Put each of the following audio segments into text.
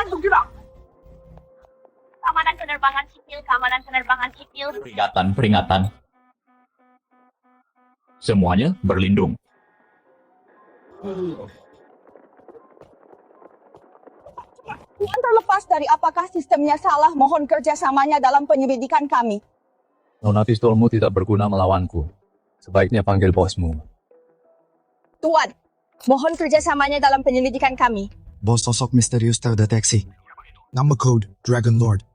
Silakan bergerak. Keamanan penerbangan sipil, keamanan penerbangan sipil. Peringatan, peringatan. Semuanya berlindung. Tuan terlepas dari apakah sistemnya salah, mohon kerjasamanya dalam penyelidikan kami. Nona pistolmu tidak berguna melawanku. Sebaiknya panggil bosmu. Tuan, mohon kerjasamanya dalam penyelidikan kami. Bos sosok misterius terdeteksi. Nama kode Dragon Lord.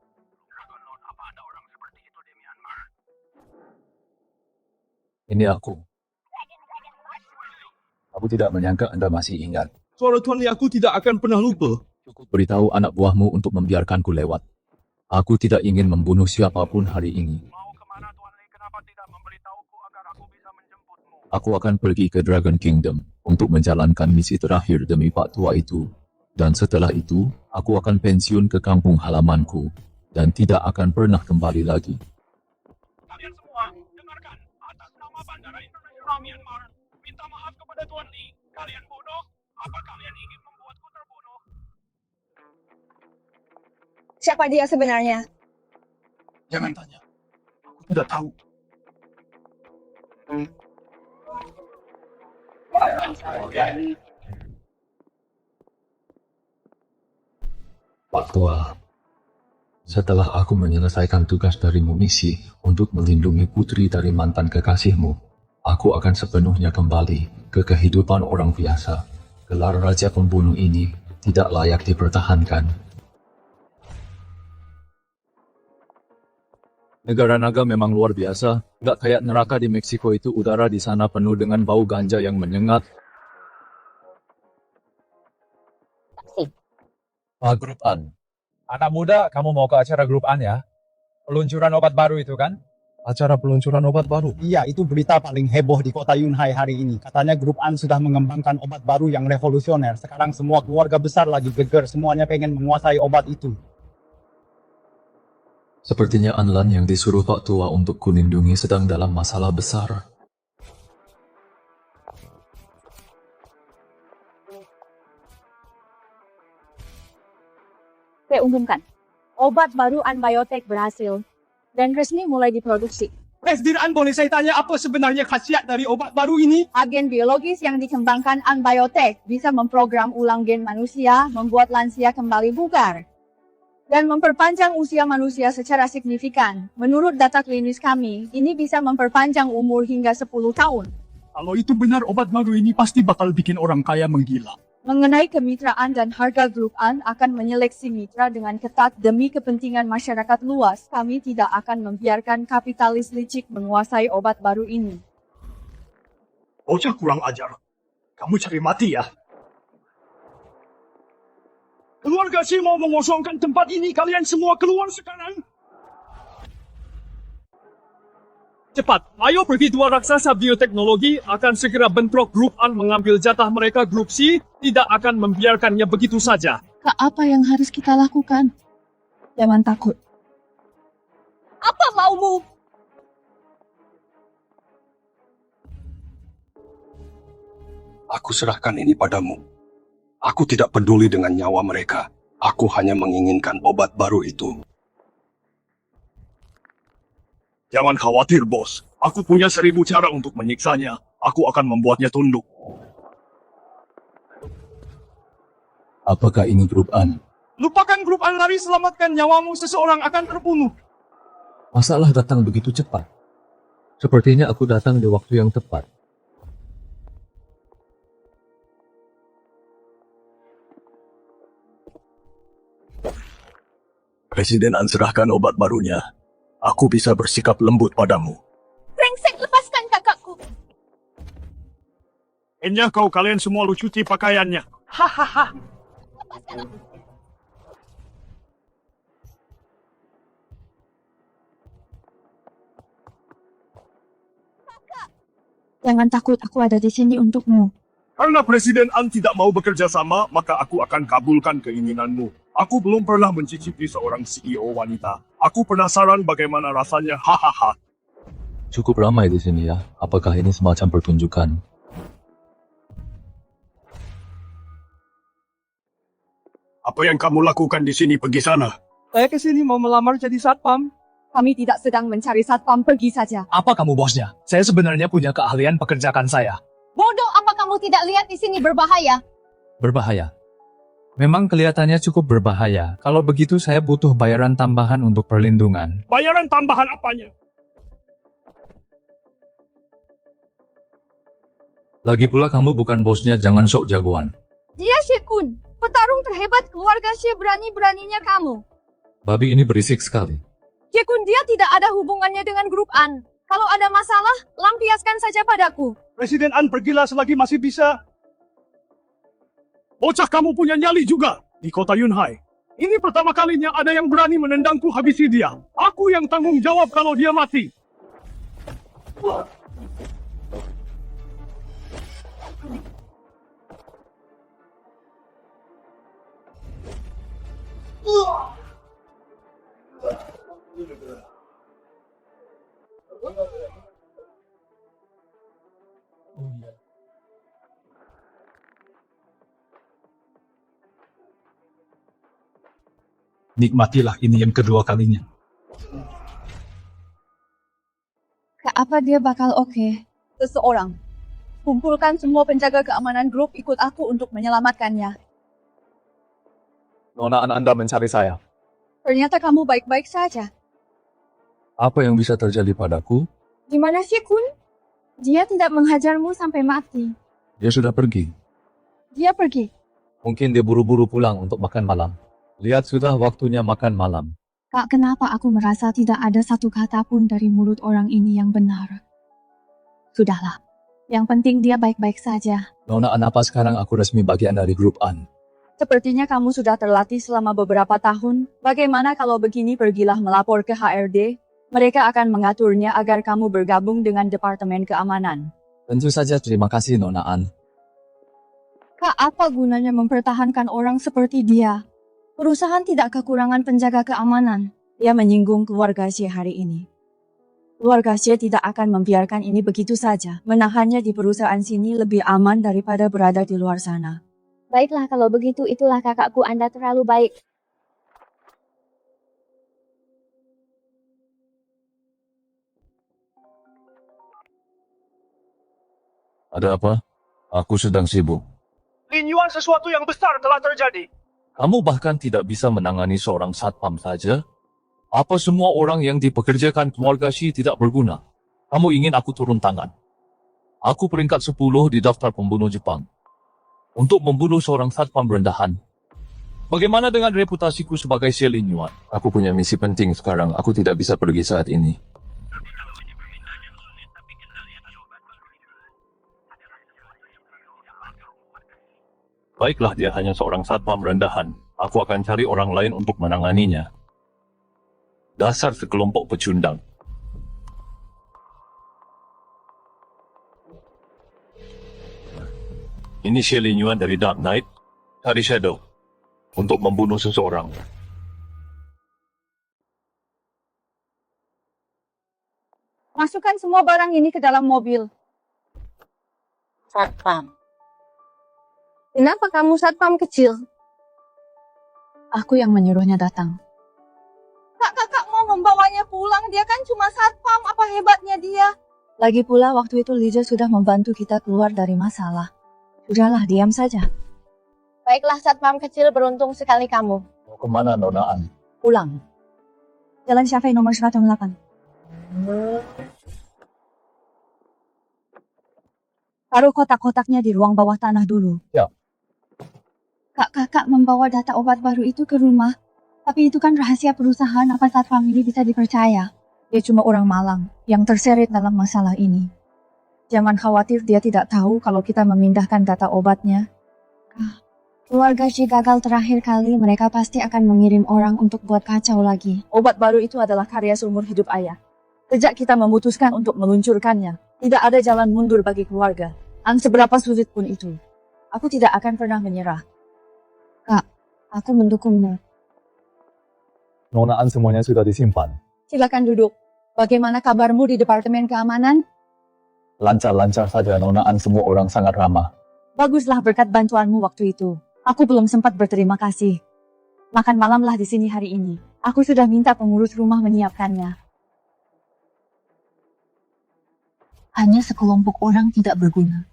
Ini aku. Aku tidak menyangka Anda masih ingat. Suara Tuan Li aku tidak akan pernah lupa. Cukup beritahu anak buahmu untuk membiarkanku lewat. Aku tidak ingin membunuh siapapun hari ini. Aku akan pergi ke Dragon Kingdom untuk menjalankan misi terakhir demi Pak Tua itu. Dan setelah itu, aku akan pensiun ke kampung halamanku dan tidak akan pernah kembali lagi. Kalian semua, dengarkan. Atas nama Bandara Internasional Myanmar, minta maaf kepada Tuan Li. Kalian bodoh? Apa kalian ingin membuatku terbunuh? Siapa dia sebenarnya? Jangan tanya. Aku tidak tahu. Pak Tua, setelah aku menyelesaikan tugas darimu misi untuk melindungi putri dari mantan kekasihmu, aku akan sepenuhnya kembali ke kehidupan orang biasa. Gelar Raja Pembunuh ini tidak layak dipertahankan. Negara naga memang luar biasa. Gak kayak neraka di Meksiko itu, udara di sana penuh dengan bau ganja yang menyengat. Grup An. Anak muda, kamu mau ke acara grup An ya? Peluncuran obat baru itu kan? Acara peluncuran obat baru. Iya, itu berita paling heboh di kota Yunhai hari ini. Katanya grup An sudah mengembangkan obat baru yang revolusioner. Sekarang semua keluarga besar lagi geger, semuanya pengen menguasai obat itu. Sepertinya Anlan yang disuruh Pak Tua untuk kulindungi sedang dalam masalah besar. Saya umumkan, obat baru Anbiotic berhasil dan resmi mulai diproduksi. Presiden An, boleh saya tanya apa sebenarnya khasiat dari obat baru ini? Agen biologis yang dikembangkan Anbiotic bisa memprogram ulang gen manusia, membuat lansia kembali bugar, dan memperpanjang usia manusia secara signifikan. Menurut data klinis kami, ini bisa memperpanjang umur hingga 10 tahun. Kalau itu benar, obat baru ini pasti bakal bikin orang kaya menggila. Mengenai kemitraan dan harga grup An akan menyeleksi mitra dengan ketat demi kepentingan masyarakat luas. Kami tidak akan membiarkan kapitalis licik menguasai obat baru ini. Bocah kurang ajar. Kamu cari mati ya? Keluarga sih mau mengosongkan tempat ini. Kalian semua keluar sekarang. Cepat, ayo pergi dua raksasa bioteknologi akan segera bentrok grup An mengambil jatah mereka. Grup C tidak akan membiarkannya begitu saja. Kak, apa yang harus kita lakukan? Jangan takut. Apa maumu? Aku serahkan ini padamu. Aku tidak peduli dengan nyawa mereka. Aku hanya menginginkan obat baru itu. Jangan khawatir, bos. Aku punya 1000 cara untuk menyiksanya. Aku akan membuatnya tunduk. Apakah ini grup An? Lupakan grup An, lari, selamatkan nyawamu. Seseorang akan terbunuh. Masalah datang begitu cepat. Sepertinya aku datang di waktu yang tepat. Presiden An serahkan obat barunya. Aku bisa bersikap lembut padamu. Brengsek, lepaskan kakakku. Kayaknya kalian semua lu cuci pakaiannya. Hahaha. Jangan takut, aku ada di sini untukmu. Karena Presiden An tidak mau bekerja sama, maka aku akan kabulkan keinginanmu. Aku belum pernah mencicipi seorang CEO wanita. Aku penasaran bagaimana rasanya. Hahaha. Cukup ramai di sini ya. Apakah ini semacam pertunjukan? Apa yang kamu lakukan di sini? Pergi sana. Saya kesini mau melamar jadi satpam. Kami tidak sedang mencari satpam, pergi saja. Apa kamu bosnya? Saya sebenarnya punya keahlian pekerjakan saya. Bodoh, apa kamu tidak lihat di sini berbahaya? Berbahaya. Memang kelihatannya cukup berbahaya. Kalau begitu saya butuh bayaran tambahan untuk perlindungan. Bayaran tambahan apanya? Lagi pula kamu bukan bosnya, jangan sok jagoan. Dia Shekun, petarung terhebat keluarga She, berani-beraninya kamu. Babi ini berisik sekali. Shekun, dia tidak ada hubungannya dengan grup An. Kalau ada masalah, lampiaskan saja padaku. Presiden An pergilah selagi masih bisa. Bocah, kamu punya nyali juga di kota Yunhai. Ini pertama kalinya ada yang berani menendangku, habisi dia. Aku yang tanggung jawab kalau dia mati. Nikmatilah, ini yang kedua kalinya. Apa dia bakal oke? Seseorang. Kumpulkan semua penjaga keamanan grup, ikut aku untuk menyelamatkannya. Nona Anda mencari saya. Ternyata kamu baik-baik saja. Apa yang bisa terjadi padaku? Gimana sih, Kun? Dia tidak menghajarmu sampai mati. Dia sudah pergi. Dia pergi. Mungkin dia buru-buru pulang untuk makan malam. Lihat, sudah waktunya makan malam. Kak, kenapa aku merasa tidak ada satu kata pun dari mulut orang ini yang benar? Sudahlah. Yang penting dia baik-baik saja. Nona, apa sekarang aku resmi bagian dari grup An? Sepertinya kamu sudah terlatih selama beberapa tahun. Bagaimana kalau begini, pergilah melapor ke HRD. Mereka akan mengaturnya agar kamu bergabung dengan Departemen Keamanan. Tentu saja, terima kasih Nona An. Kak, apa gunanya mempertahankan orang seperti dia? Perusahaan tidak kekurangan penjaga keamanan. Dia menyinggung keluarga She hari ini. Keluarga She tidak akan membiarkan ini begitu saja. Menahannya di perusahaan sini lebih aman daripada berada di luar sana. Baiklah kalau begitu, itulah kakakku, Anda terlalu baik. Ada apa? Aku sedang sibuk. Lin Yuan, sesuatu yang besar telah terjadi. Kamu bahkan tidak bisa menangani seorang satpam saja? Apa semua orang yang dipekerjakan keluarga Shi tidak berguna? Kamu ingin aku turun tangan? Aku peringkat 10 di daftar pembunuh Jepang. Untuk membunuh seorang satpam rendahan. Bagaimana dengan reputasiku sebagai She Lin Yuan? Aku punya misi penting sekarang. Aku tidak bisa pergi saat ini. Baiklah, dia hanya seorang satpam rendahan. Aku akan cari orang lain untuk menanganinya. Dasar sekelompok pecundang. Ini She Lin Yuan dari Dark Knight, cari Shadow, untuk membunuh seseorang. Masukkan semua barang ini ke dalam mobil. Satpam. Kenapa kamu satpam kecil? Aku yang menyuruhnya datang. Kakak mau membawanya pulang, dia kan cuma satpam, apa hebatnya dia? Lagi pula waktu itu Liza sudah membantu kita keluar dari masalah. Sudahlah, diam saja. Baiklah satpam kecil, beruntung sekali kamu. Mau kemana, Nona An? Pulang. Jalan Syafei nomor 108. Taruh kotak-kotaknya di ruang bawah tanah dulu. Ya. Kakak membawa data obat baru itu ke rumah. Tapi itu kan rahasia perusahaan, apa satpam ini bisa dipercaya? Dia cuma orang Malang yang terseret dalam masalah ini. Jangan khawatir, dia tidak tahu kalau kita memindahkan data obatnya. Keluarga Shi gagal terakhir kali, mereka pasti akan mengirim orang untuk buat kacau lagi. Obat baru itu adalah karya seumur hidup ayah. Sejak kita memutuskan untuk meluncurkannya, tidak ada jalan mundur bagi keluarga. Seberapa sulit pun itu. Aku tidak akan pernah menyerah. Kak, aku mendukungmu. Nona An, semuanya sudah disimpan. Silakan duduk. Bagaimana kabarmu di Departemen Keamanan? Lancar-lancar saja, Nona An, semua orang sangat ramah. Baguslah berkat bantuanmu waktu itu. Aku belum sempat berterima kasih. Makan malamlah di sini hari ini. Aku sudah minta pengurus rumah menyiapkannya. Hanya sekelompok orang tidak berguna.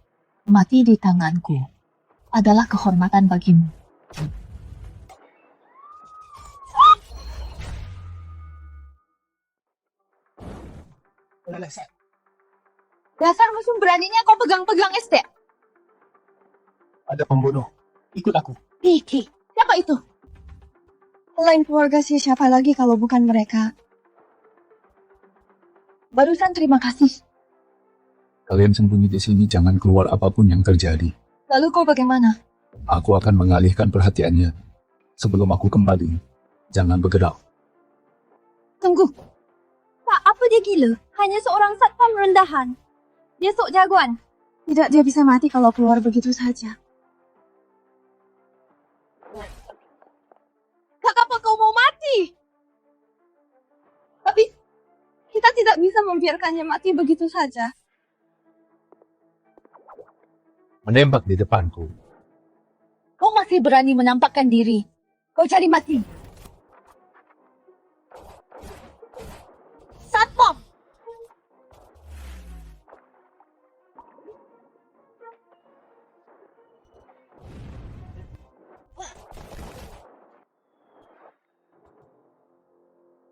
Mati di tanganku adalah kehormatan bagimu. Dasar musuh beraninya kau pegang-pegang SD. Ada pembunuh. Ikut aku. Vicky, siapa itu? Selain keluarga sih siapa lagi kalau bukan mereka? Barusan terima kasih. Kalian sembunyi di sini, jangan keluar apapun yang terjadi. Lalu kau bagaimana? Aku akan mengalihkan perhatiannya. Sebelum aku kembali, jangan bergerak. Tunggu. Tak apa dia gila? Hanya seorang satpam rendahan. Dia sok jagoan. Tidak, dia bisa mati kalau keluar begitu saja. Kenapa kau mau mati? Tapi kita tidak bisa membiarkannya mati begitu saja. Menembak di depanku. Kau masih berani menampakkan diri. Kau cari mati. Satpam!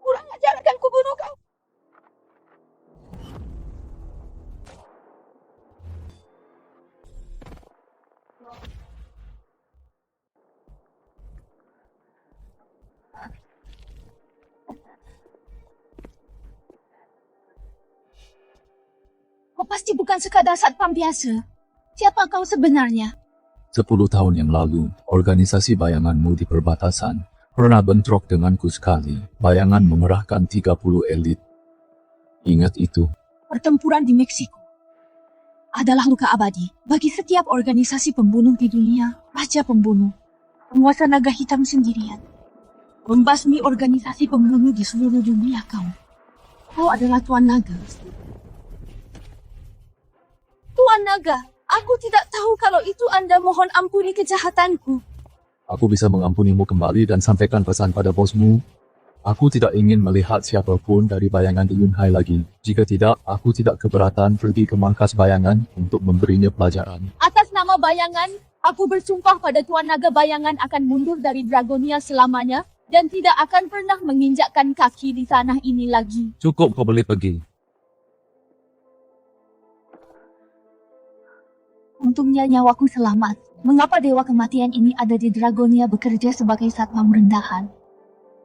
Kurang ajar, akan kubunuh kau. Kau pasti bukan sekadar satpam biasa. Siapa kau sebenarnya? 10 tahun yang lalu, organisasi bayanganmu di perbatasan pernah bentrok denganku sekali. Bayangan mengerahkan 30 elit. Ingat itu. Pertempuran di Meksiko adalah luka abadi bagi setiap organisasi pembunuh di dunia. Raja pembunuh, penguasa naga hitam sendirian, membasmi organisasi pembunuh di seluruh dunia kau. Kau adalah Tuan Naga. Tuan Naga, aku tidak tahu kalau itu Anda, mohon ampuni kejahatanku. Aku bisa mengampunimu kembali dan sampaikan pesan pada bosmu. Aku tidak ingin melihat siapapun dari bayangan di Yunhai lagi. Jika tidak, aku tidak keberatan pergi ke markas bayangan untuk memberinya pelajaran. Atas nama bayangan, aku bersumpah pada Tuan Naga bayangan akan mundur dari Dragonia selamanya dan tidak akan pernah menginjakkan kaki di tanah ini lagi. Cukup, kau boleh pergi. Untungnya nyawaku selamat. Mengapa Dewa Kematian ini ada di Dragonia bekerja sebagai satpam rendahan?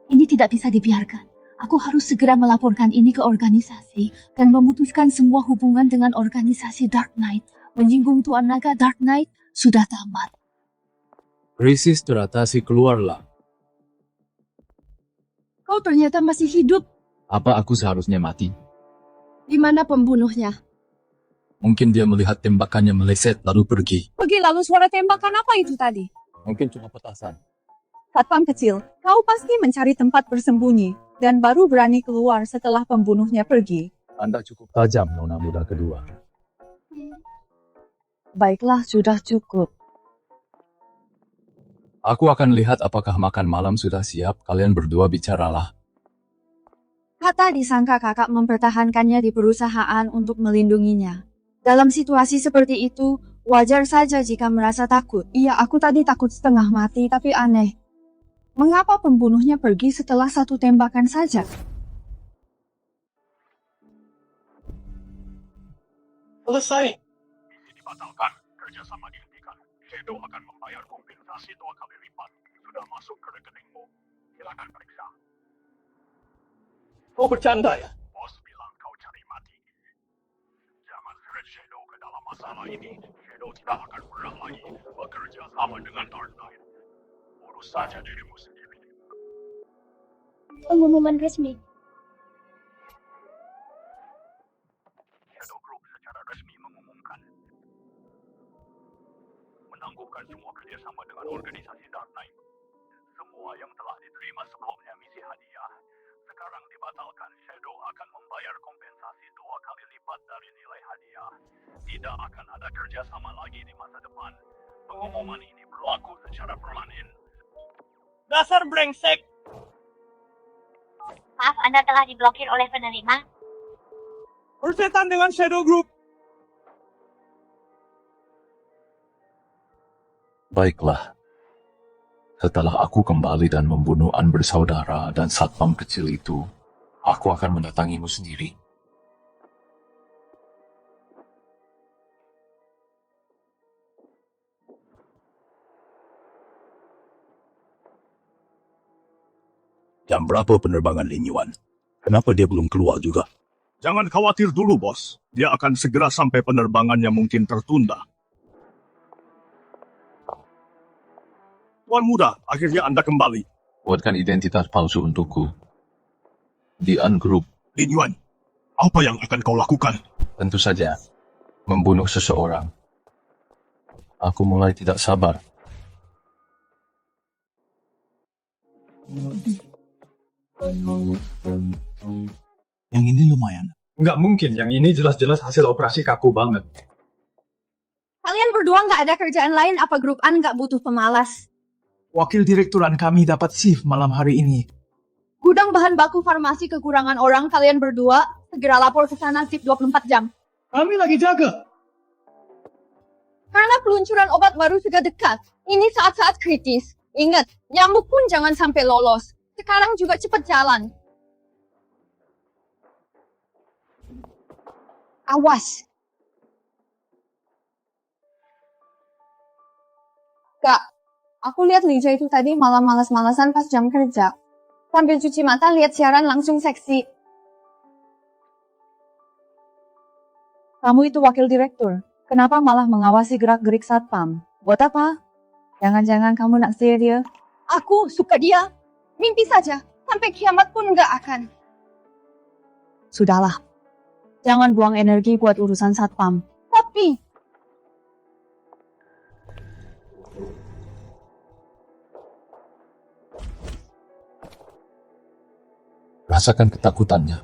Ini tidak bisa dibiarkan. Aku harus segera melaporkan ini ke organisasi dan memutuskan semua hubungan dengan organisasi Dark Knight. Menyinggung Tuan Naga Dark Knight sudah tamat. Krisis teratasi, keluarlah. Kau ternyata masih hidup. Apa aku seharusnya mati? Di mana pembunuhnya? Mungkin dia melihat tembakannya meleset lalu pergi. Pergi lalu suara tembakan apa itu tadi? Mungkin cuma petasan. Satpam kecil, kau pasti mencari tempat bersembunyi dan baru berani keluar setelah pembunuhnya pergi. Anda cukup tajam, nona muda kedua. Baiklah, sudah cukup. Aku akan lihat apakah makan malam sudah siap. Kalian berdua bicaralah. Kata disangka kakak mempertahankannya di perusahaan untuk melindunginya. Dalam situasi seperti itu, wajar saja jika merasa takut. Iya, aku tadi takut setengah mati, tapi aneh. Mengapa pembunuhnya pergi setelah satu tembakan saja? Selesai. Misi dibatalkan, kerjasama dihentikan. Shadow akan membayar kompensasi 2 kali lipat. Sudah masuk ke rekeningmu. Silakan periksa. Kau bercanda ya? Bos bilang kau cari mati. Jangan seret Shadow ke dalam masalah ini. Shadow tidak akan pernah lagi bekerja sama dengan Dark Knight. Urus saja dirimu sendiri. Pengumuman resmi. Shadow Group secara resmi mengumumkan menangguhkan semua kerjasama dengan organisasi Dark Knight. Semua yang telah diterima sebelumnya misi hadiah sekarang dibatalkan. Shadow akan membayar kompensasi 2 kali lipat dari nilai hadiah. Tidak akan ada kerjasama lagi di masa depan. Pengumuman ini berlaku secara permanen. Dasar brengsek! Maaf, Anda telah diblokir oleh penerima. Bersetan dengan Shadow Group! Baiklah. Setelah aku kembali dan membunuh An bersaudara dan satpam kecil itu, aku akan mendatangimu sendiri. Jam berapa penerbangan Lin Yuan? Kenapa dia belum keluar juga? Jangan khawatir dulu, bos. Dia akan segera sampai penerbangannya mungkin tertunda. Tuan Muda, akhirnya Anda kembali. Buatkan identitas palsu untukku. Di An Group. Lin Yuan, apa yang akan kau lakukan? Tentu saja, membunuh seseorang. Aku mulai tidak sabar. Yang ini lumayan. Nggak mungkin, yang ini jelas-jelas hasil operasi kaku banget. Kalian berdua nggak ada kerjaan lain apa grup An nggak butuh pemalas? Wakil direkturan kami dapat shift malam hari ini. Gudang bahan baku farmasi kekurangan orang, kalian berdua segera lapor ke sana shift 24 jam. Kami lagi jaga. Karena peluncuran obat baru sudah dekat. Ini saat-saat kritis. Ingat, nyamuk pun jangan sampai lolos. Sekarang juga cepat jalan. Awas. Kak, aku lihat Lija itu tadi malah malas-malasan pas jam kerja. Sambil cuci mata lihat siaran langsung seksi. Kamu itu wakil direktur. Kenapa malah mengawasi gerak-gerik satpam? Buat apa? Jangan-jangan kamu naksir dia? Aku suka dia. Mimpi saja. Sampai kiamat pun nggak akan. Sudahlah. Jangan buang energi buat urusan satpam. Tapi Rasakan ketakutannya.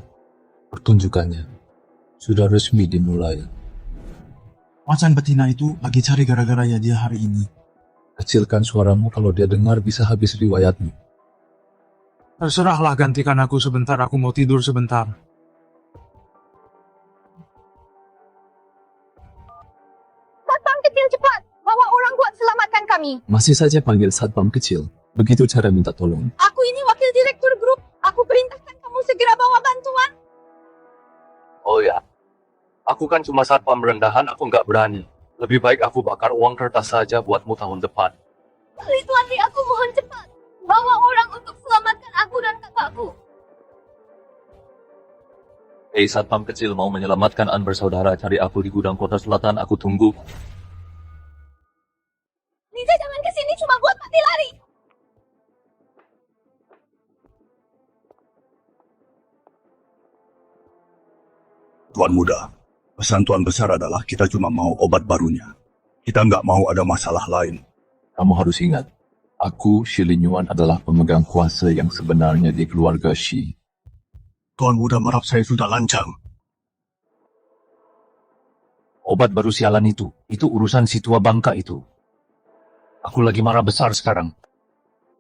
Pertunjukannya sudah resmi dimulai. Macan betina itu lagi cari gara-garanya dia hari ini. Kecilkan suaramu, kalau dia dengar bisa habis riwayatmu. Terserahlah, gantikan aku sebentar, aku mau tidur sebentar. satpam kecil cepat. Bawa orang buat selamatkan kami. Masih saja panggil satpam kecil. Begitu cara minta tolong. Aku ini wakil direktur grup. Aku perintahkan kamu segera bawa bantuan. Oh ya, aku kan cuma satpam rendahan, aku nggak berani. Lebih baik aku bakar uang kertas saja buatmu tahun depan. Tuan-tuan, aku mohon cepat. Bawa orang untuk selamatkan aku dan kakakku. Hei satpam kecil, mau menyelamatkan An bersaudara, cari aku di gudang kota selatan, aku tunggu. Lisa, jangan kesini cuma buat mati lari. Tuan Muda, pesan Tuan Besar adalah kita cuma mau obat barunya. Kita nggak mau ada masalah lain. Kamu harus ingat, aku, Shi Lin Yuan, adalah pemegang kuasa yang sebenarnya di keluarga Shi. Tuan Muda marah, saya sudah lancang. Obat baru sialan itu urusan si tua bangka itu. Aku lagi marah besar sekarang.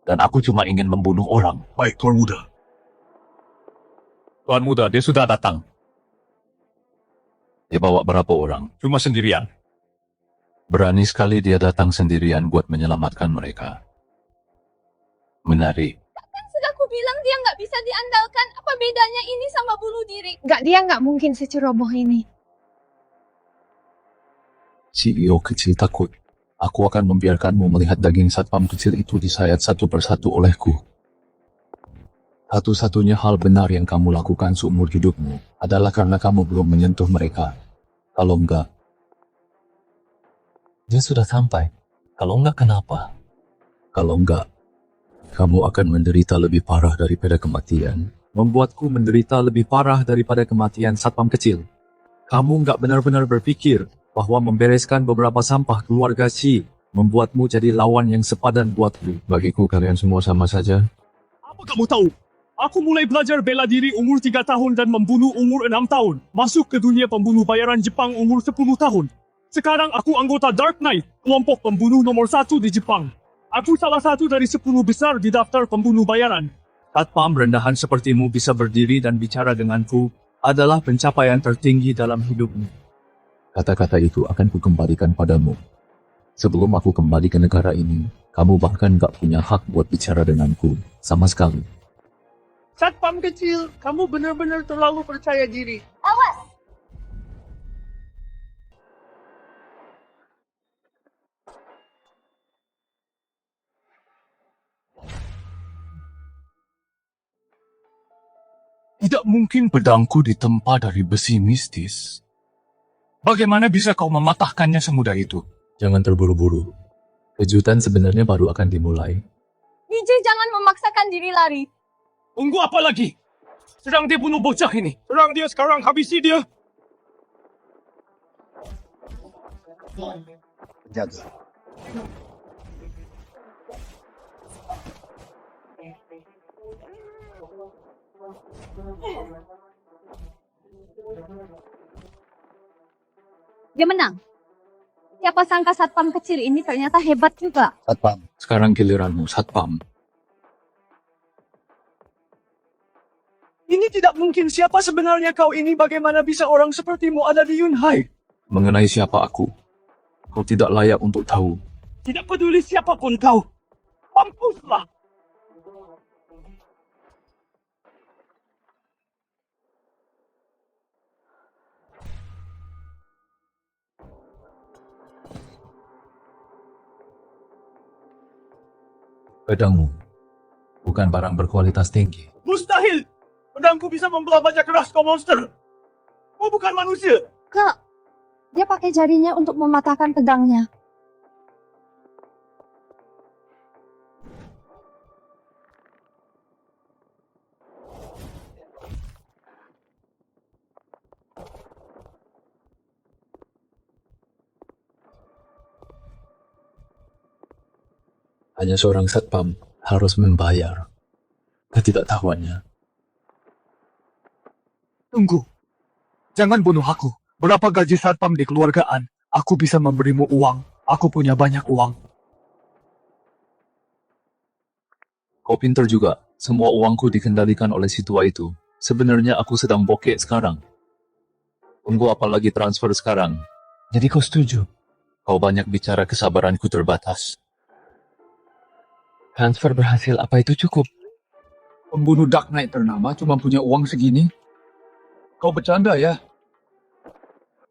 Dan aku cuma ingin membunuh orang. Baik, Tuan Muda. Tuan Muda, dia sudah datang. Dia bawa berapa orang? Cuma sendirian. Berani sekali dia datang sendirian buat menyelamatkan mereka. Menarik. Kan sudah aku bilang dia nggak bisa diandalkan. Apa bedanya ini sama bunuh diri? Dia nggak mungkin seceroboh ini. CEO kecil takut. Aku akan membiarkanmu melihat daging satpam kecil itu disayat satu persatu olehku. Satu-satunya hal benar yang kamu lakukan seumur hidupmu adalah karena kamu belum menyentuh mereka. Kalau enggak, dia sudah sampai. Kalau enggak, kenapa? Kalau enggak, kamu akan menderita lebih parah daripada kematian. Membuatku menderita lebih parah daripada kematian satpam kecil. Kamu enggak benar-benar berpikir bahwa membereskan beberapa sampah keluarga Shi membuatmu jadi lawan yang sepadan buatku. Bagiku kalian semua sama saja. Apa kamu tahu? Aku mulai belajar bela diri umur 3 tahun dan membunuh umur 6 tahun. Masuk ke dunia pembunuh bayaran Jepang umur 10 tahun. Sekarang aku anggota Dark Knight, kelompok pembunuh nomor 1 di Jepang. Aku salah satu dari 10 besar di daftar pembunuh bayaran. Satpam rendahan sepertimu bisa berdiri dan bicara denganku adalah pencapaian tertinggi dalam hidupmu. Kata-kata itu akan kukembalikan padamu. Sebelum aku kembali ke negara ini, kamu bahkan gak punya hak buat bicara denganku, sama sekali. Satpam kecil, kamu benar-benar terlalu percaya diri. Awas! Tidak mungkin pedangku ditempa dari besi mistis. Bagaimana bisa kau mematahkannya semudah itu? Jangan terburu-buru. Kejutan sebenarnya baru akan dimulai. Vijay, jangan memaksakan diri lari. Tunggu apa lagi? Sedang dia bunuh bocah ini. Serang dia sekarang, habisi dia. Jaga. Dia menang. Siapa sangka satpam kecil ini ternyata hebat juga. Satpam. Sekarang giliranmu, Satpam. Ini tidak mungkin. Siapa sebenarnya kau ini? Bagaimana bisa orang sepertimu ada di Yunhai? Mengenai siapa aku, kau tidak layak untuk tahu. Tidak peduli siapapun kau. Mampuslah. Pedangmu bukan barang berkualitas tinggi. Mustahil. Pedangku bisa membelah baja keras kau monster. Kau bukan manusia. Kak, dia pakai jarinya untuk mematahkan pedangnya. Hanya seorang Satpam harus membayar ketidaktahuannya. Tunggu. Jangan bunuh aku. Berapa gaji satpam di keluargaan? Aku bisa memberimu uang. Aku punya banyak uang. Kau pintar juga. Semua uangku dikendalikan oleh si tua itu. Sebenarnya aku sedang bokeh sekarang. Tunggu apalagi transfer sekarang. Jadi kau setuju? Kau banyak bicara, kesabaranku terbatas. Transfer berhasil, apa itu cukup? Pembunuh Dark Knight ternama cuma punya uang segini? Kau bercanda ya?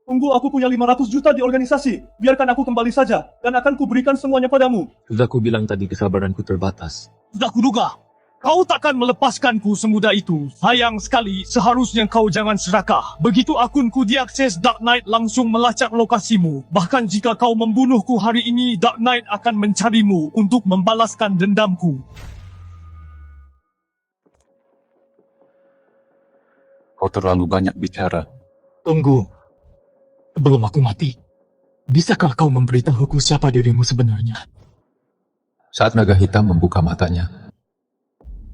Tunggu, aku punya 500 juta di organisasi. Biarkan aku kembali saja, dan akan kuberikan semuanya padamu. Sudah ku bilang tadi kesabaranku terbatas. Sudah kuduga. Kau takkan melepaskanku semudah itu. Sayang sekali, seharusnya kau jangan serakah. Begitu akunku diakses, Dark Knight langsung melacak lokasimu. Bahkan jika kau membunuhku hari ini, Dark Knight akan mencarimu untuk membalaskan dendamku. Kau terlalu banyak bicara. Tunggu. Sebelum aku mati, bisakah kau memberitahuku siapa dirimu sebenarnya? Saat naga hitam membuka matanya,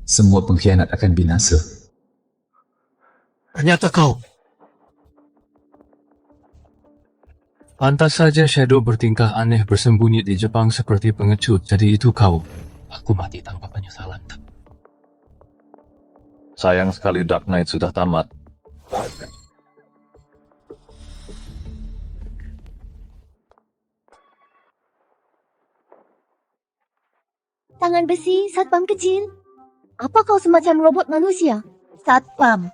semua pengkhianat akan binasa. Ternyata kau. Pantas saja Shadow bertingkah aneh bersembunyi di Jepang seperti pengecut. Jadi itu kau. Aku mati tanpa penyesalan. Sayang sekali Dark Knight sudah tamat. Tangan besi, satpam kecil. Apa kau semacam robot manusia? Satpam.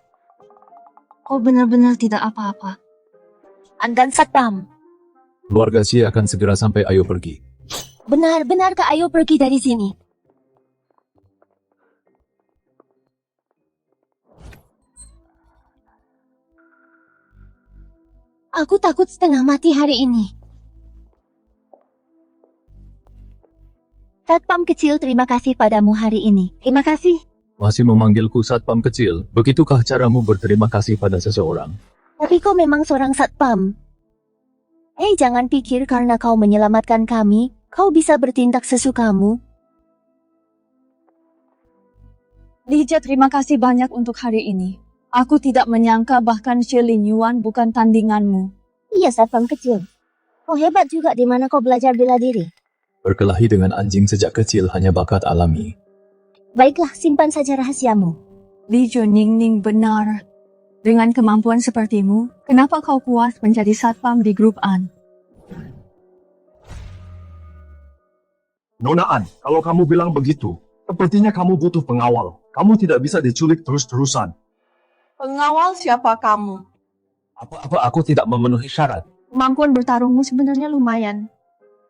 Kau benar-benar tidak apa-apa. Andan satpam. Keluarga Xie akan segera sampai, ayo pergi. Benar-benarkah ayo pergi dari sini? Aku takut setengah mati hari ini. Satpam kecil, terima kasih padamu hari ini. Terima kasih. Masih memanggilku Satpam kecil? Begitukah caramu berterima kasih pada seseorang? Tapi kau memang seorang satpam. Hei, jangan pikir karena kau menyelamatkan kami, kau bisa bertindak sesukamu. Lija, terima kasih banyak untuk hari ini. Aku tidak menyangka bahkan Xie Lin Yuan bukan tandinganmu. Iya, satpam kecil. Kau hebat juga di mana kau belajar bela diri. Berkelahi dengan anjing sejak kecil hanya bakat alami. Baiklah, simpan saja rahasiamu. Li Juning benar. Dengan kemampuan sepertimu, kenapa kau puas menjadi satpam di grup An? Nona An, kalau kamu bilang begitu, sepertinya kamu butuh pengawal. Kamu tidak bisa diculik terus-terusan. Pengawal siapa kamu? Apa aku tidak memenuhi syarat? Kemampuan bertarungmu sebenarnya lumayan.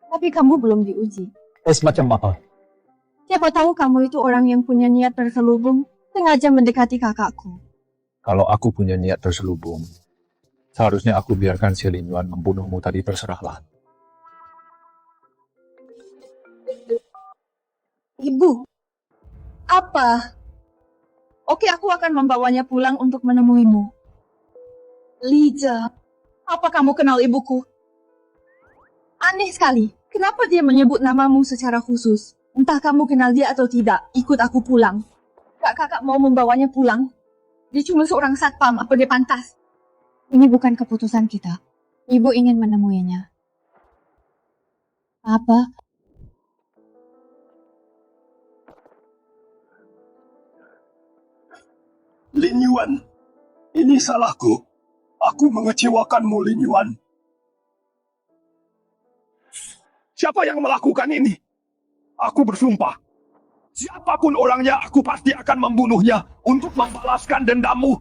Tapi kamu belum diuji. Tes macam apa? Siapa tahu kamu itu orang yang punya niat terselubung, sengaja mendekati kakakku. Kalau aku punya niat terselubung, seharusnya aku biarkan si Lin Yuan membunuhmu tadi, terserahlah. Ibu, apa? Oke, aku akan membawanya pulang untuk menemuimu. Lija, apa kamu kenal ibuku? Aneh sekali, kenapa dia menyebut namamu secara khusus? Entah kamu kenal dia atau tidak, ikut aku pulang. Kakak mau membawanya pulang? Dia cuma seorang satpam, apa dia pantas? Ini bukan keputusan kita. Ibu ingin menemuinya. Apa? Lin Yuan, ini salahku. Aku mengecewakanmu, Lin Yuan. Siapa yang melakukan ini? Aku bersumpah. Siapapun orangnya, aku pasti akan membunuhnya untuk membalaskan dendammu.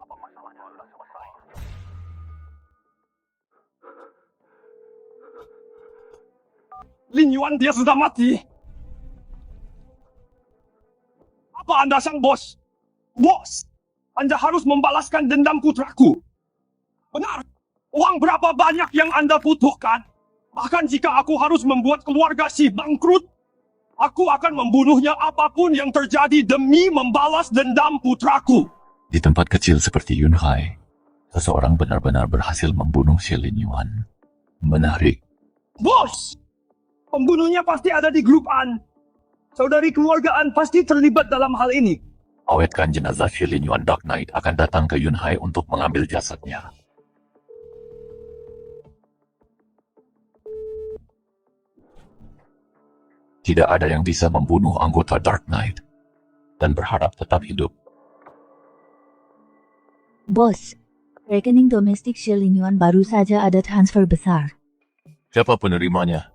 Apa masalahnya sudah selesai? Lin Yuan, dia sudah mati. Apa Anda sang bos? Bos, Anda harus membalaskan dendam putraku. Benar. Uang berapa banyak yang Anda butuhkan? Bahkan jika aku harus membuat keluarga si bangkrut, aku akan membunuhnya apapun yang terjadi demi membalas dendam putraku. Di tempat kecil seperti Yunhai, seseorang benar-benar berhasil membunuh si Lin Yuan. Menarik. Bos, pembunuhnya pasti ada di grup An. Saudari keluarga An pasti terlibat dalam hal ini. Awetkan jenazah si Lin Yuan, Dark Knight akan datang ke Yunhai untuk mengambil jasadnya. Tidak ada yang bisa membunuh anggota Dark Knight dan berharap tetap hidup. Bos, rekening domestik Shi Lin Yuan baru saja ada transfer besar. Siapa penerimanya?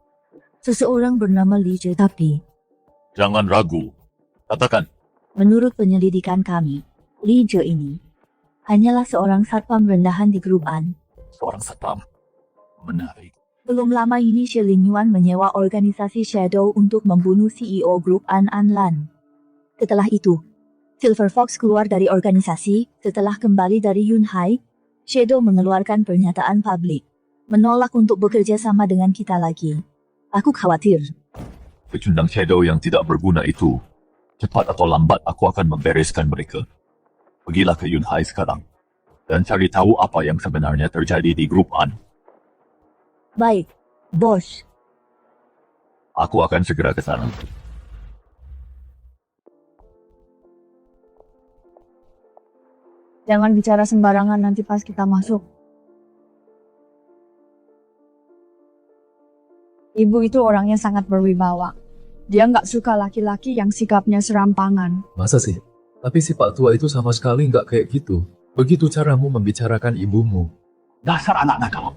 Seseorang bernama Li Zhe, tapi Jangan ragu. Katakan. menurut penyelidikan kami, Li Zhe ini hanyalah seorang satpam rendahan di grup An. Seorang satpam. Menarik. Belum lama ini Shi Lin Yuan menyewa organisasi Shadow untuk membunuh CEO grup An Lan. Setelah itu, Silver Fox keluar dari organisasi. Setelah kembali dari Yunhai, Shadow mengeluarkan pernyataan publik, menolak untuk bekerja sama dengan kita lagi. Aku khawatir. Pecundang Shadow yang tidak berguna itu, cepat atau lambat aku akan membereskan mereka. Pergilah ke Yunhai sekarang, dan cari tahu apa yang sebenarnya terjadi di grup An. Baik, bos. Aku akan segera ke sana. Jangan bicara sembarangan nanti pas kita masuk. Ibu itu orangnya sangat berwibawa. Dia nggak suka laki-laki yang sikapnya serampangan. Masa sih? Tapi si Pak Tua itu sama sekali nggak kayak gitu. Begitu caramu membicarakan ibumu. Dasar anak nakal.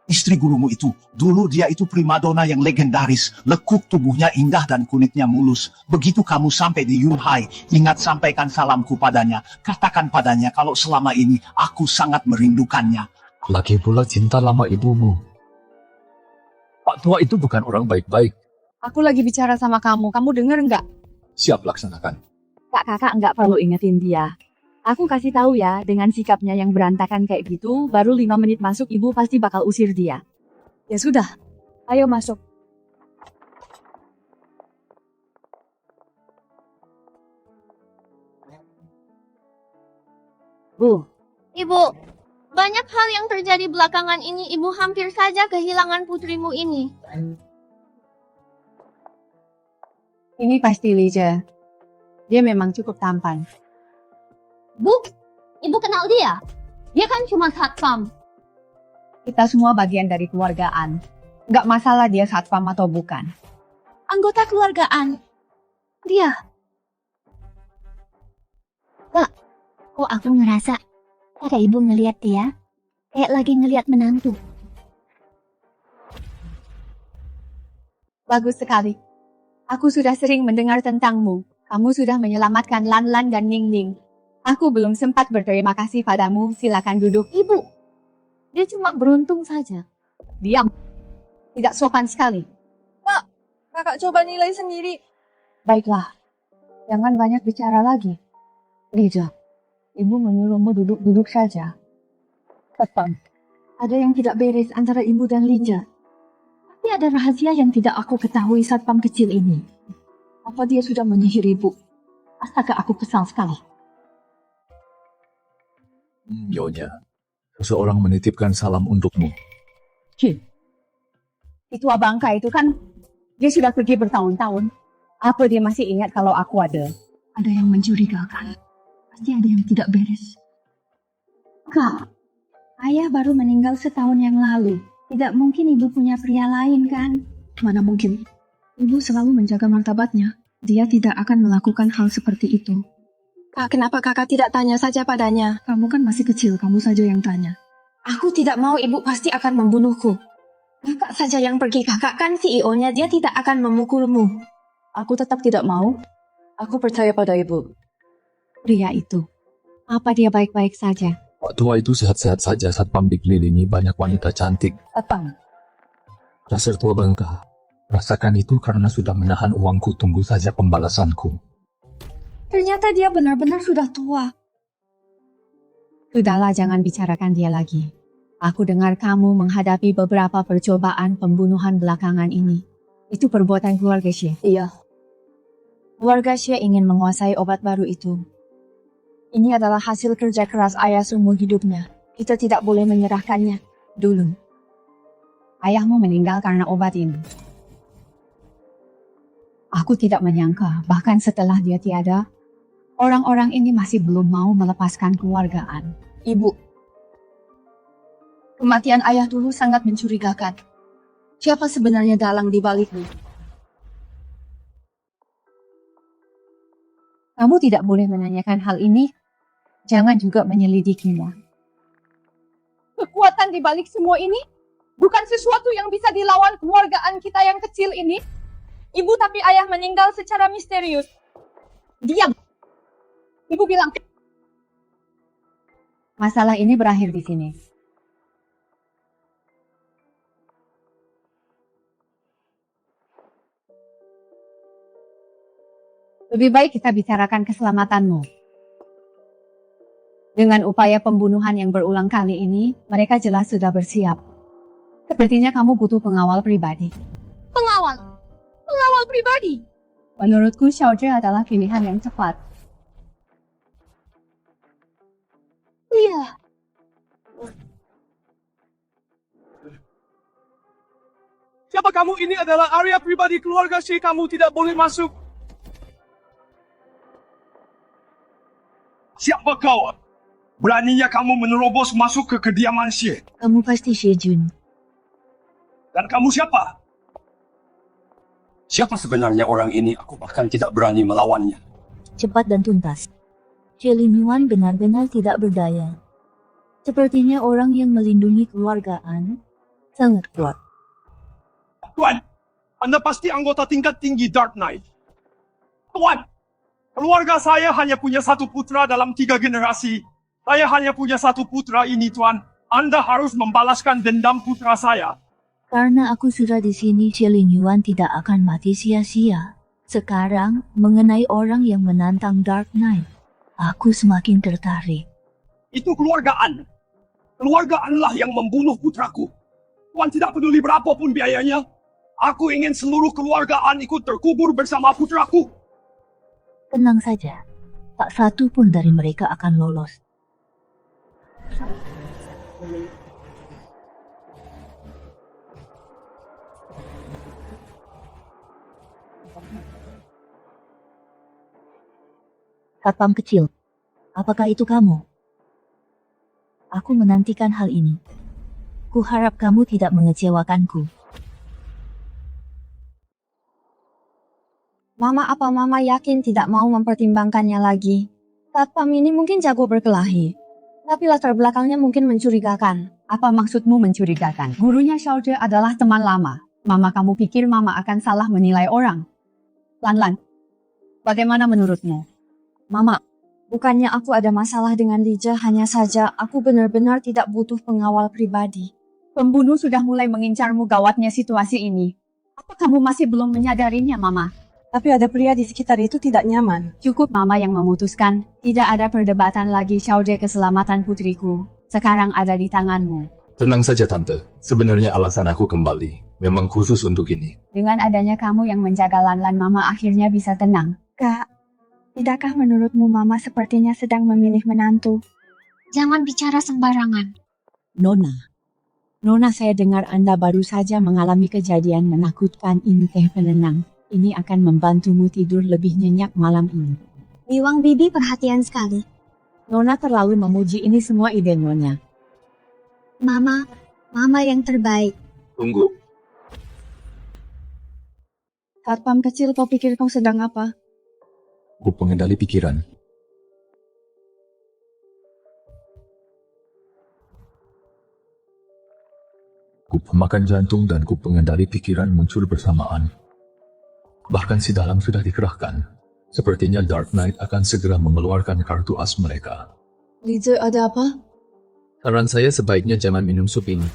Istri gurumu itu, dulu dia itu primadona yang legendaris. Lekuk tubuhnya indah dan kulitnya mulus. Begitu kamu sampai di Yunhai, ingat sampaikan salamku padanya. Katakan padanya kalau selama ini aku sangat merindukannya. Lagi pula cinta lama ibumu. Pak Tua itu bukan orang baik-baik. Aku lagi bicara sama kamu denger nggak? Siap laksanakan. Kakak nggak perlu ingetin dia. Aku kasih tahu ya, dengan sikapnya yang berantakan kayak gitu, baru 5 menit masuk ibu pasti bakal usir dia. Ya sudah, ayo masuk. Bu. Ibu, banyak hal yang terjadi belakangan ini. Ibu hampir saja kehilangan putrimu ini. Ini pasti Lija. Dia memang cukup tampan. Bu, ibu kenal dia? Dia kan cuma satpam. Kita semua bagian dari keluargaan. Nggak masalah dia satpam atau bukan. Anggota keluargaan. Dia. Kak, kok aku ngerasa kayak ibu ngeliat dia? Kayak lagi ngeliat menantu. Bagus sekali. Aku sudah sering mendengar tentangmu. Kamu sudah menyelamatkan Lan Lan dan Ning Ning. Aku belum sempat berterima kasih padamu. Silakan duduk. Ibu, dia cuma beruntung saja. Diam. Tidak sopan sekali. Kakak coba nilai sendiri. Baiklah. Jangan banyak bicara lagi. Lija, ibu menyuruhmu duduk-duduk saja. Satpam, ada yang tidak beres antara ibu dan Lija. Tapi ada rahasia yang tidak aku ketahui satpam kecil ini. Apa dia sudah menyihir ibu? Astaga, aku kesal sekali. Nyonya, seseorang menitipkan salam untukmu. Itu abangka itu kan, dia sudah pergi bertahun-tahun. Apa dia masih ingat kalau aku ada? Ada yang mencurigakan. Pasti ada yang tidak beres. Kak, ayah baru meninggal setahun yang lalu. Tidak mungkin ibu punya pria lain kan? Mana mungkin. Ibu selalu menjaga martabatnya. Dia tidak akan melakukan hal seperti itu. Kak, kenapa kakak tidak tanya saja padanya? Kamu kan masih kecil, kamu saja yang tanya. Aku tidak mau, ibu pasti akan membunuhku. Kakak saja yang pergi, kakak kan CEO-nya, dia tidak akan memukulmu. Aku tetap tidak mau. Aku percaya pada ibu. Pria itu, apa dia baik-baik saja? Pak tua itu sehat-sehat saja satpam dikelilingi banyak wanita cantik. Satpam, Dasar tua bangka. Rasakan itu karena sudah menahan uangku, tunggu saja pembalasanku. Ternyata dia benar-benar sudah tua. sudahlah jangan bicarakan dia lagi. Aku dengar kamu menghadapi beberapa percobaan pembunuhan belakangan ini. Itu perbuatan keluarga Xie. Iya. Keluarga Xie ingin menguasai obat baru itu. Ini adalah hasil kerja keras ayah seumur hidupnya. Kita tidak boleh menyerahkannya dulu. Ayahmu meninggal karena obat ini. Aku tidak menyangka, bahkan setelah dia tiada, orang-orang ini masih belum mau melepaskan keluargaan. Ibu, kematian ayah dulu sangat mencurigakan. Siapa sebenarnya dalang di baliknya? Kamu tidak boleh menanyakan hal ini. Jangan juga menyelidikinya. Kekuatan di balik semua ini bukan sesuatu yang bisa dilawan keluargaan kita yang kecil ini. Ibu tapi ayah meninggal secara misterius. Diam. Ibu bilang. Masalah ini berakhir di sini. Lebih baik kita bicarakan keselamatanmu. Dengan upaya pembunuhan yang berulang kali ini, mereka jelas sudah bersiap. Sepertinya kamu butuh pengawal pribadi. Pengawal? Pengawal pribadi? Menurutku Xiaozhe adalah pilihan yang tepat. Iya. Siapa kamu? Ini adalah area pribadi keluarga Xie. Kamu tidak boleh masuk. Siapa kau? Beraninya kamu menerobos masuk ke kediaman Xie. Kamu pasti Xie Jun. Dan kamu siapa? Siapa sebenarnya orang ini? Aku bahkan tidak berani melawannya. Cepat dan tuntas. Xie Lin Yuan benar-benar tidak berdaya. Sepertinya orang yang melindungi keluargaan sangat kuat. Tuan, Anda pasti anggota tingkat tinggi Dark Knight. Tuan, keluarga saya hanya punya satu putra dalam 3 generasi. Saya hanya punya satu putra ini, Tuan. Anda harus membalaskan dendam putra saya. Karena aku sudah di sini, Xie Lin Yuan tidak akan mati sia-sia. Sekarang, mengenai orang yang menantang Dark Knight, aku semakin tertarik. Itu keluargaan. Keluargaanlah yang membunuh putraku. Tuan tidak peduli berapapun biayanya. Aku ingin seluruh keluargaan ikut terkubur bersama putraku. Tenang saja, tak satu pun dari mereka akan lolos. Satpam kecil, apakah itu kamu? Aku menantikan hal ini. Ku harap kamu tidak mengecewakanku. Mama, apa Mama yakin tidak mau mempertimbangkannya lagi? Satpam ini mungkin jago berkelahi, tapi latar belakangnya mungkin mencurigakan. Apa maksudmu mencurigakan? Gurunya Xiaozhe adalah teman lama. Mama, kamu pikir Mama akan salah menilai orang? Lan, bagaimana menurutmu? Mama, bukannya aku ada masalah dengan Lija, hanya saja aku benar-benar tidak butuh pengawal pribadi. Pembunuh sudah mulai mengincarmu, gawatnya situasi ini. Apa kamu masih belum menyadarinya, Mama? Tapi ada pria di sekitar itu tidak nyaman. Cukup Mama yang memutuskan. Tidak ada perdebatan lagi, Xiaozhe, keselamatan putriku sekarang ada di tanganmu. Tenang saja Tante, sebenarnya alasan aku kembali memang khusus untuk ini. Dengan adanya kamu yang menjaga Lan, Mama akhirnya bisa tenang. Kak, tidakkah menurutmu Mama sepertinya sedang memilih menantu? Jangan bicara sembarangan. Nona, saya dengar Anda baru saja mengalami kejadian menakutkan ini, teh penenang. Ini akan membantumu tidur lebih nyenyak malam ini. Biwang Bibi perhatian sekali. Nona terlalu memuji, ini semua ide Nona. Mama yang terbaik. Tunggu, Satpam kecil, kau pikir kau sedang apa? ku pengendali pikiran. Ku pemakan jantung dan ku pengendali pikiran muncul bersamaan. Bahkan si dalang sudah dikerahkan. Sepertinya Dark Knight akan segera mengeluarkan kartu as mereka. Lija, ada apa? Saran saya sebaiknya jangan minum sup ini.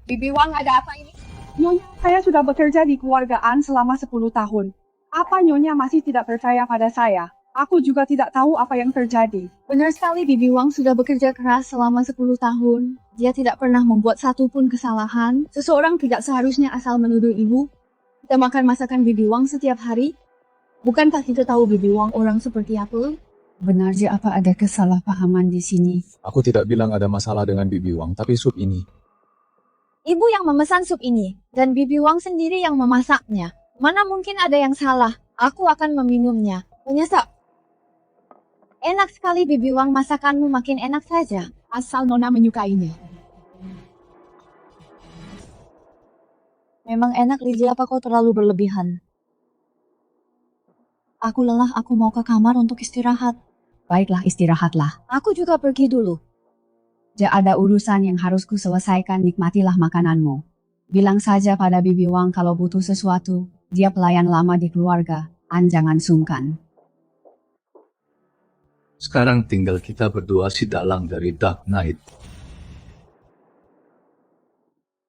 Bibi Wang, ada apa ini? Nyonya, saya sudah bekerja di keluargaan selama 10 tahun. Apa Nyonya masih tidak percaya pada saya? Aku juga tidak tahu apa yang terjadi. Benar sekali, Bibi Wang sudah bekerja keras selama 10 tahun. Dia tidak pernah membuat satu pun kesalahan. Seseorang tidak seharusnya asal menuduh ibu. Kita makan masakan Bibi Wang setiap hari. Bukankah kita tahu Bibi Wang orang seperti apa? Benar sih, apa ada kesalahpahaman di sini? Aku tidak bilang ada masalah dengan Bibi Wang, tapi sup ini. Ibu yang memesan sup ini, dan Bibi Wang sendiri yang memasaknya. Mana mungkin ada yang salah? Aku akan meminumnya. Menyesal. Enak sekali Bibi Wang, masakanmu makin enak saja. Asal Nona menyukainya. Memang enak, Lija, apa kau terlalu berlebihan? Aku lelah, aku mau ke kamar untuk istirahat. Baiklah, istirahatlah. Aku juga pergi dulu. Ada urusan yang harus ku selesaikan, nikmatilah makananmu. Bilang saja pada Bibi Wang kalau butuh sesuatu. Dia pelayan lama di keluarga. Jangan sungkan. Sekarang tinggal kita berdua si dalang dari Dark Knight.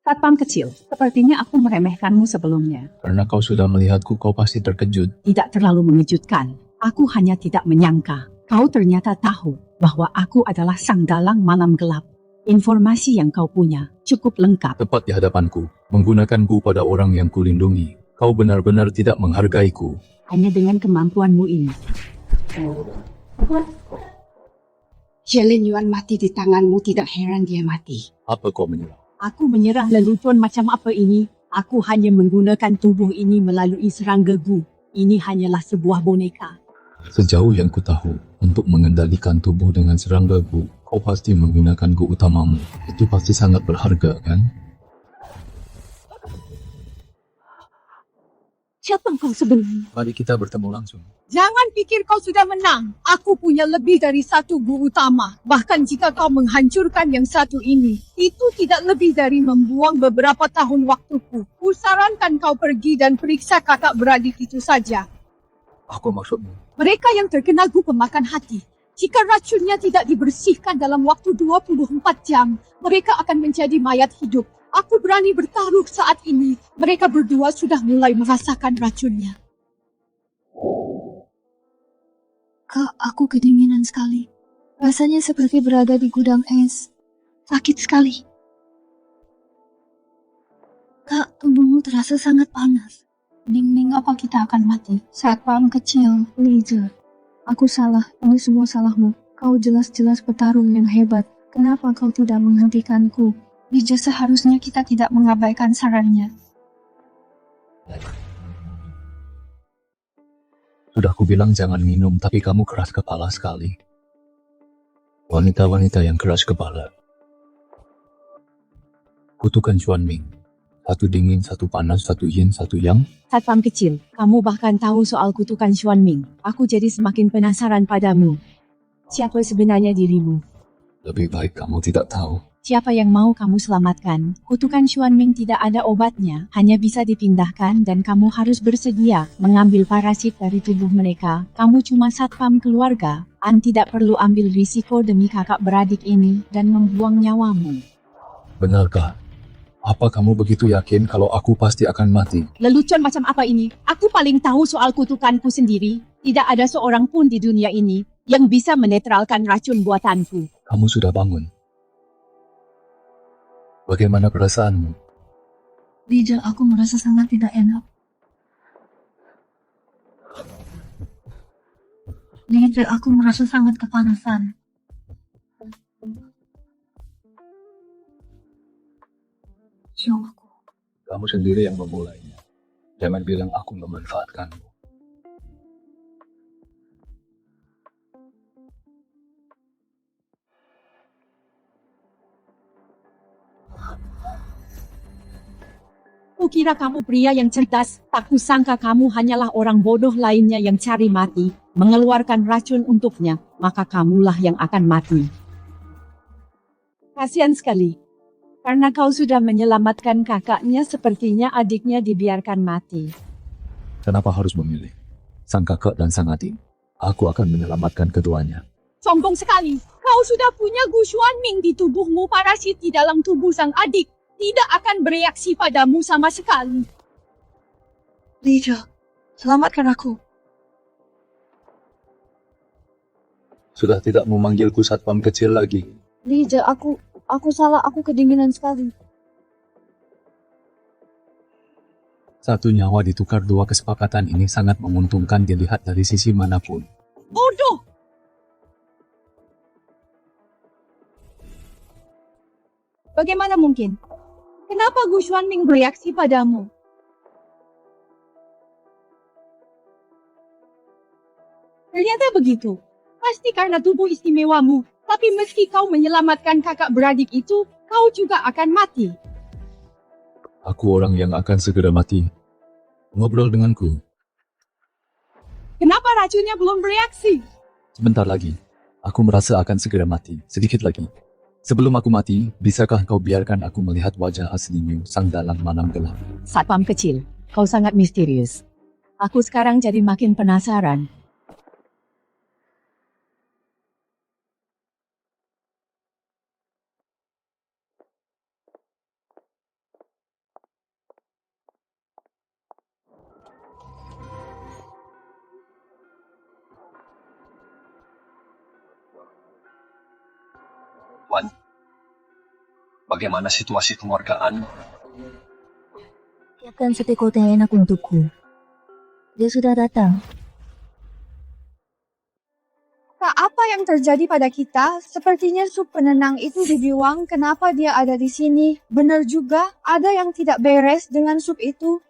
Satpam kecil, sepertinya aku meremehkanmu sebelumnya. Karena kau sudah melihatku, kau pasti terkejut. Tidak terlalu mengejutkan. Aku hanya tidak menyangka. Kau ternyata tahu bahwa aku adalah sang dalang malam gelap. Informasi yang kau punya cukup lengkap. Tepat di hadapanku, menggunakanku pada orang yang kulindungi. Kau benar-benar tidak menghargaiku. Hanya dengan kemampuanmu ini. Jelin Yuan mati di tanganmu, tidak heran dia mati. Apa kau menyerah? Aku menyerah lelucon macam apa ini? Aku hanya menggunakan tubuh ini melalui serangga Gu. Ini hanyalah sebuah boneka. Sejauh yang ku tahu, untuk mengendalikan tubuh dengan serangga Gu, kau pasti menggunakan Gu utamamu. Itu pasti sangat berharga, kan? Siapa kau sebenarnya? Mari kita bertemu langsung. Jangan pikir kau sudah menang. Aku punya lebih dari satu Gu utama. Bahkan jika kau menghancurkan yang satu ini, itu tidak lebih dari membuang beberapa tahun waktuku. Kusarankan kau pergi dan periksa kakak beradik itu saja. Apa maksudmu? Mereka yang terkena Gu pemakan hati. Jika racunnya tidak dibersihkan dalam waktu 24 jam, mereka akan menjadi mayat hidup. Aku berani bertaruh saat ini. Mereka berdua sudah mulai merasakan racunnya. Kak, aku kedinginan sekali. Rasanya seperti berada di gudang es. Sakit sekali. Kak, tubuhmu terasa sangat panas. Ning, apa kita akan mati? Satpam kecil, Lija. Aku salah, ini semua salahmu. Kau jelas-jelas petarung yang hebat. Kenapa kau tidak menghentikanku? Lija, seharusnya kita tidak mengabaikan sarannya. Sudah kubilang jangan minum, tapi kamu keras kepala sekali. Wanita-wanita yang keras kepala. Kutukan Xuan Ming. Satu dingin, satu panas, satu yin, satu yang. Satpam kecil, kamu bahkan tahu soal kutukan Xuan Ming. Aku jadi semakin penasaran padamu. Siapa sebenarnya dirimu? Lebih baik kamu tidak tahu. Siapa yang mau kamu selamatkan? Kutukan Xuan Ming tidak ada obatnya, hanya bisa dipindahkan dan kamu harus bersedia mengambil parasit dari tubuh mereka. Kamu cuma satpam keluarga. An tidak perlu ambil risiko demi kakak beradik ini dan membuang nyawamu. Benarkah? Apa kamu begitu yakin kalau aku pasti akan mati? Lelucon macam apa ini? Aku paling tahu soal kutukanku sendiri. Tidak ada seorang pun di dunia ini yang bisa menetralkan racun buatanku. Kamu sudah bangun. Bagaimana perasaanmu? Lija, aku merasa sangat tidak enak. Lija, aku merasa sangat kepanasan. Cium aku. Kamu sendiri yang memulainya. Jangan bilang aku memanfaatkanmu. Kukira kamu pria yang cerdas, tak kusangka kamu hanyalah orang bodoh lainnya yang cari mati, mengeluarkan racun untuknya, maka kamulah yang akan mati. Kasihan sekali. Karena kau sudah menyelamatkan kakaknya, sepertinya adiknya dibiarkan mati. Kenapa harus memilih? Sang kakak dan sang adik. Aku akan menyelamatkan keduanya. Sombong sekali. Kau sudah punya Gu Xuan Ming di tubuhmu, parasit di dalam tubuh sang adik tidak akan bereaksi padamu sama sekali. Lija, selamatkan aku. Sudah tidak memanggilku satpam kecil lagi. Lija, aku salah, aku kedinginan sekali. Satu nyawa ditukar dua, kesepakatan ini sangat menguntungkan dilihat dari sisi manapun. Bodoh! Bagaimana mungkin? Kenapa Gu Xuan Ming bereaksi padamu? Ternyata begitu. Pasti karena tubuh istimewamu. Tapi meski kau menyelamatkan kakak beradik itu, kau juga akan mati. Aku orang yang akan segera mati. Ngobrol denganku. Kenapa racunnya belum bereaksi? Sebentar lagi. Aku merasa akan segera mati. Sedikit lagi. Sebelum aku mati, bisakah kau biarkan aku melihat wajah aslimu, sang dalang malam gelap? Satpam kecil, kau sangat misterius. Aku sekarang jadi makin penasaran. Wan, bagaimana situasi keluargaan? Siapkan setekot yang enak untukku. Dia sudah datang. Kak, apa yang terjadi pada kita? Sepertinya sup penenang itu dibuang. Kenapa dia ada di sini? Benar juga, ada yang tidak beres dengan sup itu.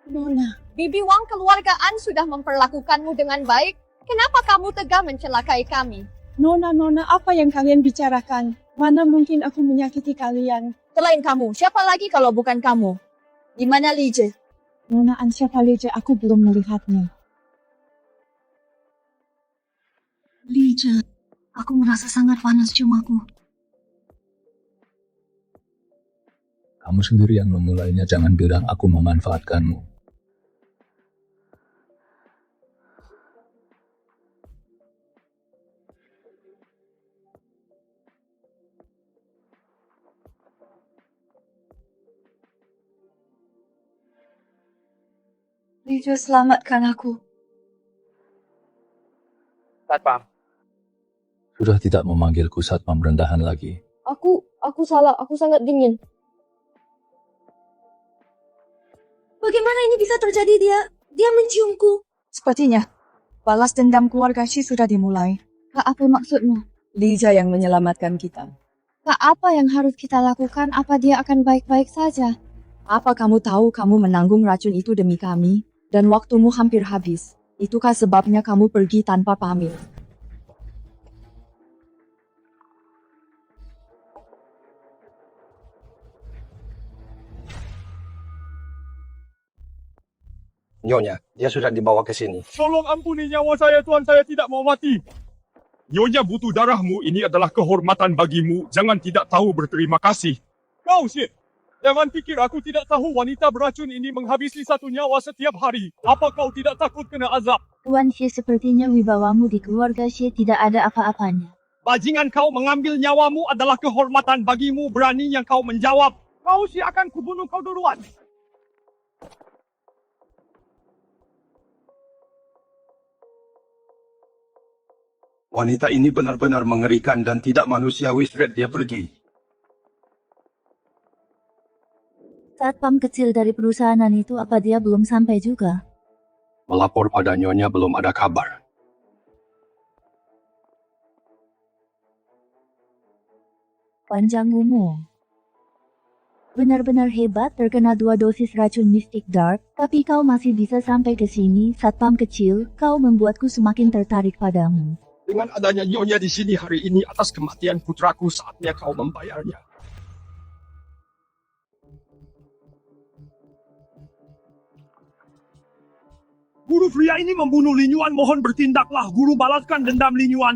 Nona, Bibi Wang keluargaan sudah memperlakukanmu dengan baik. Kenapa kamu tega mencelakai kami? Nona, apa yang kalian bicarakan? Mana mungkin aku menyakiti kalian? Selain kamu, siapa lagi kalau bukan kamu? Di mana Lije? Nona, siapa Lije? Aku belum melihatnya. Lija, aku merasa sangat panas ciumaku. Kamu sendiri yang memulainya, jangan bilang aku memanfaatkanmu. Lije, selamatkan aku. Satpam. Sudah tidak memanggilku satpam rendahan lagi. Aku salah, aku sangat dingin. Bagaimana ini bisa terjadi? Dia menciumku. Sepertinya, balas dendam keluarga Shi sudah dimulai. Kak, apa maksudmu? Lija yang menyelamatkan kita. Kak, apa yang harus kita lakukan? Apa dia akan baik-baik saja? Apa kamu tahu kamu menanggung racun itu demi kami? Dan waktumu hampir habis. Itukah sebabnya kamu pergi tanpa pamit? Nyonya, dia sudah dibawa ke sini. Tolong ampuni nyawa saya, Tuan. Saya tidak mau mati. Nyonya butuh darahmu. Ini adalah kehormatan bagimu. Jangan tidak tahu berterima kasih. Kau, Syed. Jangan pikir aku tidak tahu wanita beracun ini menghabisi satu nyawa setiap hari. Apa kau tidak takut kena azab? Tuan Xie, sepertinya wibawamu di keluarga Xie tidak ada apa-apanya. Bajingan, kau mengambil nyawamu adalah kehormatan bagimu. Beraninya kau menjawab. Kau Syed akan kubunuh kau duluan. Wanita ini benar-benar mengerikan dan tidak manusiawi. Fred, dia pergi. Satpam kecil dari perusahaan itu, apa dia belum sampai juga? Melapor pada Nyonya belum ada kabar. Panjang umur. Benar-benar hebat, terkena 2 dosis racun Mystic Dark, tapi kau masih bisa sampai ke sini. Satpam kecil, kau membuatku semakin tertarik padamu. Dengan adanya Nyonya di sini hari ini atas kematian putraku, saatnya kau membayarnya. Guru pria ini membunuh Lin Yuan. Mohon bertindaklah. Guru, balaskan dendam Lin Yuan.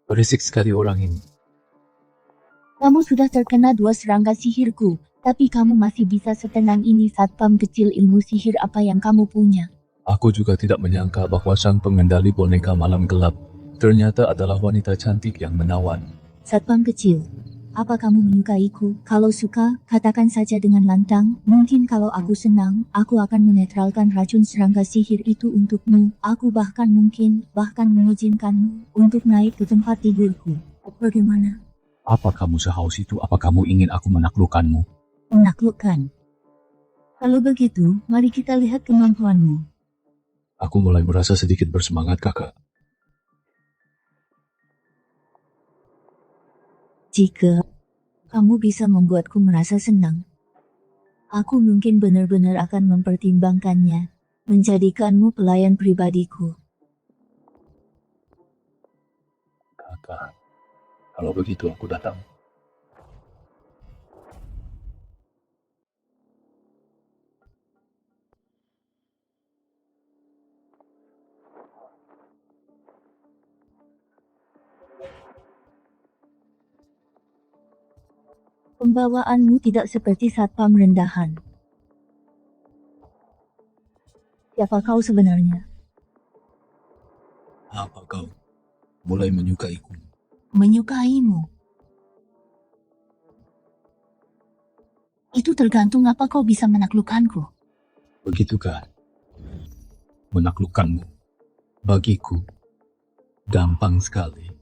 Berisik sekali orang ini. Kamu sudah terkena 2 serangga sihirku, tapi kamu masih bisa setenang ini. Satpam kecil, ilmu sihir apa yang kamu punya? Aku juga tidak menyangka bahwa sang pengendali boneka malam gelap ternyata adalah wanita cantik yang menawan. Satpam kecil, apa kamu menyukaiku? Kalau suka, katakan saja dengan lantang. Mungkin kalau aku senang, aku akan menetralkan racun serangga sihir itu untukmu. Aku bahkan mengizinkanmu untuk naik ke tempat tidurku. Bagaimana? Apa kamu sehaus itu? Apa kamu ingin aku menaklukkanmu? Menaklukkan? Kalau begitu, mari kita lihat kemampuanmu. Aku mulai merasa sedikit bersemangat, kakak. Jika kamu bisa membuatku merasa senang, aku mungkin benar-benar akan mempertimbangkannya, menjadikanmu pelayan pribadiku. Kakak, kalau begitu aku datang. Pembawaanmu tidak seperti satpam rendahan. Siapa kau sebenarnya? Apa kau mulai menyukaiku? Menyukaimu? Itu tergantung apa kau bisa menaklukkanku. Begitukah? Menaklukkanmu bagiku gampang sekali.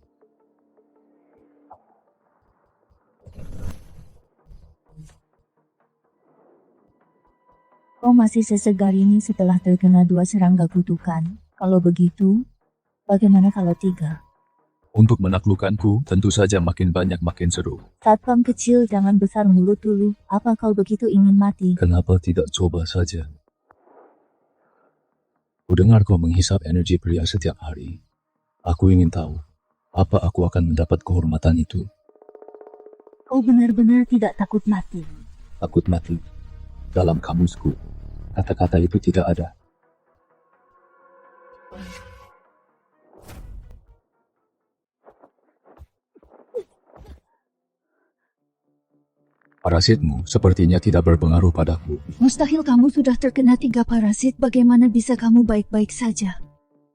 Kau masih sesegar ini setelah terkena 2 serangga kutukan. Kalau begitu, bagaimana kalau 3? Untuk menaklukkanku, tentu saja makin banyak makin seru. Satpam kecil, jangan besar mulut dulu. Apa kau begitu ingin mati? Kenapa tidak coba saja? Kudengar kau menghisap energi pria setiap hari. Aku ingin tahu, apa aku akan mendapat kehormatan itu? Kau benar-benar tidak takut mati? Takut mati? Dalam kamusku, kata-kata itu tidak ada. Parasitmu sepertinya tidak berpengaruh padaku. Mustahil, kamu sudah terkena 3 parasit. Bagaimana bisa kamu baik-baik saja?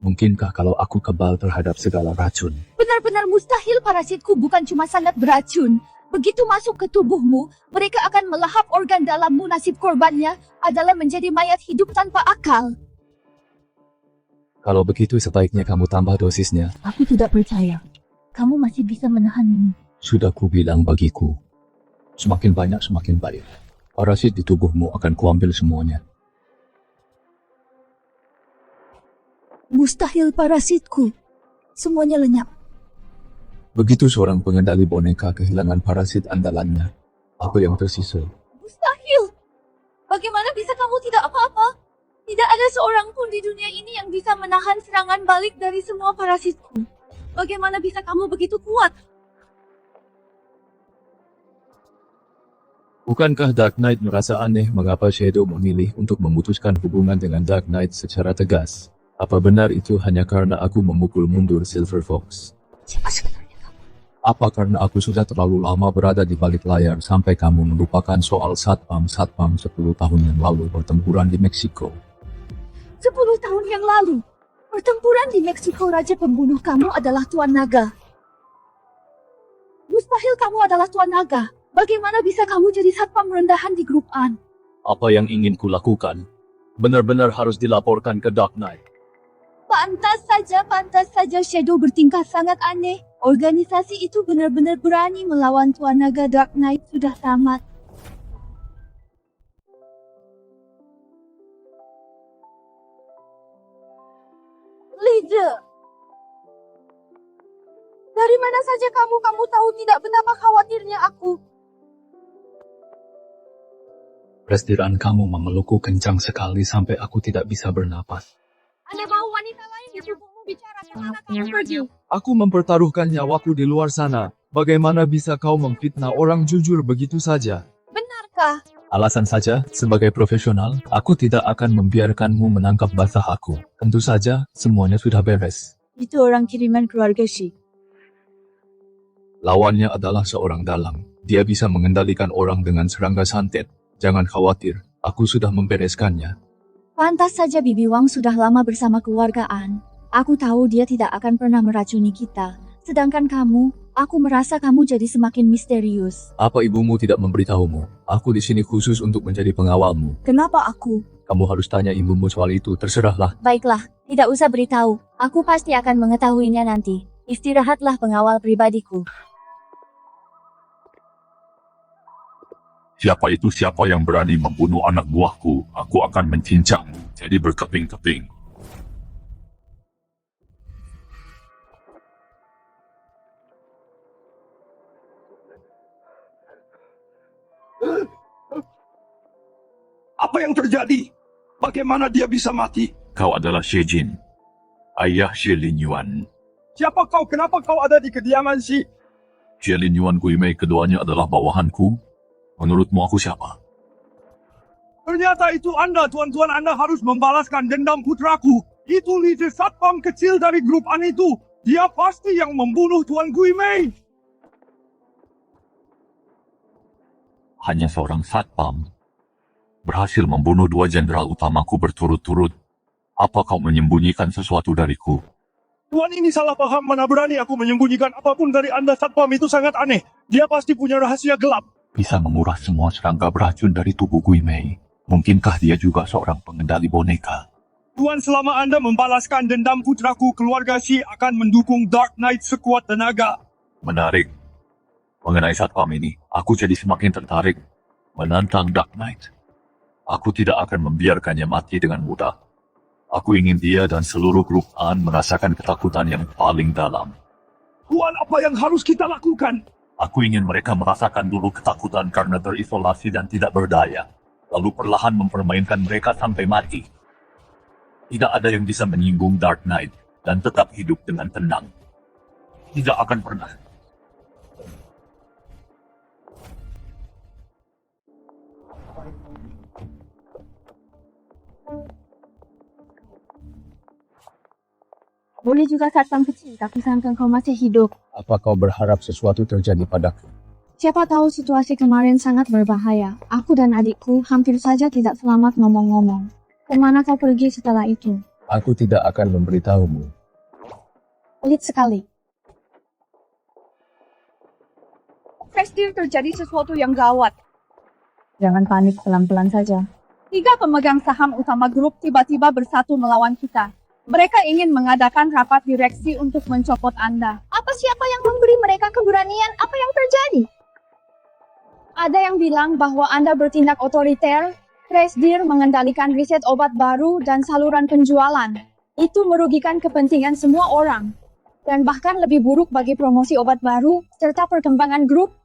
Mungkinkah kalau aku kebal terhadap segala racun? Benar-benar mustahil. Parasitku bukan cuma sangat beracun. Begitu masuk ke tubuhmu, mereka akan melahap organ dalammu. Nasib korbannya adalah menjadi mayat hidup tanpa akal. Kalau begitu sebaiknya kamu tambah dosisnya. Aku tidak percaya. Kamu masih bisa menahan ini. Sudah kubilang bagiku. Semakin banyak semakin baik. Parasit di tubuhmu akan kuambil semuanya. Mustahil, parasitku semuanya lenyap. Begitu seorang pengendali boneka kehilangan parasit andalannya, apa yang tersisa? Mustahil. Bagaimana bisa kamu tidak apa-apa? Tidak ada seorang pun di dunia ini yang bisa menahan serangan balik dari semua parasitku. Bagaimana bisa kamu begitu kuat? Bukankah Dark Knight merasa aneh mengapa Shadow memilih untuk memutuskan hubungan dengan Dark Knight secara tegas? Apa benar itu hanya karena aku memukul mundur Silver Fox? Siapa sebenarnya kamu? Apa karena aku sudah terlalu lama berada di balik layar sampai kamu melupakan soal satpam 10 tahun yang lalu pertempuran di Meksiko? 10 tahun yang lalu, pertempuran di Meksiko, raja pembunuh kamu adalah Tuan Naga. Mustahil kamu adalah Tuan Naga. Bagaimana bisa kamu jadi satpam rendahan di grup An? Apa yang ingin kulakukan? Benar-benar harus dilaporkan ke Dark Knight. Pantas saja Shadow bertingkah sangat aneh. Organisasi itu benar-benar berani melawan Tuan Naga. Dark Knight sudah tamat. Leader, dari mana saja kamu tahu tidak betapa khawatirnya aku. Prestiran kamu memelukku kencang sekali sampai aku tidak bisa bernapas. Anda mau wanita lain di tubuhmu bicara kemana kamu pergi? Aku mempertaruhkan nyawaku di luar sana. Bagaimana bisa kau memfitnah orang jujur begitu saja? Benarkah? Alasan saja, sebagai profesional, aku tidak akan membiarkanmu menangkap basah aku. Tentu saja, semuanya sudah beres. Itu orang kiriman keluarga Shi. Lawannya adalah seorang dalang. Dia bisa mengendalikan orang dengan serangga santet. Jangan khawatir, aku sudah membereskannya. Pantas saja Bibi Wang sudah lama bersama keluarga An. Aku tahu dia tidak akan pernah meracuni kita. Sedangkan kamu, aku merasa kamu jadi semakin misterius. Apa ibumu tidak memberitahumu? Aku di sini khusus untuk menjadi pengawalmu. Kenapa aku? Kamu harus tanya ibumu soal itu, terserahlah. Baiklah, tidak usah beritahu. Aku pasti akan mengetahuinya nanti. Istirahatlah pengawal pribadiku. Siapa yang berani membunuh anak buahku, aku akan mencincangmu jadi berkeping-keping. Apa yang terjadi? Bagaimana dia bisa mati? Kau adalah Xie Jin, ayah Xie Lin Yuan. Siapa kau? Kenapa kau ada di kediaman si? Xie Lin Yuan Guimei keduanya adalah bawahanku. Menurutmu aku siapa? Ternyata itu Anda, tuan-tuan. Anda harus membalaskan dendam putraku. Itu leader satpam kecil dari grup An itu. Dia pasti yang membunuh Tuan Guimei. Hanya seorang satpam berhasil membunuh 2 jenderal utamaku berturut-turut. Apa kau menyembunyikan sesuatu dariku? Tuan ini salah paham. Mana berani aku menyembunyikan apapun dari Anda. Satpam itu sangat aneh. Dia pasti punya rahasia gelap. Bisa menguras semua serangga beracun dari tubuh Guimei. Mungkinkah dia juga seorang pengendali boneka? Tuan, selama Anda membalaskan dendam putraku, keluarga Shi akan mendukung Dark Knight sekuat tenaga. Menarik. Mengenai satpam ini, aku jadi semakin tertarik menantang Dark Knight. Aku tidak akan membiarkannya mati dengan mudah. Aku ingin dia dan seluruh grup An merasakan ketakutan yang paling dalam. Tuan, apa yang harus kita lakukan? Aku ingin mereka merasakan dulu ketakutan karena terisolasi dan tidak berdaya. Lalu perlahan mempermainkan mereka sampai mati. Tidak ada yang bisa menyinggung Dark Knight dan tetap hidup dengan tenang. Tidak akan pernah. Boleh juga satpam kecil, tapi sangka kau masih hidup. Apa kau berharap sesuatu terjadi padaku? Siapa tahu situasi kemarin sangat berbahaya. Aku dan adikku hampir saja tidak selamat ngomong-ngomong. Kemana kau pergi setelah itu? Aku tidak akan memberitahumu. Pelit sekali. Prestir terjadi sesuatu yang gawat. Jangan panik, pelan-pelan saja. 3 pemegang saham utama grup tiba-tiba bersatu melawan kita. Mereka ingin mengadakan rapat direksi untuk mencopot Anda. Siapa yang memberi mereka keberanian? Apa yang terjadi? Ada yang bilang bahwa Anda bertindak otoriter, Presdir mengendalikan riset obat baru dan saluran penjualan. Itu merugikan kepentingan semua orang. Dan bahkan lebih buruk bagi promosi obat baru, serta perkembangan grup.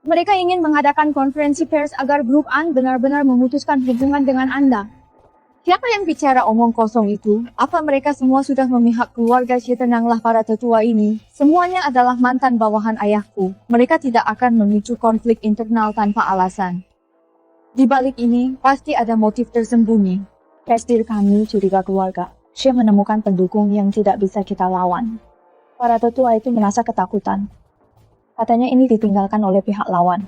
Mereka ingin mengadakan konferensi pers agar grup An benar-benar memutuskan hubungan dengan Anda. Siapa yang bicara omong kosong itu? Apa mereka semua sudah memihak keluarga? Tenanglah para tetua ini. Semuanya adalah mantan bawahan ayahku. Mereka tidak akan memicu konflik internal tanpa alasan. Di balik ini, pasti ada motif tersembunyi. Kestir kami curiga keluarga. Syekh menemukan pendukung yang tidak bisa kita lawan. Para tetua itu merasa ketakutan. Katanya ini ditinggalkan oleh pihak lawan.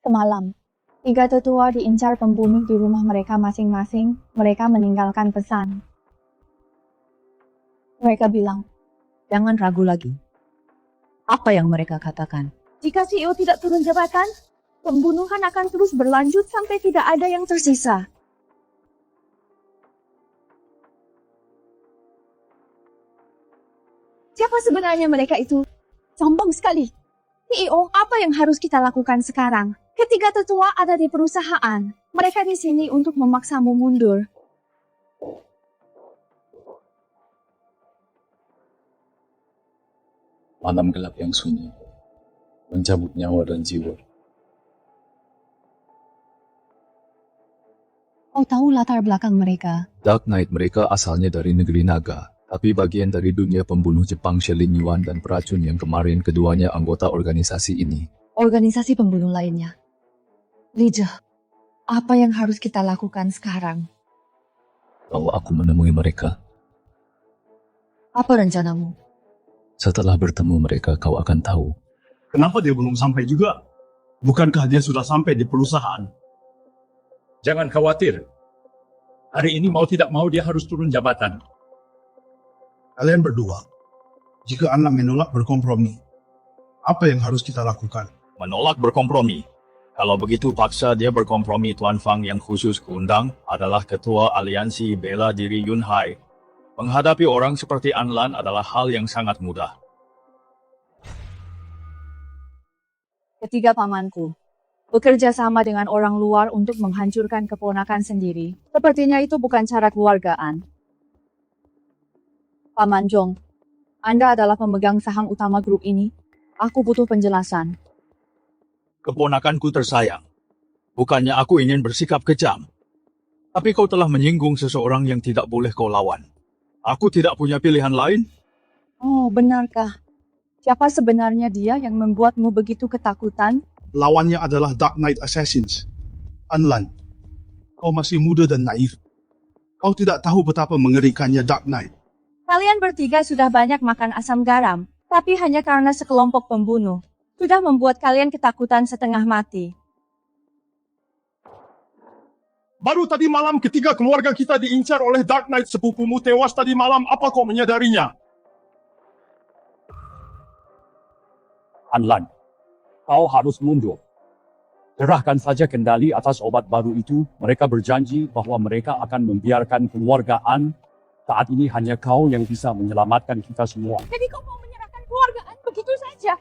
Semalam, 3 tetua diincar pembunuh di rumah mereka masing-masing. Mereka meninggalkan pesan. Mereka bilang, Jangan ragu lagi. Apa yang mereka katakan? jika CEO tidak turun jabatan, pembunuhan akan terus berlanjut sampai tidak ada yang tersisa. Siapa sebenarnya mereka itu? Sombong sekali. CEO, apa yang harus kita lakukan sekarang? Ketiga tetua ada di perusahaan. Mereka di sini untuk memaksamu mundur. Malam gelap yang sunyi, mencabut nyawa dan jiwa. Kau tahu latar belakang mereka? Dark Knight mereka asalnya dari negeri naga, tapi bagian dari dunia pembunuh Jepang Shelin Yuan dan peracun yang kemarin keduanya anggota organisasi ini. Organisasi pembunuh lainnya. Lijah, apa yang harus kita lakukan sekarang? Kalau aku menemui mereka, Apa rencanamu? setelah bertemu mereka kau akan tahu. Kenapa dia belum sampai juga? Bukankah dia sudah sampai di perusahaan? Jangan khawatir. Hari ini mau tidak mau dia harus turun jabatan. Kalian berdua, jika Anda menolak berkompromi, apa yang harus kita lakukan? Menolak berkompromi. Kalau begitu paksa dia berkompromi. Tuan Fang yang khusus kuundang adalah ketua aliansi bela diri Yunhai. Menghadapi orang seperti Anlan adalah hal yang sangat mudah. Ketiga pamanku, bekerja sama dengan orang luar untuk menghancurkan keponakan sendiri. Sepertinya itu bukan cara keluargaan. Paman Jong, Anda adalah pemegang saham utama grup ini. Aku butuh penjelasan. Keponakanku tersayang. Bukannya aku ingin bersikap kejam. Tapi kau telah menyinggung seseorang yang tidak boleh kau lawan. Aku tidak punya pilihan lain. Oh, benarkah? Siapa sebenarnya dia yang membuatmu begitu ketakutan? Lawannya adalah Dark Knight Assassins. Anlan, kau masih muda dan naif. Kau tidak tahu betapa mengerikannya Dark Knight. Kalian bertiga sudah banyak makan asam garam, tapi hanya karena sekelompok pembunuh. Sudah membuat kalian ketakutan setengah mati. Baru tadi malam ketika keluarga kita diincar oleh Dark Knight, sepupumu tewas tadi malam. Apa kau menyadarinya? Anlan, kau harus mundur. Serahkan saja kendali atas obat baru itu. Mereka berjanji bahwa mereka akan membiarkan keluarga An. Saat ini hanya kau yang bisa menyelamatkan kita semua. Jadi kau mau menyerahkan keluarga An begitu saja?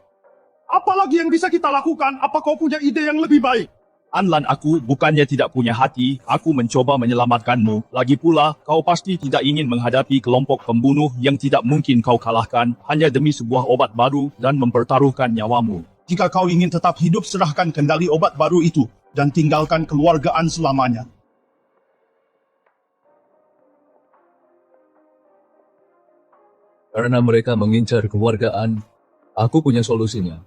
Apalagi yang bisa kita lakukan? Apa kau punya ide yang lebih baik? Anlan, aku bukannya tidak punya hati. Aku mencoba menyelamatkanmu. Lagi pula, kau pasti tidak ingin menghadapi kelompok pembunuh yang tidak mungkin kau kalahkan hanya demi sebuah obat baru dan mempertaruhkan nyawamu. Jika kau ingin tetap hidup, serahkan kendali obat baru itu dan tinggalkan keluargaan selamanya. Karena mereka mengincar keluargaan, aku punya solusinya.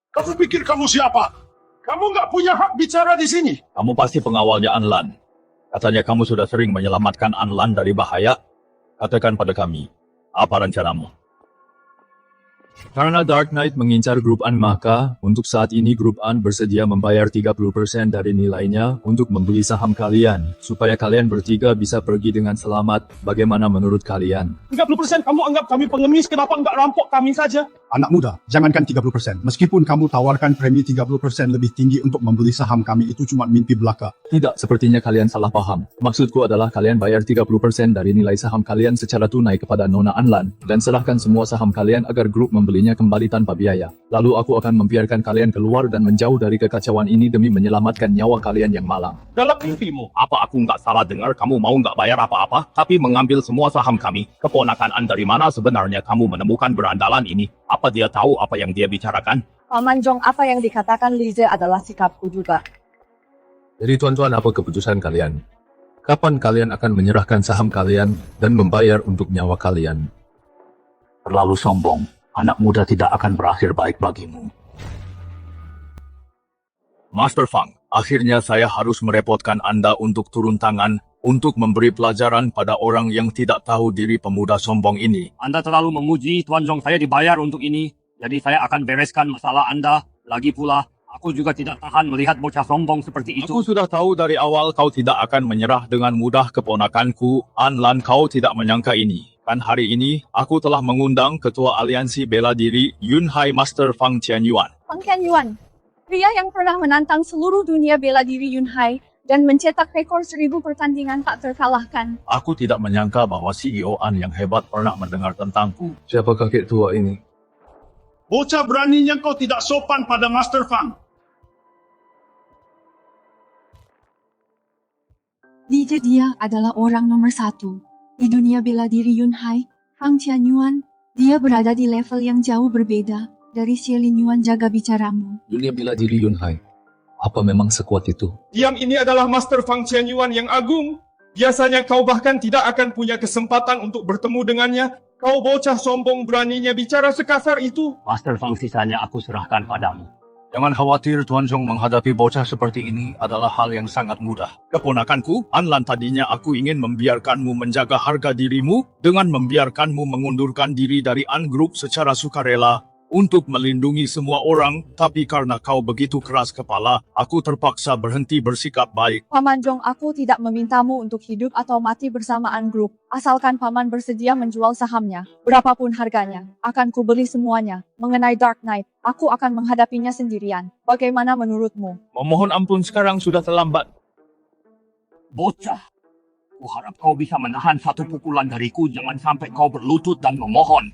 Kamu pikir kamu siapa? Kamu nggak punya hak bicara di sini. Kamu pasti pengawalnya Anlan. Katanya kamu sudah sering menyelamatkan Anlan dari bahaya. Katakan pada kami, apa rencanamu? Karena Dark Knight mengincar grup An, maka untuk saat ini grup An bersedia membayar 30% dari nilainya untuk membeli saham kalian, supaya kalian bertiga bisa pergi dengan selamat. Bagaimana menurut kalian? 30% kamu anggap kami pengemis, kenapa nggak rampok kami saja? Anak muda, jangankan 30%. Meskipun kamu tawarkan premi 30% lebih tinggi untuk membeli saham kami, itu cuma mimpi belaka. Tidak, sepertinya kalian salah paham. Maksudku adalah kalian bayar 30% dari nilai saham kalian secara tunai kepada Nona Anlan, dan serahkan semua saham kalian agar grup membelinya kembali tanpa biaya. Lalu aku akan membiarkan kalian keluar dan menjauh dari kekacauan ini demi menyelamatkan nyawa kalian yang malang. Dalam mimpimu, Apa aku nggak salah dengar kamu mau nggak bayar apa-apa, tapi mengambil semua saham kami? Keponakan Anda dari mana sebenarnya kamu menemukan berandalan ini? Apa dia tahu apa yang dia bicarakan? Paman Jong, apa yang dikatakan Lize adalah sikapku juga. Jadi tuan-tuan, apa keputusan kalian? Kapan kalian akan menyerahkan saham kalian dan membayar untuk nyawa kalian? Terlalu sombong. Anak muda tidak akan berakhir baik bagimu. Master Fang, akhirnya saya harus merepotkan Anda untuk turun tangan untuk memberi pelajaran pada orang yang tidak tahu diri pemuda sombong ini. Anda terlalu memuji, Tuan Jong, saya dibayar untuk ini. Jadi saya akan bereskan masalah Anda. Lagi pula, aku juga tidak tahan melihat bocah sombong seperti itu. Aku sudah tahu dari awal kau tidak akan menyerah dengan mudah keponakanku. Anlan, kau tidak menyangka ini. Kan hari ini, aku telah mengundang Ketua Aliansi Bela Diri Yunhai Master Fang Tianyuan. Fang Tianyuan, pria yang pernah menantang seluruh dunia bela diri Yunhai dan mencetak rekor 1000 pertandingan tak terkalahkan. Aku tidak menyangka bahwa CEO An yang hebat pernah mendengar tentangku. Siapa kakek tua ini? Bocah beraninya kau tidak sopan pada Master Fang. Lize, dia adalah orang nomor 1. Di dunia bela diri Yunhai, Fang Tianyuan, dia berada di level yang jauh berbeda dari Xilin Yuan jaga bicaramu. Dunia bela diri Yunhai. Apa memang sekuat itu? Diam, ini adalah Master Fang Tianyuan yang agung. Biasanya kau bahkan tidak akan punya kesempatan untuk bertemu dengannya. Kau bocah sombong beraninya bicara sekasar itu. Master Fang, sisanya aku serahkan padamu. Jangan khawatir, Tuan Zhong, menghadapi bocah seperti ini adalah hal yang sangat mudah. Keponakanku, Anlan, tadinya aku ingin membiarkanmu menjaga harga dirimu dengan membiarkanmu mengundurkan diri dari An Group secara sukarela untuk melindungi semua orang, tapi karena kau begitu keras kepala, aku terpaksa berhenti bersikap baik. Paman Jong, aku tidak memintamu untuk hidup atau mati bersama An Group. Asalkan Paman bersedia menjual sahamnya, berapapun harganya, akan kubeli semuanya. Mengenai Dark Knight, aku akan menghadapinya sendirian. Bagaimana menurutmu? Memohon ampun, sekarang sudah terlambat. Bocah, kuharap kau bisa menahan satu pukulan dariku. Jangan sampai kau berlutut dan memohon.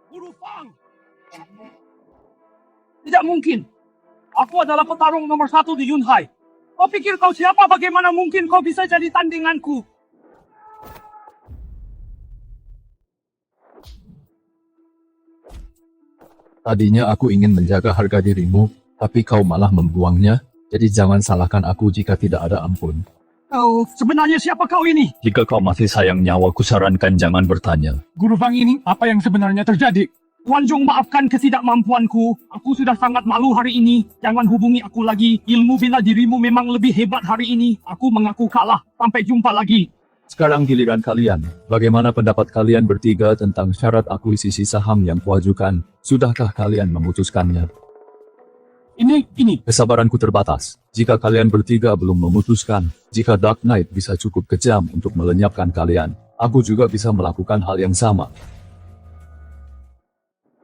Guru Fang! Tidak mungkin. Aku adalah petarung nomor 1 di Yunhai. Kau pikir kau siapa? Bagaimana mungkin kau bisa jadi tandinganku? Tadinya aku ingin menjaga harga dirimu, tapi kau malah membuangnya. Jadi jangan salahkan aku jika tidak ada ampun. Kau, sebenarnya siapa kau ini? Jika kau masih sayang nyawa, kusarankan jangan bertanya. Guru Fang, ini apa yang sebenarnya terjadi? Tuan Jong, maafkan ketidakmampuanku. Aku sudah sangat malu hari ini. Jangan hubungi aku lagi. Ilmu bela dirimu memang lebih hebat hari ini. Aku mengaku kalah. Sampai jumpa lagi. Sekarang giliran kalian. Bagaimana pendapat kalian bertiga tentang syarat akuisisi saham yang kuajukan? Sudahkah kalian memutuskannya? Ini. Kesabaranku terbatas. Jika kalian bertiga belum memutuskan, jika Dark Knight bisa cukup kejam untuk melenyapkan kalian, aku juga bisa melakukan hal yang sama.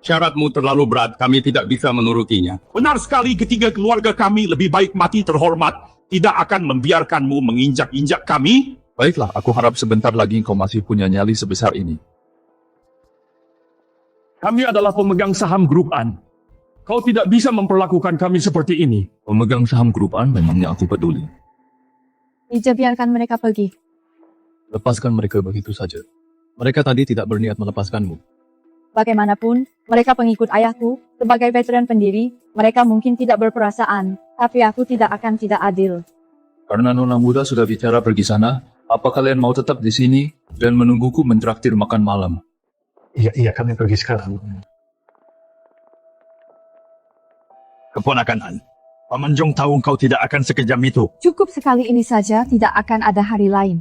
Syaratmu terlalu berat, kami tidak bisa menurutinya. Benar sekali, ketiga keluarga kami lebih baik mati terhormat. Tidak akan membiarkanmu menginjak-injak kami. Baiklah, aku harap sebentar lagi kau masih punya nyali sebesar ini. Kami adalah pemegang saham Grup An. Kau tidak bisa memperlakukan kami seperti ini. Pemegang saham Grup An, memangnya aku peduli. Lize, biarkan mereka pergi. Lepaskan mereka begitu saja. Mereka tadi tidak berniat melepaskanmu. Bagaimanapun, mereka pengikut ayahku. Sebagai veteran pendiri, mereka mungkin tidak berperasaan, tapi aku tidak akan tidak adil. Karena nona muda sudah bicara pergi sana, apa kalian mau tetap di sini dan menungguku mentraktir makan malam? Iya, kami pergi sekarang. Keponakan An, Paman Jong tahu kau tidak akan sekejam itu. Cukup sekali ini saja, tidak akan ada hari lain.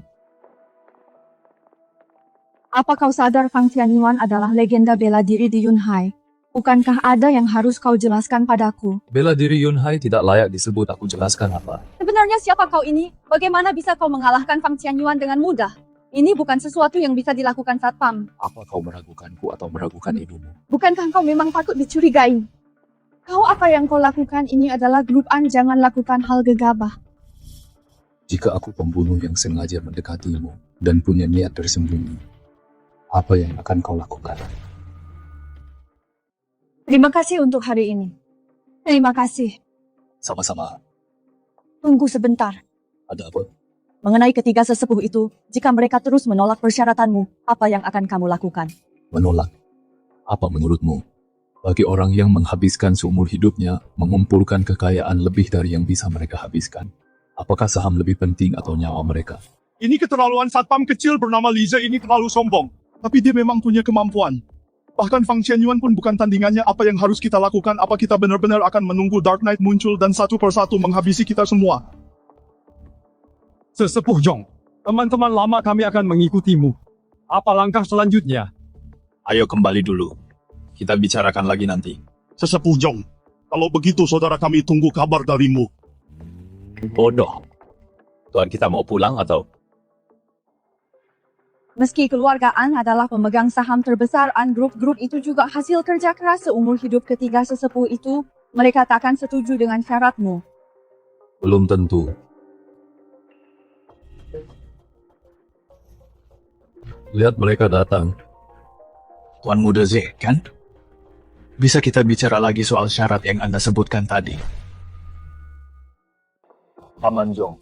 Apa kau sadar Fang Tianyuan adalah legenda bela diri di Yunhai? Bukankah ada yang harus kau jelaskan padaku? Bela diri Yunhai tidak layak disebut, aku jelaskan apa. Sebenarnya siapa kau ini? Bagaimana bisa kau mengalahkan Fang Tianyuan dengan mudah? Ini bukan sesuatu yang bisa dilakukan satpam. Apa kau meragukanku atau meragukan ibumu? Bukankah kau memang patut dicurigai? Kau apa yang kau lakukan ini adalah Grup An, jangan lakukan hal gegabah. Jika aku pembunuh yang sengaja mendekatimu dan punya niat tersembunyi, apa yang akan kau lakukan? Terima kasih untuk hari ini. Terima kasih. Sama-sama. Tunggu sebentar. Ada apa? Mengenai ketiga sesepuh itu, jika mereka terus menolak persyaratanmu, apa yang akan kamu lakukan? Menolak. Apa menurutmu? Bagi orang yang menghabiskan seumur hidupnya, mengumpulkan kekayaan lebih dari yang bisa mereka habiskan. Apakah saham lebih penting atau nyawa mereka? Ini keterlaluan satpam kecil bernama Liza ini terlalu sombong. Tapi dia memang punya kemampuan. Bahkan Fang Qianyuan pun bukan tandingannya. Apa yang harus kita lakukan? Apa kita benar-benar akan menunggu Dark Knight muncul dan satu persatu menghabisi kita semua? Sesepuh Jong, teman-teman lama kami akan mengikutimu. Apa langkah selanjutnya? Ayo kembali dulu. Kita bicarakan lagi nanti. Sesepuh Jong, kalau begitu saudara kami tunggu kabar darimu. Bodoh. Tuan kita mau pulang atau? Meski keluarga An adalah pemegang saham terbesar An Group itu juga hasil kerja keras seumur hidup ketiga sesepuh itu, mereka takkan setuju dengan syaratmu. Belum tentu. Lihat mereka datang. Tuan Muda Z, kan? Bisa kita bicara lagi soal syarat yang Anda sebutkan tadi? Paman Jong,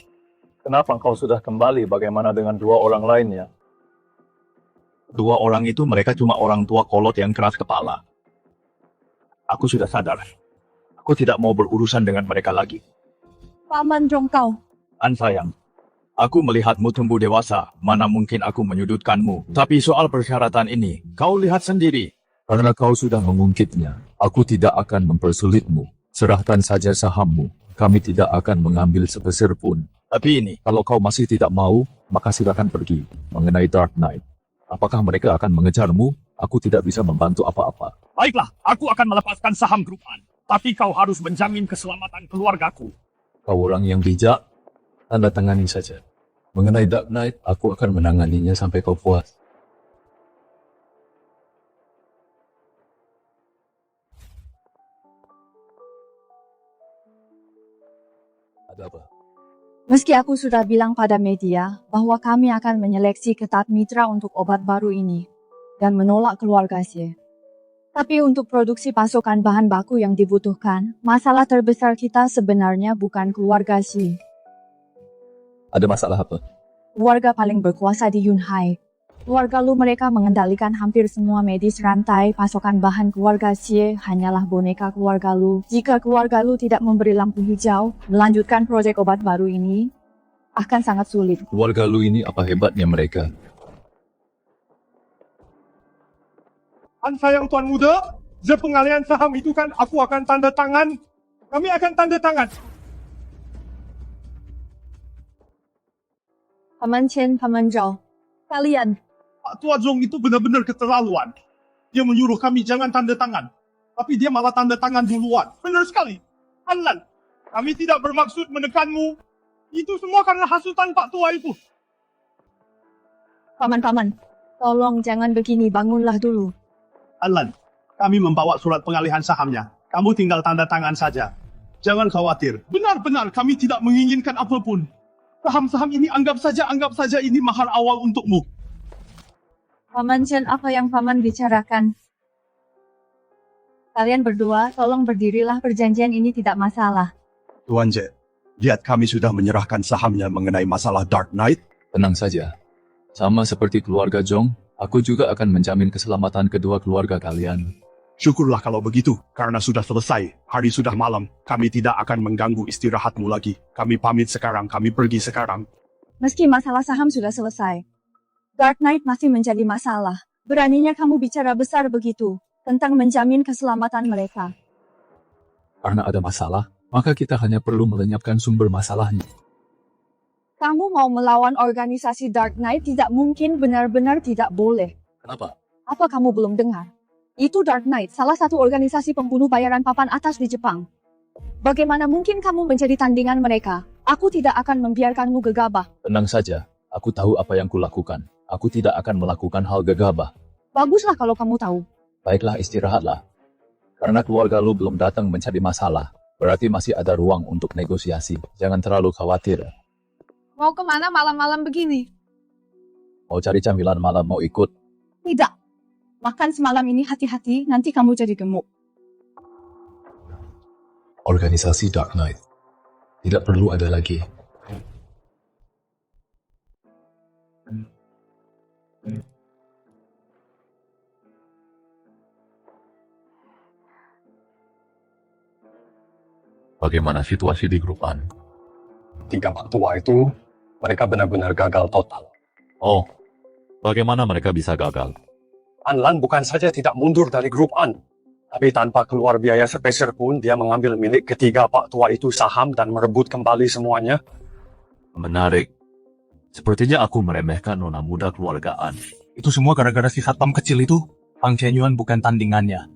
kenapa kau sudah kembali? Bagaimana dengan dua orang lainnya? Dua orang itu mereka cuma orang tua kolot yang keras kepala. Aku sudah sadar. Aku tidak mau berurusan dengan mereka lagi. Paman Jong kau. An sayang, aku melihatmu tumbuh dewasa. Mana mungkin aku menyudutkanmu. Tapi soal persyaratan ini, kau lihat sendiri. Karena kau sudah mengungkitnya, aku tidak akan mempersulitmu. Serahkan saja sahammu. Kami tidak akan mengambil sebesar pun. Tapi ini, kalau kau masih tidak mau, maka silakan pergi. Mengenai Dark Knight, apakah mereka akan mengejarmu? Aku tidak bisa membantu apa-apa. Baiklah, aku akan melepaskan saham grup An. Tapi kau harus menjamin keselamatan keluargaku. Kau orang yang bijak, tanda tangani saja. Mengenai Dark Knight, aku akan menanganinya sampai kau puas. Ada apa? Meski aku sudah bilang pada media bahwa kami akan menyeleksi ketat mitra untuk obat baru ini dan menolak keluarga Xie. Tapi untuk produksi pasokan bahan baku yang dibutuhkan, masalah terbesar kita sebenarnya bukan keluarga Xie. Ada masalah apa? Keluarga paling berkuasa di Yunhai. Keluarga Lu mereka mengendalikan hampir semua medis rantai pasokan bahan keluarga Xie hanyalah boneka keluarga Lu. Jika keluarga Lu tidak memberi lampu hijau, melanjutkan proyek obat baru ini, akan sangat sulit. Keluarga Lu ini apa hebatnya mereka? An sayang Tuan Muda, pengalihan saham itu kan aku akan tanda tangan. Kami akan tanda tangan. Paman Chen, Paman Zhao, kalian. Pak Tua Zong itu benar-benar keterlaluan. Dia menyuruh kami jangan tanda tangan. Tapi dia malah tanda tangan duluan. Benar sekali. Anlan, kami tidak bermaksud menekanmu. Itu semua karena hasutan Pak Tua itu. Paman-paman, tolong jangan begini, bangunlah dulu. Anlan, kami membawa surat pengalihan sahamnya. Kamu tinggal tanda tangan saja. Jangan khawatir. Benar-benar kami tidak menginginkan apapun. Saham-saham ini anggap saja ini mahar awal untukmu. Paman Chen, apa yang Paman bicarakan? Kalian berdua, tolong berdirilah, perjanjian ini tidak masalah. Tuan Jet, lihat kami sudah menyerahkan sahamnya mengenai masalah Dark Knight. Tenang saja. Sama seperti keluarga Jong, aku juga akan menjamin keselamatan kedua keluarga kalian. Syukurlah kalau begitu, karena sudah selesai. Hari sudah malam, kami tidak akan mengganggu istirahatmu lagi. Kami pamit sekarang, kami pergi sekarang. Meski masalah saham sudah selesai, Dark Knight masih menjadi masalah. Beraninya kamu bicara besar begitu tentang menjamin keselamatan mereka. Karena ada masalah, maka kita hanya perlu melenyapkan sumber masalahnya. Kamu mau melawan organisasi Dark Knight tidak mungkin, benar-benar tidak boleh. Kenapa? Apa kamu belum dengar? Itu Dark Knight, salah satu organisasi pembunuh bayaran papan atas di Jepang. Bagaimana mungkin kamu menjadi tandingan mereka? Aku tidak akan membiarkanmu gegabah. Tenang saja, aku tahu apa yang kulakukan. Aku tidak akan melakukan hal gegabah. Baguslah kalau kamu tahu. Baiklah, istirahatlah. Karena keluarga lu belum datang mencari masalah, berarti masih ada ruang untuk negosiasi. Jangan terlalu khawatir. Mau kemana malam-malam begini? Mau cari camilan malam, mau ikut? Tidak. Makan semalam ini hati-hati, nanti kamu jadi gemuk. Organisasi Dark Knight Tidak perlu ada lagi. Bagaimana situasi di grup An? 3 pak tua itu, mereka benar-benar gagal total. Oh, bagaimana mereka bisa gagal? Anlan bukan saja tidak mundur dari grup An, tapi tanpa keluar biaya sepeser pun, dia mengambil milik ketiga pak tua itu saham dan merebut kembali semuanya. Menarik. Sepertinya aku meremehkan nona muda keluargaan. Itu semua gara-gara si satpam kecil itu. Pang Chenyuan bukan tandingannya.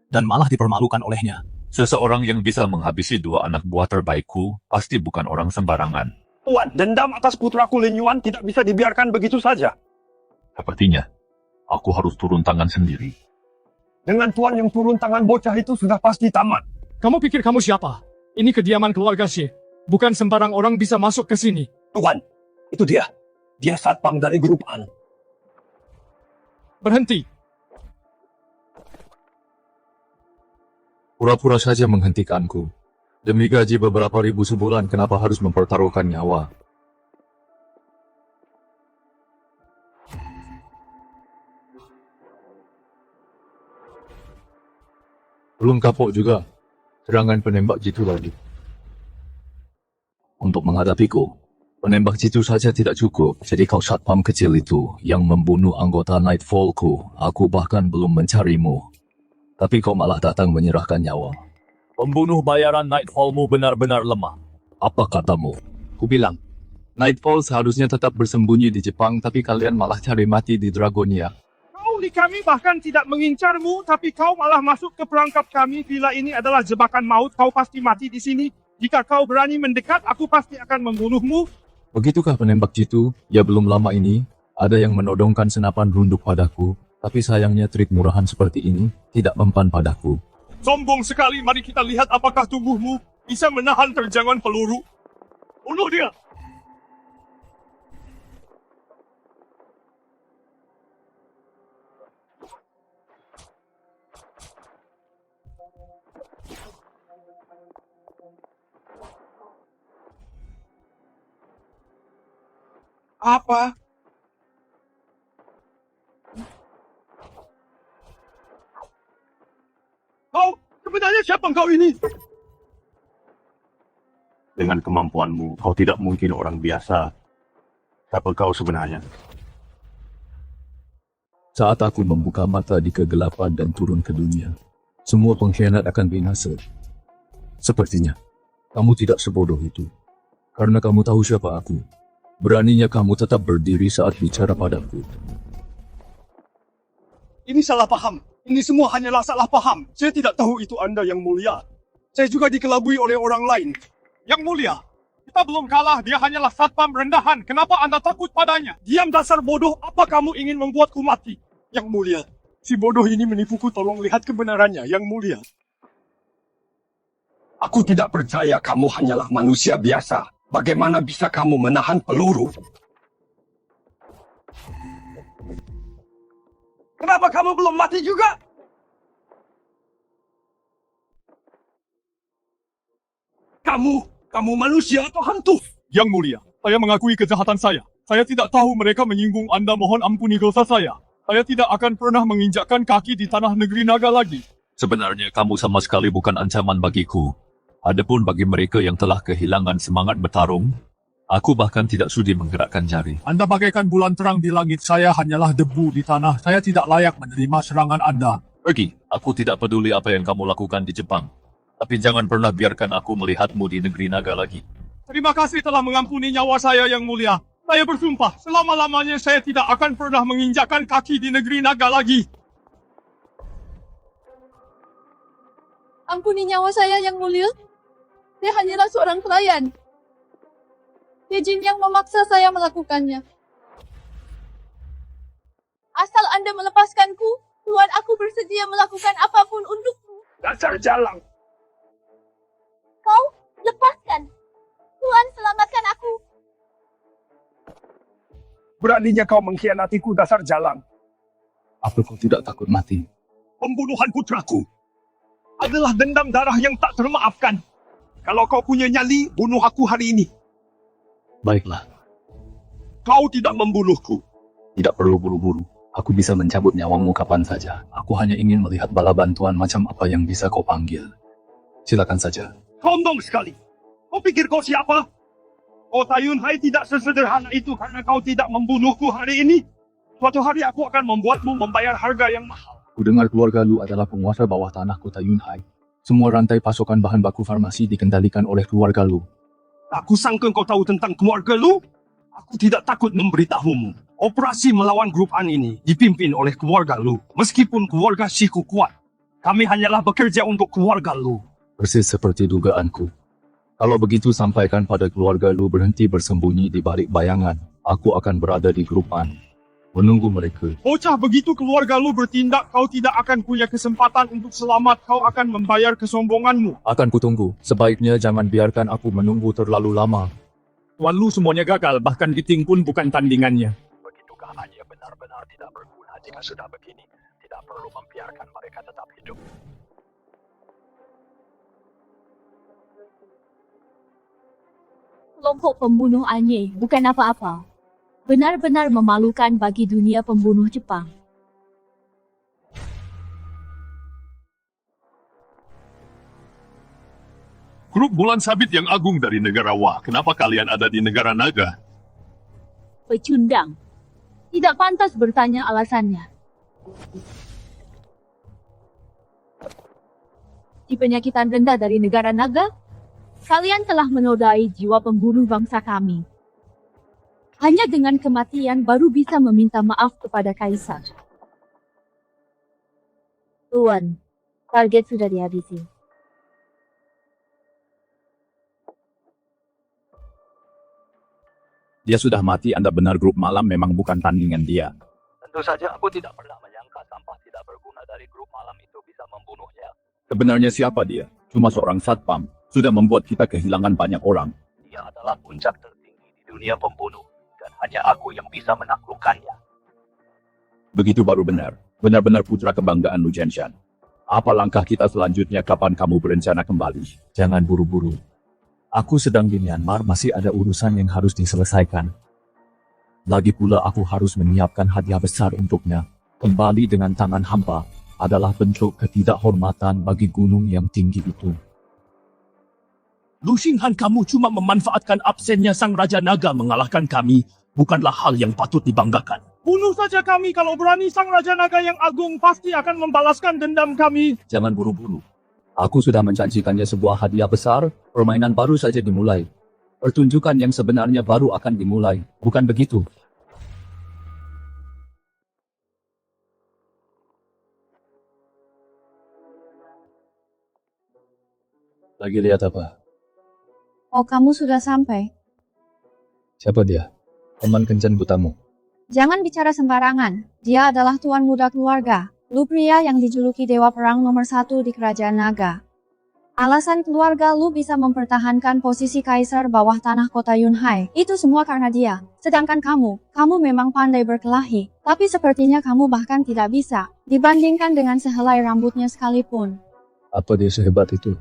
Dan malah dipermalukan olehnya. Seseorang yang bisa menghabisi 2 anak buah terbaikku pasti bukan orang sembarangan. Tuan, dendam atas putraku Lin Yuan tidak bisa dibiarkan begitu saja. Sepertinya, aku harus turun tangan sendiri. Dengan tuan yang turun tangan bocah itu sudah pasti tamat. Kamu pikir kamu siapa? Ini kediaman keluarga Xie. Bukan sembarang orang bisa masuk ke sini. Tuan, itu dia. Dia satpam dari grup An. Berhenti. Pura-pura saja menghentikanku. Demi gaji beberapa ribu sebulan, kenapa harus mempertaruhkan nyawa? Belum kapok juga. Serangan penembak jitu lagi. Untuk menghadapiku, penembak jitu saja tidak cukup. Jadi kau satpam kecil itu yang membunuh anggota Nightfallku. Aku bahkan belum mencarimu. Tapi kau malah datang menyerahkan nyawa. Pembunuh bayaran Nightfallmu benar-benar lemah. Apa katamu? Ku bilang, Nightfall seharusnya tetap bersembunyi di Jepang, tapi kalian malah cari mati di Dragonia. Kami bahkan tidak mengincarmu, tapi kau malah masuk ke perangkap kami. Bila ini adalah jebakan maut, kau pasti mati di sini. Jika kau berani mendekat, aku pasti akan membunuhmu. Begitukah penembak jitu? Ya belum lama ini, ada yang menodongkan senapan runduk padaku. Tapi sayangnya trik murahan seperti ini tidak mempan padaku. Sombong sekali, mari kita lihat apakah tubuhmu bisa menahan terjangan peluru. Bunuh dia! Apa? Kau, sebenarnya siapa kau ini? Dengan kemampuanmu, kau tidak mungkin orang biasa. Siapa kau sebenarnya? Saat aku membuka mata di kegelapan dan turun ke dunia, semua pengkhianat akan binasa. Sepertinya, kamu tidak sebodoh itu. Karena kamu tahu siapa aku. Beraninya kamu tetap berdiri saat bicara padaku. Ini salah paham. Ini semua hanyalah salah paham. Saya tidak tahu itu Anda yang mulia. Saya juga dikelabui oleh orang lain. Yang mulia, kita belum kalah. Dia hanyalah satpam rendahan. Kenapa Anda takut padanya? Diam dasar bodoh. Apa kamu ingin membuatku mati? Yang mulia, si bodoh ini menipuku. Tolong lihat kebenarannya, Yang mulia. Aku tidak percaya kamu hanyalah manusia biasa. Bagaimana bisa kamu menahan peluru? Kenapa kamu belum mati juga? Kamu manusia atau hantu? Yang mulia, saya mengakui kejahatan saya. Saya tidak tahu mereka menyinggung Anda, mohon ampuni dosa saya. Saya tidak akan pernah menginjakkan kaki di tanah negeri naga lagi. Sebenarnya kamu sama sekali bukan ancaman bagiku. Adapun bagi mereka yang telah kehilangan semangat bertarung, aku bahkan tidak sudi menggerakkan jari. Anda bagaikan bulan terang di langit, saya hanyalah debu di tanah. Saya tidak layak menerima serangan Anda. Pergi, aku tidak peduli apa yang kamu lakukan di Jepang. Tapi jangan pernah biarkan aku melihatmu di negeri naga lagi. Terima kasih telah mengampuni nyawa saya, Yang mulia. Saya bersumpah, selama-lamanya saya tidak akan pernah menginjakkan kaki di negeri naga lagi. Ampuni nyawa saya, Yang mulia. Saya hanyalah seorang pelayan. Dia jin yang memaksa saya melakukannya. Asal Anda melepaskanku, Tuan, aku bersedia melakukan apapun untukmu. Dasar jalang. Kau, lepaskan. Tuan, selamatkan aku. Beraninya kau mengkhianatiku, dasar jalang. Apa kau tidak takut mati? Pembunuhan putraku adalah dendam darah yang tak termaafkan. Kalau kau punya nyali, bunuh aku hari ini. Baiklah, Kau tidak membunuhku. tidak perlu buru-buru. Aku bisa mencabut nyawamu kapan saja. Aku hanya ingin melihat bala bantuan macam apa yang bisa kau panggil. Silakan saja. Sombong sekali. Kau pikir kau siapa? Oh, Tayun Hai tidak sesederhana itu karena kau tidak membunuhku hari ini. Suatu hari aku akan membuatmu membayar harga yang mahal. Ku dengar keluarga Lu adalah penguasa bawah tanah kota Yunhai. Semua rantai pasokan bahan baku farmasi dikendalikan oleh keluarga Lu. Aku sangka kau tahu tentang keluarga Lu. Aku tidak takut memberitahumu. Operasi melawan grup An ini dipimpin oleh keluarga Lu. Meskipun keluarga Shiku kuat, kami hanyalah bekerja untuk keluarga Lu. Persis seperti dugaanku. Kalau begitu sampaikan pada keluarga Lu berhenti bersembunyi di balik bayangan. Aku akan berada di grup An. Menunggu mereka. Bocah, begitu keluarga lu bertindak, kau tidak akan punya kesempatan untuk selamat. Kau akan membayar kesombonganmu. Akan kutunggu. Sebaiknya jangan biarkan aku menunggu terlalu lama. Tuan Lu semuanya gagal, bahkan Giting pun bukan tandingannya. Begitukah hanya benar-benar tidak berguna jika sudah begini? Tidak perlu membiarkan mereka tetap hidup. Kelompok pembunuh Anye bukan apa-apa. Benar-benar memalukan bagi dunia pembunuh Jepang. Grup Bulan Sabit yang agung dari negara Wah, kenapa kalian ada di negara Naga? Pecundang. Tidak pantas bertanya alasannya. Di penyakitan rendah dari negara Naga, kalian telah menodai jiwa pembunuh bangsa kami. Hanya dengan kematian baru bisa meminta maaf kepada Kaisar. Tuan, target sudah dihabisi. Dia sudah mati, Anda benar. Grup malam memang bukan tandingan dia. Tentu saja aku tidak pernah menyangka sampah tidak berguna dari grup malam itu bisa membunuhnya. Sebenarnya siapa dia? Cuma seorang satpam. Sudah membuat kita kehilangan banyak orang. Dia adalah puncak tertinggi di dunia pembunuh. Dan hanya aku yang bisa menaklukkannya. Begitu baru benar. Benar-benar putra kebanggaan Lu Zhenshan. Apa langkah kita selanjutnya? Kapan kamu berencana kembali? Jangan buru-buru. Aku sedang di Myanmar, masih ada urusan yang harus diselesaikan. Lagi pula aku harus menyiapkan hadiah besar untuknya. Kembali dengan tangan hampa adalah bentuk ketidakhormatan bagi gunung yang tinggi itu. Lu Xinghan, kamu cuma memanfaatkan absennya Sang Raja Naga mengalahkan kami. Bukanlah hal yang patut dibanggakan. Bunuh saja kami, kalau berani Sang Raja Naga yang agung pasti akan membalaskan dendam kami. Jangan buru-buru. Aku sudah menjanjikannya sebuah hadiah besar. Permainan baru saja dimulai. Pertunjukan yang sebenarnya baru akan dimulai. Bukan begitu? Lagi lihat apa? Oh, kamu sudah sampai. Siapa dia? Teman kencan butamu. Jangan bicara sembarangan. Dia adalah tuan muda keluarga. Lu pria yang dijuluki Dewa Perang nomor 1 di Kerajaan Naga. Alasan keluarga Lu bisa mempertahankan posisi kaisar bawah tanah kota Yunhai, itu semua karena dia. Sedangkan kamu memang pandai berkelahi, tapi sepertinya kamu bahkan tidak bisa, dibandingkan dengan sehelai rambutnya sekalipun. Apa dia sehebat itu?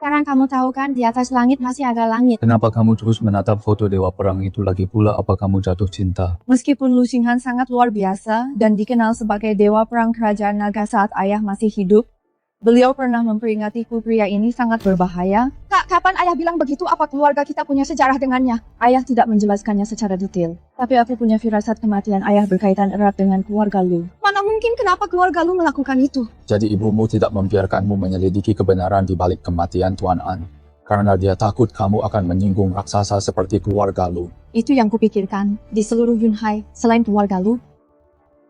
Sekarang kamu tahu kan, di atas langit masih ada langit. Kenapa kamu terus menatap foto Dewa Perang itu lagi pula? Apa kamu jatuh cinta? Meskipun Lu Xinghan sangat luar biasa dan dikenal sebagai Dewa Perang Kerajaan Naga saat ayah masih hidup, beliau pernah memperingatiku pria ini sangat berbahaya. Kak, kapan ayah bilang begitu? Apa keluarga kita punya sejarah dengannya? Ayah tidak menjelaskannya secara detail. Tapi aku punya firasat kematian ayah berkaitan erat dengan keluarga Lu. Mana mungkin, kenapa keluarga Lu melakukan itu? Jadi ibumu tidak membiarkanmu menyelidiki kebenaran di balik kematian Tuan An. Karena dia takut kamu akan menyinggung raksasa seperti keluarga Lu. Itu yang kupikirkan. Di seluruh Yunhai, selain keluarga Lu,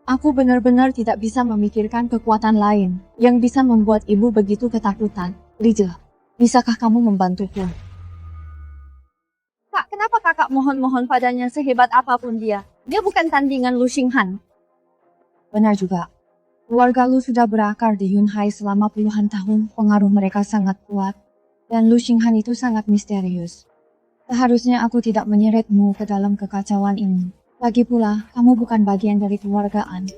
aku benar-benar tidak bisa memikirkan kekuatan lain yang bisa membuat ibu begitu ketakutan. Lije, bisakah kamu membantuku? Kak, kenapa kakak mohon-mohon padanya sehebat apapun dia? Dia bukan tandingan Lu Xinghan. Benar juga. Keluarga Lu sudah berakar di Yunhai selama puluhan tahun. Pengaruh mereka sangat kuat. Dan Lu Xinghan itu sangat misterius. Seharusnya aku tidak menyeretmu ke dalam kekacauan ini. Lagi pula, kamu bukan bagian dari keluarga An.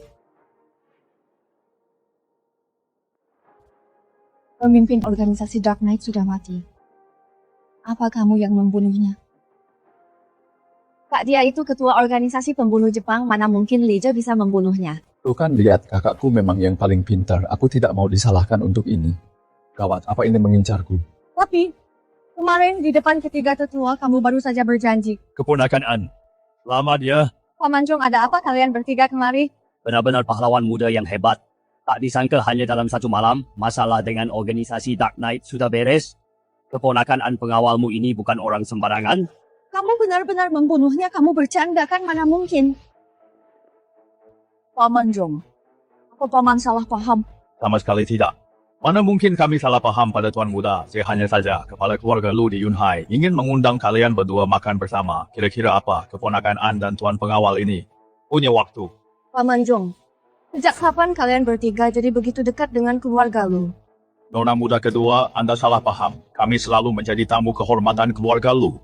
Pemimpin organisasi Dark Knight sudah mati. Apa kamu yang membunuhnya? Kak, dia itu ketua organisasi pembunuh Jepang, mana mungkin Leja bisa membunuhnya. Tuh kan lihat, kakakku memang yang paling pintar. Aku tidak mau disalahkan untuk ini. Gawat, apa ini mengincarku? Tapi, kemarin di depan ketiga tetua kamu baru saja berjanji. Keponakan An. Lama dia. Paman Jong, ada apa kalian bertiga kemari? Benar-benar pahlawan muda yang hebat. Tak disangka hanya dalam satu malam, masalah dengan organisasi Dark Knight sudah beres. Keponakan An pengawalmu ini bukan orang sembarangan. Kamu benar-benar membunuhnya, kamu bercanda kan, mana mungkin? Paman Jong, apa paman salah paham? Sama sekali tidak. Mana mungkin kami salah paham pada Tuan Muda. Saya hanya saja, kepala keluarga Lu di Yunhai, ingin mengundang kalian berdua makan bersama. Kira-kira apa keponakan An dan Tuan Pengawal ini punya waktu? Paman Jong, sejak kapan kalian bertiga jadi begitu dekat dengan keluarga Lu? Nona muda kedua, Anda salah paham. Kami selalu menjadi tamu kehormatan keluarga Lu.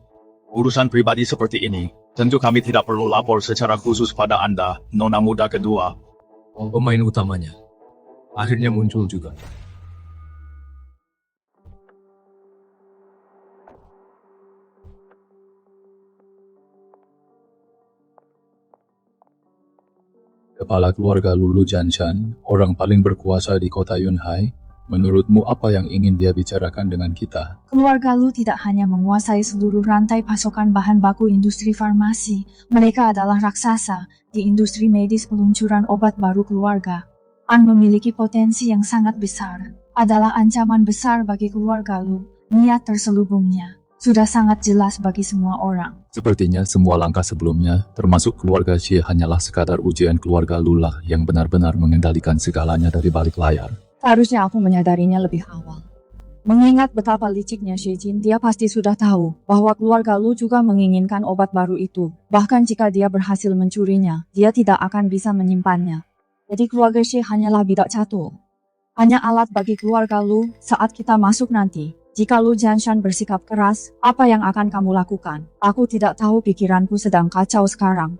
Urusan pribadi seperti ini, tentu kami tidak perlu lapor secara khusus pada Anda, Nona muda kedua. Pemain utamanya akhirnya muncul juga. Kepala keluarga Lulu Janshan, orang paling berkuasa di kota Yunhai. Menurutmu apa yang ingin dia bicarakan dengan kita? Keluarga Lu tidak hanya menguasai seluruh rantai pasokan bahan baku industri farmasi. Mereka adalah raksasa di industri medis peluncuran obat baru keluarga. An memiliki potensi yang sangat besar. Adalah ancaman besar bagi keluarga Lu. Niat terselubungnya sudah sangat jelas bagi semua orang. Sepertinya semua langkah sebelumnya, termasuk keluarga Xie, hanyalah sekadar ujian keluarga Lula yang benar-benar mengendalikan segalanya dari balik layar. Seharusnya aku menyadarinya lebih awal. Mengingat betapa liciknya Xie Jin, dia pasti sudah tahu bahwa keluarga Lu juga menginginkan obat baru itu. Bahkan jika dia berhasil mencurinya, dia tidak akan bisa menyimpannya. Jadi keluarga Xie hanyalah bidak catur. Hanya alat bagi keluarga Lu saat kita masuk nanti. Jika Lu Janshan bersikap keras, apa yang akan kamu lakukan? Aku tidak tahu, pikiranku sedang kacau sekarang.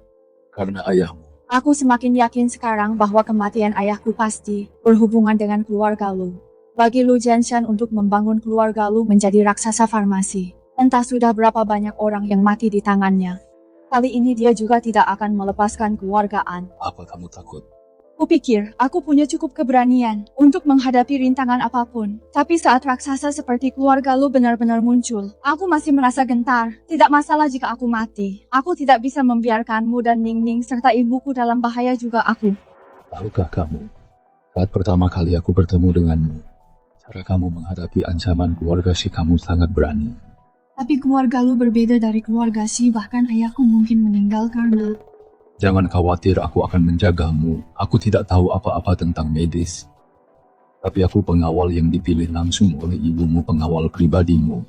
Karena ayahmu. Aku semakin yakin sekarang bahwa kematian ayahku pasti berhubungan dengan keluarga Lu. Bagi Lu Janshan untuk membangun keluarga Lu menjadi raksasa farmasi, entah sudah berapa banyak orang yang mati di tangannya. Kali ini dia juga tidak akan melepaskan keluarga An. Apa kamu takut? Kupikir aku punya cukup keberanian untuk menghadapi rintangan apapun. Tapi saat raksasa seperti keluarga Lu benar-benar muncul, aku masih merasa gentar. Tidak masalah jika aku mati. Aku tidak bisa membiarkanmu dan Ning Ning serta ibuku dalam bahaya juga aku. Tahukah kamu, saat pertama kali aku bertemu denganmu, cara kamu menghadapi ancaman keluarga si kamu sangat berani. Tapi keluarga Lu berbeda dari keluarga Si, bahkan ayahku mungkin meninggal karena... Jangan khawatir, aku akan menjagamu. Aku tidak tahu apa-apa tentang medis. Tapi aku pengawal yang dipilih langsung oleh ibumu, pengawal pribadimu.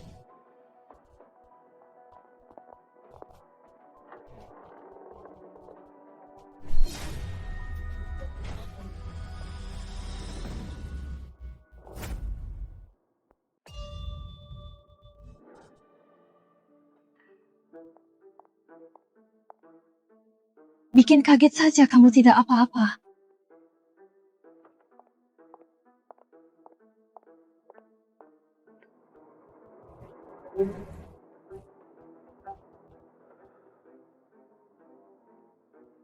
Bikin kaget saja kamu tidak apa-apa.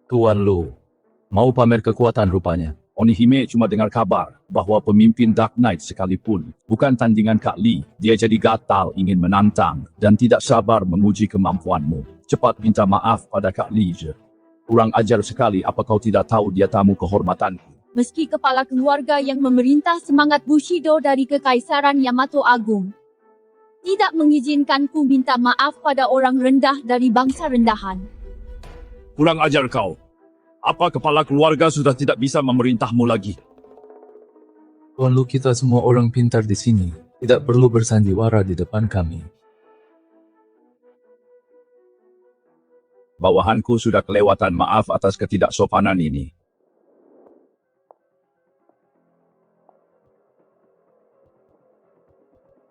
Tuan Lu, mau pamer kekuatan rupanya. Onihime cuma dengar kabar bahwa pemimpin Dark Knight sekalipun bukan tandingan Kak Li. Dia jadi gatal ingin menantang dan tidak sabar menguji kemampuanmu. Cepat minta maaf pada Kak Li je. Kurang ajar sekali, apa kau tidak tahu dia tamu kehormatanku? Meski kepala keluarga yang memerintah semangat Bushido dari Kekaisaran Yamato Agung tidak mengizinkanku minta maaf pada orang rendah dari bangsa rendahan. Kurang ajar kau. Apa kepala keluarga sudah tidak bisa memerintahmu lagi? Tuan Lu, kita semua orang pintar di sini. Tidak perlu bersandiwara di depan kami. Bawahanku sudah kelewatan, maaf atas ketidaksopanan ini.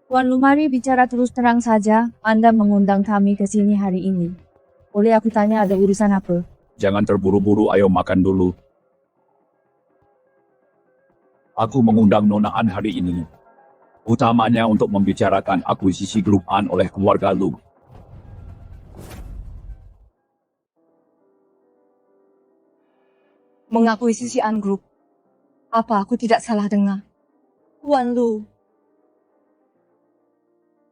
Tuan Lu, mari bicara terus terang saja. Anda mengundang kami ke sini hari ini. Boleh aku tanya ada urusan apa? Jangan terburu-buru, ayo makan dulu. Aku mengundang Nona An hari ini Utamanya untuk membicarakan akuisisi grup An oleh keluarga Lu. Mengakuisisi An Group. Apa aku tidak salah dengar? Tuan Lu,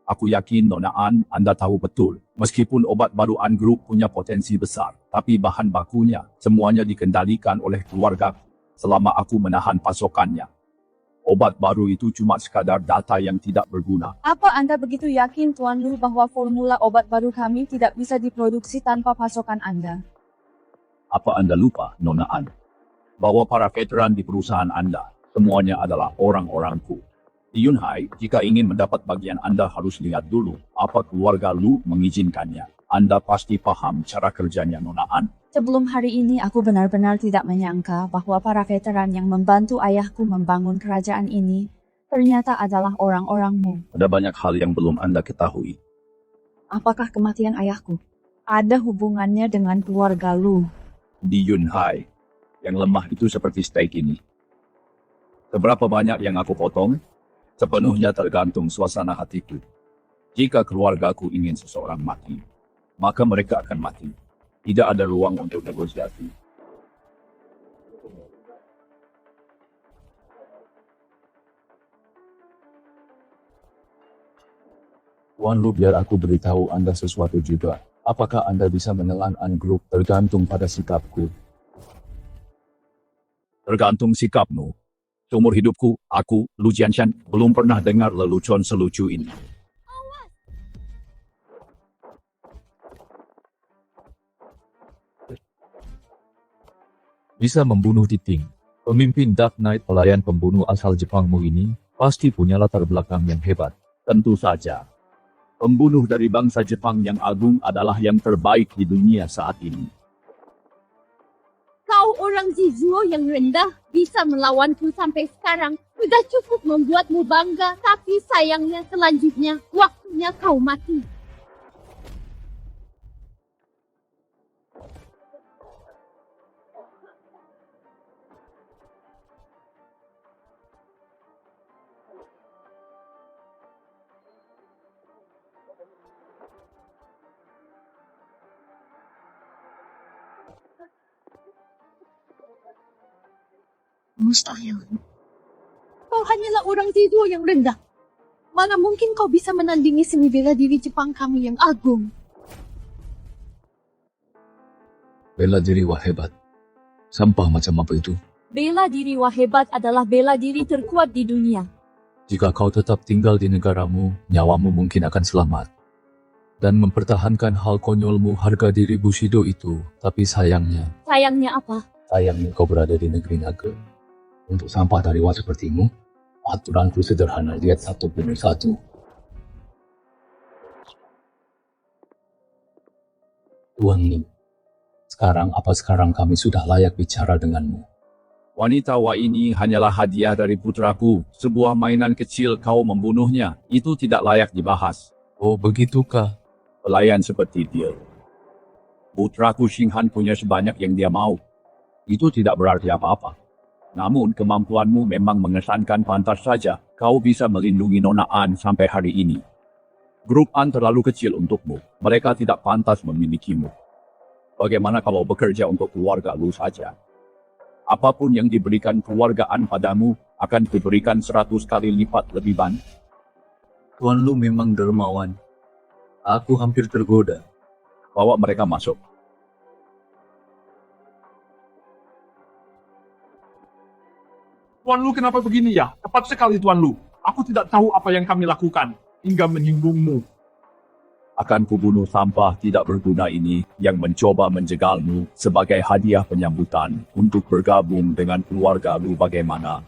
Aku yakin Nona An, Anda tahu betul. Meskipun obat baru An Group punya potensi besar, tapi bahan bakunya semuanya dikendalikan oleh keluarga selama aku menahan pasokannya. Obat baru itu cuma sekadar data yang tidak berguna. apa Anda begitu yakin Tuan Lu bahwa formula obat baru kami tidak bisa diproduksi tanpa pasokan Anda? Apa Anda lupa, Nona An, bahwa para veteran di perusahaan Anda semuanya adalah orang-orangku. Di Yunhai, jika ingin mendapat bagian Anda harus lihat dulu apa keluarga Lu mengizinkannya. Anda pasti paham cara kerjanya, Nona An. Sebelum hari ini aku benar-benar tidak menyangka bahwa para veteran yang membantu ayahku membangun kerajaan ini ternyata adalah orang-orangmu. Ada banyak hal yang belum Anda ketahui. Apakah kematian ayahku ada hubungannya dengan keluarga Lu? Di Yunhai, yang lemah itu seperti steak ini. Seberapa banyak yang aku potong? Sepenuhnya tergantung suasana hatiku. Jika keluargaku ingin seseorang mati, maka mereka akan mati. Tidak ada ruang untuk negosiasi. Tuan Lu, biar aku beritahu Anda sesuatu juga. Apakah Anda bisa menelan An Group tergantung pada sikapku? Tergantung sikapmu. Seumur hidupku, aku, Lu Jianshan, belum pernah dengar lelucon selucu ini. Bisa membunuh Titing. Pemimpin Dark Knight pelayan pembunuh asal Jepangmu ini pasti punya latar belakang yang hebat. Tentu saja. Pembunuh dari bangsa Jepang yang agung adalah yang terbaik di dunia saat ini. Kau orang Zizuo yang rendah, bisa melawanku sampai sekarang. Sudah cukup membuatmu bangga, tapi sayangnya selanjutnya waktunya kau mati. Mustahil. Kau hanyalah orang Zizuo yang rendah. Mana mungkin kau bisa menandingi seni bela diri Jepang kami yang agung? Bela diri wah hebat. Sampah macam apa itu? Bela diri wah hebat adalah bela diri terkuat di dunia. Jika kau tetap tinggal di negaramu, nyawamu mungkin akan selamat. Dan mempertahankan hal konyolmu harga diri Bushido itu. Tapi sayangnya Apa? kau berada di negeri naga. Untuk sampah tariwa sepertimu, aturanku sederhana, lihat satu demi satu. Tuan Lu, sekarang kami sudah layak bicara denganmu. Wanita Wa ini hanyalah hadiah dari putraku. Sebuah mainan kecil kau membunuhnya. Itu tidak layak dibahas. Oh, begitukah? Pelayan seperti dia. Putraku Xinghan punya sebanyak yang dia mau. Itu tidak berarti apa-apa. Namun kemampuanmu memang mengesankan, pantas saja kau bisa melindungi Nona An sampai hari ini. Grup An terlalu kecil untukmu. Mereka tidak pantas memilikimu. Bagaimana kalau bekerja untuk keluarga Lu saja? Apapun yang diberikan keluarga An padamu akan diberikan 100 kali lipat lebih banyak. Tuan Lu memang dermawan. Aku hampir tergoda. Bawa mereka masuk. Tuan Lu kenapa begini ya? Tepat sekali Tuan Lu. Aku tidak tahu apa yang kami lakukan hingga menyinggungmu. Akan kubunuh sampah tidak berguna ini yang mencoba menjegalmu sebagai hadiah penyambutan untuk bergabung dengan keluarga Lu bagaimana?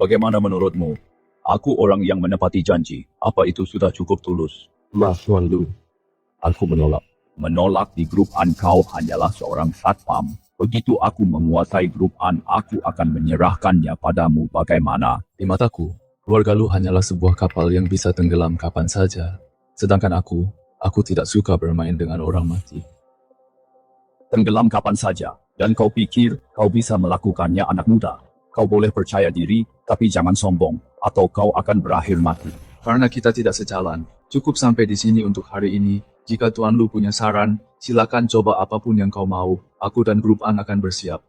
Bagaimana menurutmu? Aku orang yang menepati janji. Apa itu sudah cukup tulus? Maaf Tuan Lu, aku menolak. Menolak di grup An kau hanyalah seorang satpam. Begitu aku menguasai grup An, aku akan menyerahkannya padamu bagaimana? Di mataku, keluarga Lu hanyalah sebuah kapal yang bisa tenggelam kapan saja. Sedangkan aku tidak suka bermain dengan orang mati. Tenggelam kapan saja. Dan kau pikir kau bisa melakukannya anak muda. Kau boleh percaya diri, tapi jangan sombong, atau kau akan berakhir mati. Karena kita tidak sejalan, cukup sampai di sini untuk hari ini. Jika Tuan Lu punya saran, silakan coba apapun yang kau mau. Aku dan grup An akan bersiap.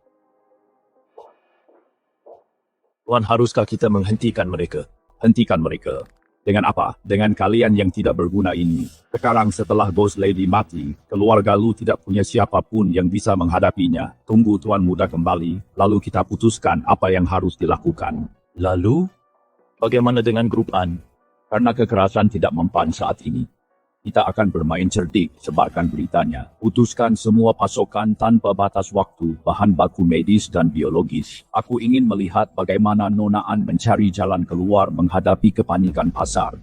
Tuan, haruskah kita menghentikan mereka? Hentikan mereka. Dengan apa? Dengan kalian yang tidak berguna ini. Sekarang setelah Bos Lady mati, keluarga Lu tidak punya siapapun yang bisa menghadapinya. Tunggu Tuan Muda kembali, lalu kita putuskan apa yang harus dilakukan. Lalu? Bagaimana dengan grup An? Karena kekerasan tidak mempan saat ini. Kita akan bermain cerdik, sebarkan beritanya. Putuskan semua pasokan tanpa batas waktu, bahan baku medis dan biologis. Aku ingin melihat bagaimana Nona An mencari jalan keluar menghadapi kepanikan pasar.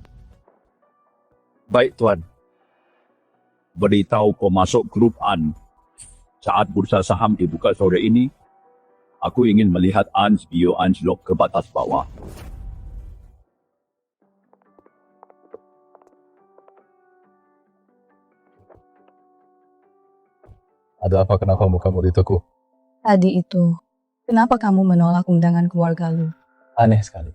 Baik, Tuan. Beritahu pemasok grup An. Saat bursa saham dibuka sore ini, aku ingin melihat An's bio anjlok ke batas bawah. Ada apa kenapa mukamu ditekuk? Tadi itu, kenapa kamu menolak undangan keluarga Lu? Aneh sekali.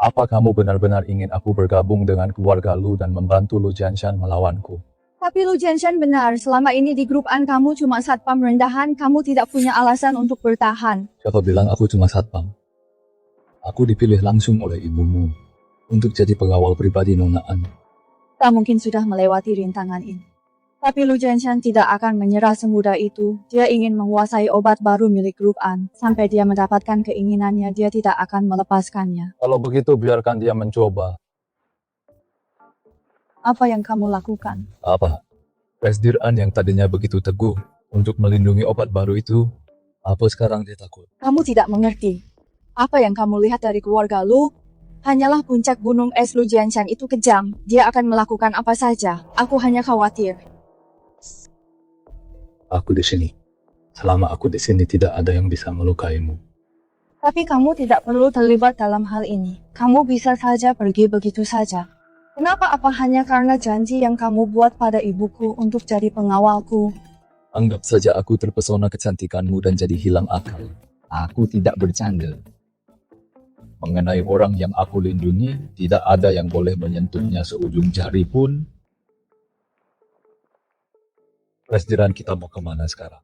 Apa kamu benar-benar ingin aku bergabung dengan keluarga Lu dan membantu Lu Jianshan melawanku? Tapi Lu Jianshan benar, selama ini di grup An kamu cuma satpam rendahan, kamu tidak punya alasan untuk bertahan. Siapa bilang aku cuma satpam? Aku dipilih langsung oleh ibumu untuk jadi pengawal pribadi Nona An. Tak mungkin sudah melewati rintangan ini. Tapi Lu Jianshan tidak akan menyerah semudah itu. Dia ingin menguasai obat baru milik grup An. Sampai dia mendapatkan keinginannya, dia tidak akan melepaskannya. Kalau begitu biarkan dia mencoba. Apa yang kamu lakukan? Apa? Presdir An yang tadinya begitu teguh untuk melindungi obat baru itu, apa sekarang dia takut? Kamu tidak mengerti. Apa yang kamu lihat dari keluarga Lu? Hanyalah puncak gunung es. Lu Jianshan itu kejam. Dia akan melakukan apa saja. Aku hanya khawatir. Aku di sini. Selama aku di sini tidak ada yang bisa melukaimu. Tapi kamu tidak perlu terlibat dalam hal ini. Kamu bisa saja pergi begitu saja. Kenapa? Apa hanya karena janji yang kamu buat pada ibuku untuk jadi pengawalku? Anggap saja aku terpesona kecantikanmu dan jadi hilang akal. Aku tidak bercanda. Mengenai orang yang aku lindungi, tidak ada yang boleh menyentuhnya seujung jari pun. Presdiran kita mau kemana sekarang?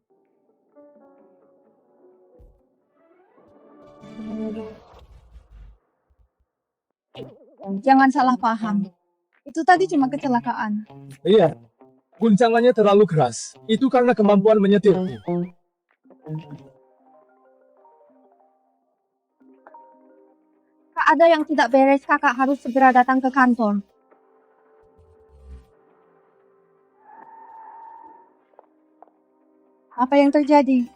Jangan salah paham. Itu tadi cuma kecelakaan. Iya, guncangannya terlalu keras. Itu karena kemampuan menyetirku. Kak, ada yang tidak beres. Kakak harus segera datang ke kantor. Apa yang terjadi?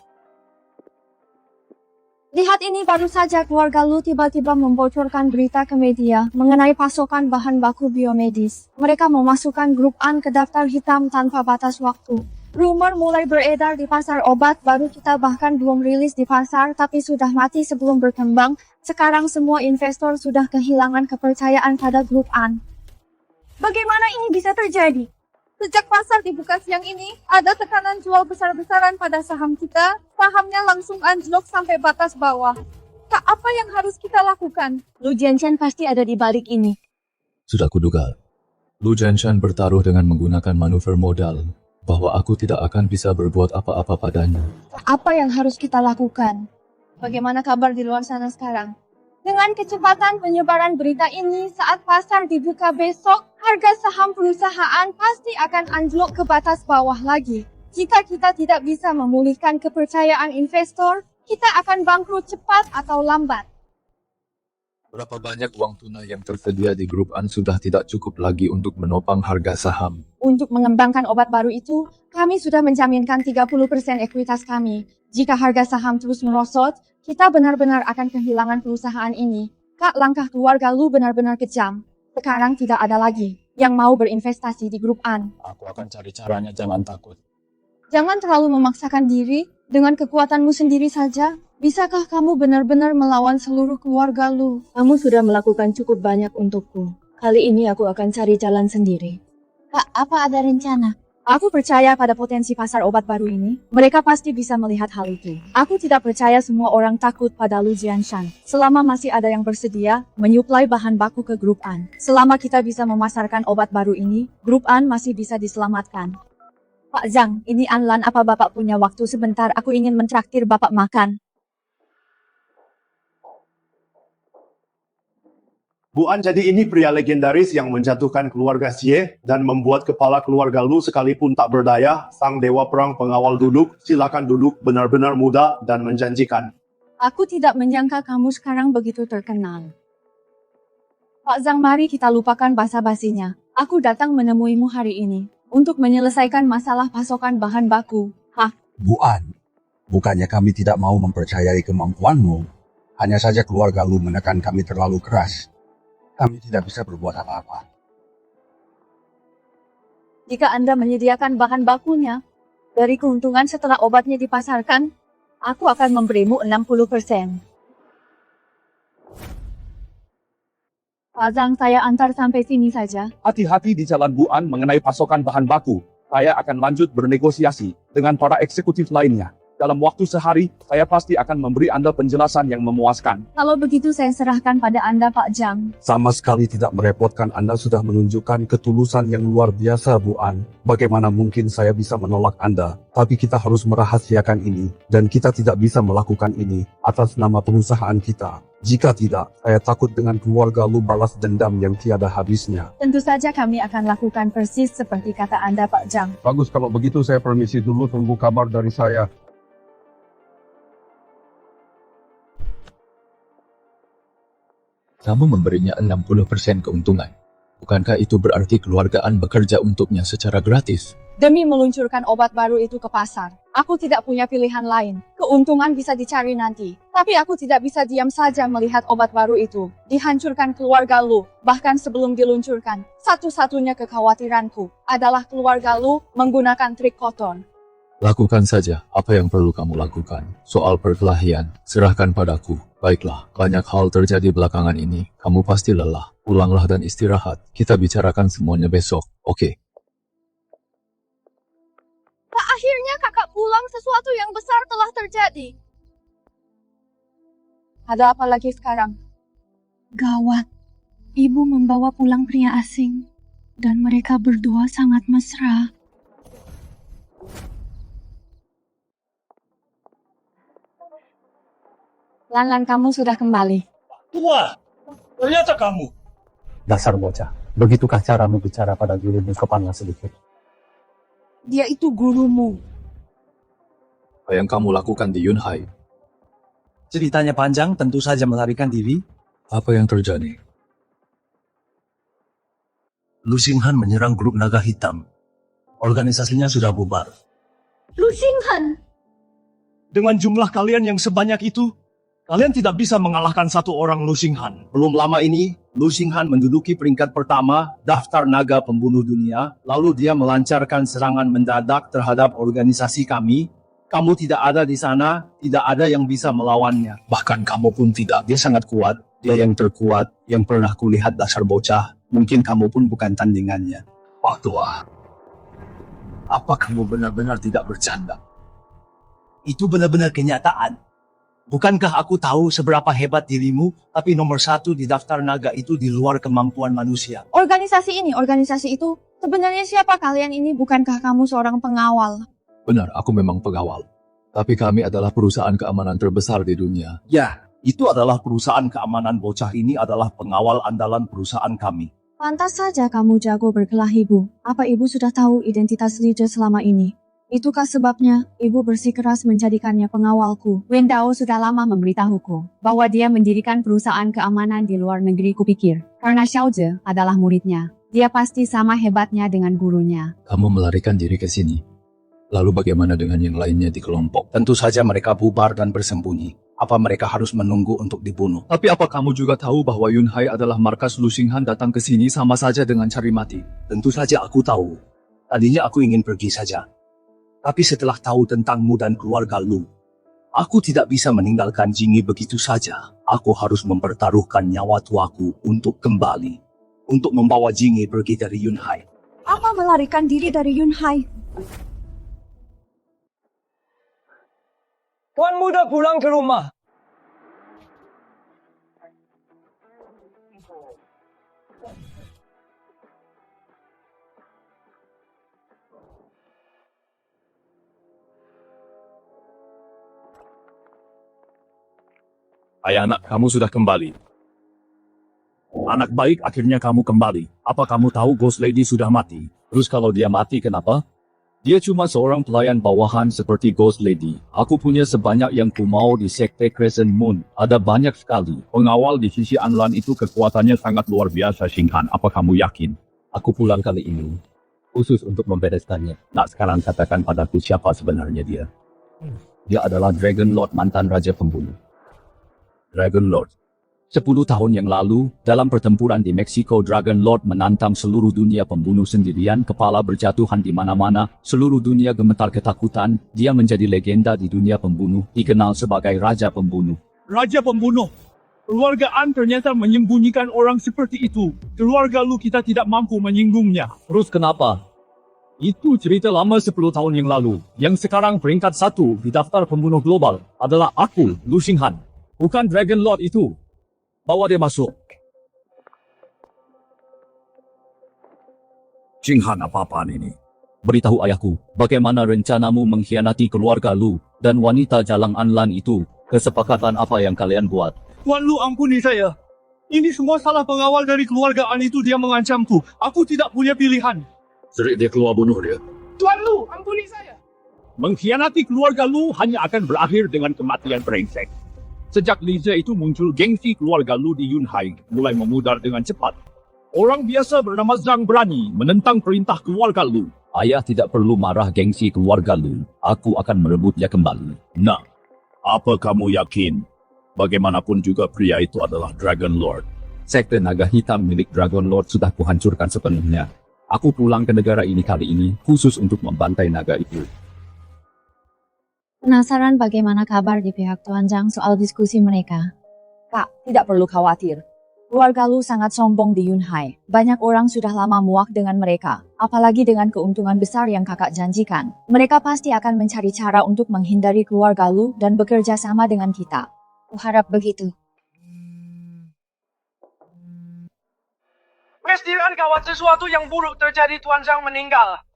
Lihat ini, baru saja keluarga Lu tiba-tiba membocorkan berita ke media mengenai pasokan bahan baku biomedis. Mereka memasukkan grup An ke daftar hitam tanpa batas waktu. Rumor mulai beredar di pasar obat baru, kita bahkan belum rilis di pasar tapi sudah mati sebelum berkembang. Sekarang semua investor sudah kehilangan kepercayaan pada grup An. Bagaimana ini bisa terjadi? Sejak pasar dibuka siang ini, ada tekanan jual besar-besaran pada saham kita. Sahamnya langsung anjlok sampai batas bawah. Kak, apa yang harus kita lakukan? Lu Jianshan pasti ada di balik ini. Sudah kuduga. Lu Jianshan bertaruh dengan menggunakan manuver modal, bahwa aku tidak akan bisa berbuat apa-apa padanya. Apa yang harus kita lakukan? Bagaimana kabar di luar sana sekarang? Dengan kecepatan penyebaran berita ini, saat pasar dibuka besok, harga saham perusahaan pasti akan anjlok ke batas bawah lagi. Jika kita tidak bisa memulihkan kepercayaan investor, kita akan bangkrut cepat atau lambat. Berapa banyak uang tunai yang tersedia di grup An sudah tidak cukup lagi untuk menopang harga saham. Untuk mengembangkan obat baru itu, kami sudah menjaminkan 30% ekuitas kami. Jika harga saham terus merosot, kita benar-benar akan kehilangan perusahaan ini. Kak, langkah keluarga Lu benar-benar kejam. Sekarang tidak ada lagi yang mau berinvestasi di grup An. Aku akan cari caranya, jangan takut. Jangan terlalu memaksakan diri. Dengan kekuatanmu sendiri saja, bisakah kamu benar-benar melawan seluruh keluarga Lu? Kamu sudah melakukan cukup banyak untukku. Kali ini aku akan cari jalan sendiri. Kak, apa ada rencana? Aku percaya pada potensi pasar obat baru ini. Mereka pasti bisa melihat hal itu. Aku tidak percaya semua orang takut pada Lu Jianshan. Selama masih ada yang bersedia, menyuplai bahan baku ke Grup An. Selama kita bisa memasarkan obat baru ini, Grup An masih bisa diselamatkan. Pak Zhang, ini Anlan, apa Bapak punya waktu sebentar? Aku ingin mentraktir Bapak makan. Bu An, jadi ini pria legendaris yang menjatuhkan keluarga Xie dan membuat kepala keluarga Lu sekalipun tak berdaya, sang dewa perang pengawal duduk. Silakan duduk, benar-benar muda dan menjanjikan. Aku tidak menyangka kamu sekarang begitu terkenal. Pak Zhang, mari kita lupakan basa-basinya. Aku datang menemuimu hari ini untuk menyelesaikan masalah pasokan bahan baku. Bu An, bukannya kami tidak mau mempercayai kemampuanmu, hanya saja keluarga Lu menekan kami terlalu keras. Kami tidak bisa berbuat apa-apa. Jika Anda menyediakan bahan bakunya, dari keuntungan setelah obatnya dipasarkan, aku akan memberimu 60%. Pak Zhang, saya antar sampai sini saja. Hati-hati di jalan Bu An mengenai pasokan bahan baku. Saya akan lanjut bernegosiasi dengan para eksekutif lainnya. Dalam waktu sehari, saya pasti akan memberi Anda penjelasan yang memuaskan. Kalau begitu saya serahkan pada Anda, Pak Zhang. Sama sekali tidak merepotkan, Anda sudah menunjukkan ketulusan yang luar biasa, Bu An. Bagaimana mungkin saya bisa menolak Anda? Tapi kita harus merahasiakan ini, dan kita tidak bisa melakukan ini atas nama perusahaan kita. Jika tidak, saya takut dengan keluarga Lu balas dendam yang tiada habisnya. Tentu saja kami akan lakukan persis seperti kata Anda, Pak Zhang. Bagus, kalau begitu saya permisi dulu, tunggu kabar dari saya. Kamu memberinya 60% keuntungan. Bukankah itu berarti keluargaan bekerja untuknya secara gratis? Demi meluncurkan obat baru itu ke pasar, aku tidak punya pilihan lain. Keuntungan bisa dicari nanti. Tapi aku tidak bisa diam saja melihat obat baru itu dihancurkan keluarga Lu. Bahkan sebelum diluncurkan, satu-satunya kekhawatiranku adalah keluarga Lu menggunakan trik kotor. Lakukan saja apa yang perlu kamu lakukan. Soal perkelahian, serahkan padaku. Baiklah, banyak hal terjadi belakangan ini. Kamu pasti lelah. Pulanglah dan istirahat. Kita bicarakan semuanya besok, oke? Pak, akhirnya kakak pulang, sesuatu yang besar telah terjadi. Ada apa lagi sekarang? Gawat. Ibu membawa pulang pria asing. Dan mereka berdua sangat mesra. Lan, kamu sudah kembali. Tua, ternyata kamu. Dasar bocah, begitukah caramu bicara pada gurumu? Kepala sedikit. Dia itu gurumu. Apa yang kamu lakukan di Yunhai? Ceritanya panjang, tentu saja melarikan diri. Apa yang terjadi? Lu Xinghan menyerang grup naga hitam. Organisasinya sudah bubar. Lu Xinghan! Dengan jumlah kalian yang sebanyak itu, kalian tidak bisa mengalahkan satu orang Lu Xinghan. Belum lama ini, Lu Xinghan menduduki peringkat pertama daftar naga pembunuh dunia. Lalu dia melancarkan serangan mendadak terhadap organisasi kami. Kamu tidak ada di sana, tidak ada yang bisa melawannya. Bahkan kamu pun tidak. Dia sangat kuat, dia yang terkuat, yang pernah kulihat. Dasar bocah. Mungkin kamu pun bukan tandingannya. Pak Tua, apa kamu benar-benar tidak bercanda? Itu benar-benar kenyataan. Bukankah aku tahu seberapa hebat dirimu, tapi nomor 1 di daftar naga itu di luar kemampuan manusia. Organisasi ini, organisasi itu. Sebenarnya siapa kalian ini? Bukankah kamu seorang pengawal? Benar, aku memang pengawal. Tapi kami adalah perusahaan keamanan terbesar di dunia. Ya, itu adalah perusahaan keamanan. Bocah ini adalah pengawal andalan perusahaan kami. Pantas saja kamu jago berkelahi, Bu. Apa Ibu sudah tahu identitas Lije selama ini? Itukah sebabnya Ibu bersikeras menjadikannya pengawalku? Wen Dao sudah lama memberitahuku bahwa dia mendirikan perusahaan keamanan di luar negeri. Kupikir karena Xiao Zhe adalah muridnya, dia pasti sama hebatnya dengan gurunya. Kamu melarikan diri ke sini. Lalu bagaimana dengan yang lainnya di kelompok? Tentu saja mereka bubar dan bersembunyi. Apa mereka harus menunggu untuk dibunuh? Tapi apa kamu juga tahu bahwa Yunhai adalah markas Lu Xinghan? Datang ke sini sama saja dengan cari mati. Tentu saja aku tahu. Tadinya aku ingin pergi saja. Tapi setelah tahu tentangmu dan keluarga Lu, aku tidak bisa meninggalkan Jingyi begitu saja. Aku harus mempertaruhkan nyawa tuaku untuk kembali. Untuk membawa Jingyi pergi dari Yunhai. Apa melarikan diri dari Yunhai? Tuan muda pulang ke rumah. Ayah anak, kamu sudah kembali. Anak baik, akhirnya kamu kembali. Apa kamu tahu Ghost Lady sudah mati? Terus kalau dia mati, kenapa? Dia cuma seorang pelayan bawahan seperti Ghost Lady. Aku punya sebanyak yang ku mau di Sekte Crescent Moon. Ada banyak sekali. Pengawal di sisi Anlan itu kekuatannya sangat luar biasa, Xinghan. Apa kamu yakin? Aku pulang kali ini khusus untuk membereskannya. Nak sekarang katakan padaku siapa sebenarnya dia. Dia adalah Dragon Lord, mantan Raja Pembunuh. Dragon Lord. 10 tahun yang lalu, dalam pertempuran di Meksiko, Dragon Lord menantang seluruh dunia pembunuh sendirian, kepala berjatuhan di mana-mana, seluruh dunia gemetar ketakutan, dia menjadi legenda di dunia pembunuh, dikenal sebagai Raja Pembunuh. Raja Pembunuh. Keluarga An ternyata menyembunyikan orang seperti itu. Keluarga Lu kita tidak mampu menyinggungnya. Terus kenapa? Itu cerita lama 10 tahun yang lalu. Yang sekarang peringkat 1 di daftar pembunuh global adalah aku, Lu Xinghan. Bukan Dragon Lord itu. Bawa dia masuk. Xinghan, apa-apaan ini? Beritahu ayahku, bagaimana rencanamu mengkhianati keluarga Lu dan wanita Jalang Anlan itu? Kesepakatan apa yang kalian buat? Tuan Lu, ampuni saya. Ini semua salah pengawal dari keluarga An itu, dia mengancamku. Aku tidak punya pilihan. Serik dia keluar bunuh dia. Tuan Lu, ampuni saya. Mengkhianati keluarga Lu hanya akan berakhir dengan kematian brengsek. Sejak Liza itu muncul, gengsi keluarga Lu di Yunhai mulai memudar dengan cepat. Orang biasa bernama Zhang berani menentang perintah keluarga Lu. Ayah tidak perlu marah, gengsi keluarga Lu. Aku akan merebutnya kembali. Nah, apa kamu yakin? Bagaimanapun juga pria itu adalah Dragon Lord. Sekte naga hitam milik Dragon Lord sudah kuhancurkan sepenuhnya. Aku pulang ke negara ini kali ini khusus untuk membantai naga itu. Penasaran bagaimana kabar di pihak Tuan Zhang soal diskusi mereka? Kak, tidak perlu khawatir. Keluarga Lu sangat sombong di Yunhai. Banyak orang sudah lama muak dengan mereka. Apalagi dengan keuntungan besar yang kakak janjikan. Mereka pasti akan mencari cara untuk menghindari keluarga Lu dan bekerja sama dengan kita. Kuharap begitu. Pastikan kawan sesuatu yang buruk terjadi, Tuan Zhang meninggal.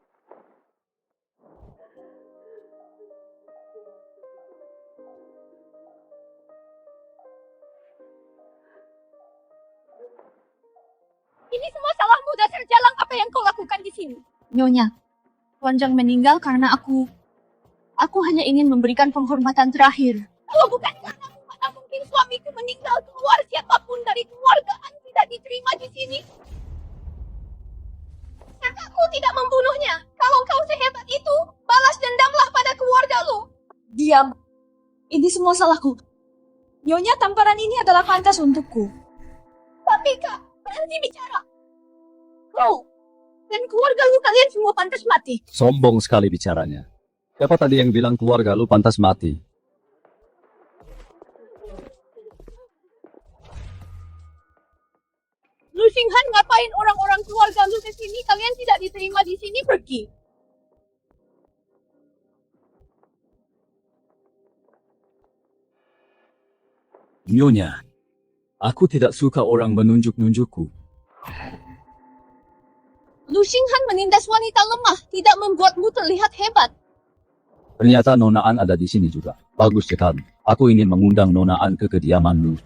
Ini semua salahmu, dasar Jalang. Apa yang kau lakukan di sini? Nyonya, Tuan Zhang meninggal karena aku hanya ingin memberikan penghormatan terakhir. Kalau bukan karenamu, mana mungkin suamiku meninggal. Keluar siapapun dari keluarga An tidak diterima di sini. Kakakku tidak membunuhnya. Kalau kau sehebat itu, balas dendamlah pada keluarga Lu. Diam. Ini semua salahku. Nyonya, tamparan ini adalah pantas untukku. Tapi Kak, berhenti bicara. Kau dan keluarga Lu, kalian semua pantas mati. Sombong sekali bicaranya. Siapa tadi yang bilang keluarga Lu pantas mati? Lu Xinghan, ngapain orang-orang keluarga Lu ke sini? Kalian tidak diterima di sini, pergi. Nyonya, aku tidak suka orang menunjuk-nunjukku. Lu Xinghan menindas wanita lemah, tidak membuatmu terlihat hebat. Ternyata Nona An ada di sini juga. Bagus sekali. Aku ingin mengundang Nona An ke kediamanmu.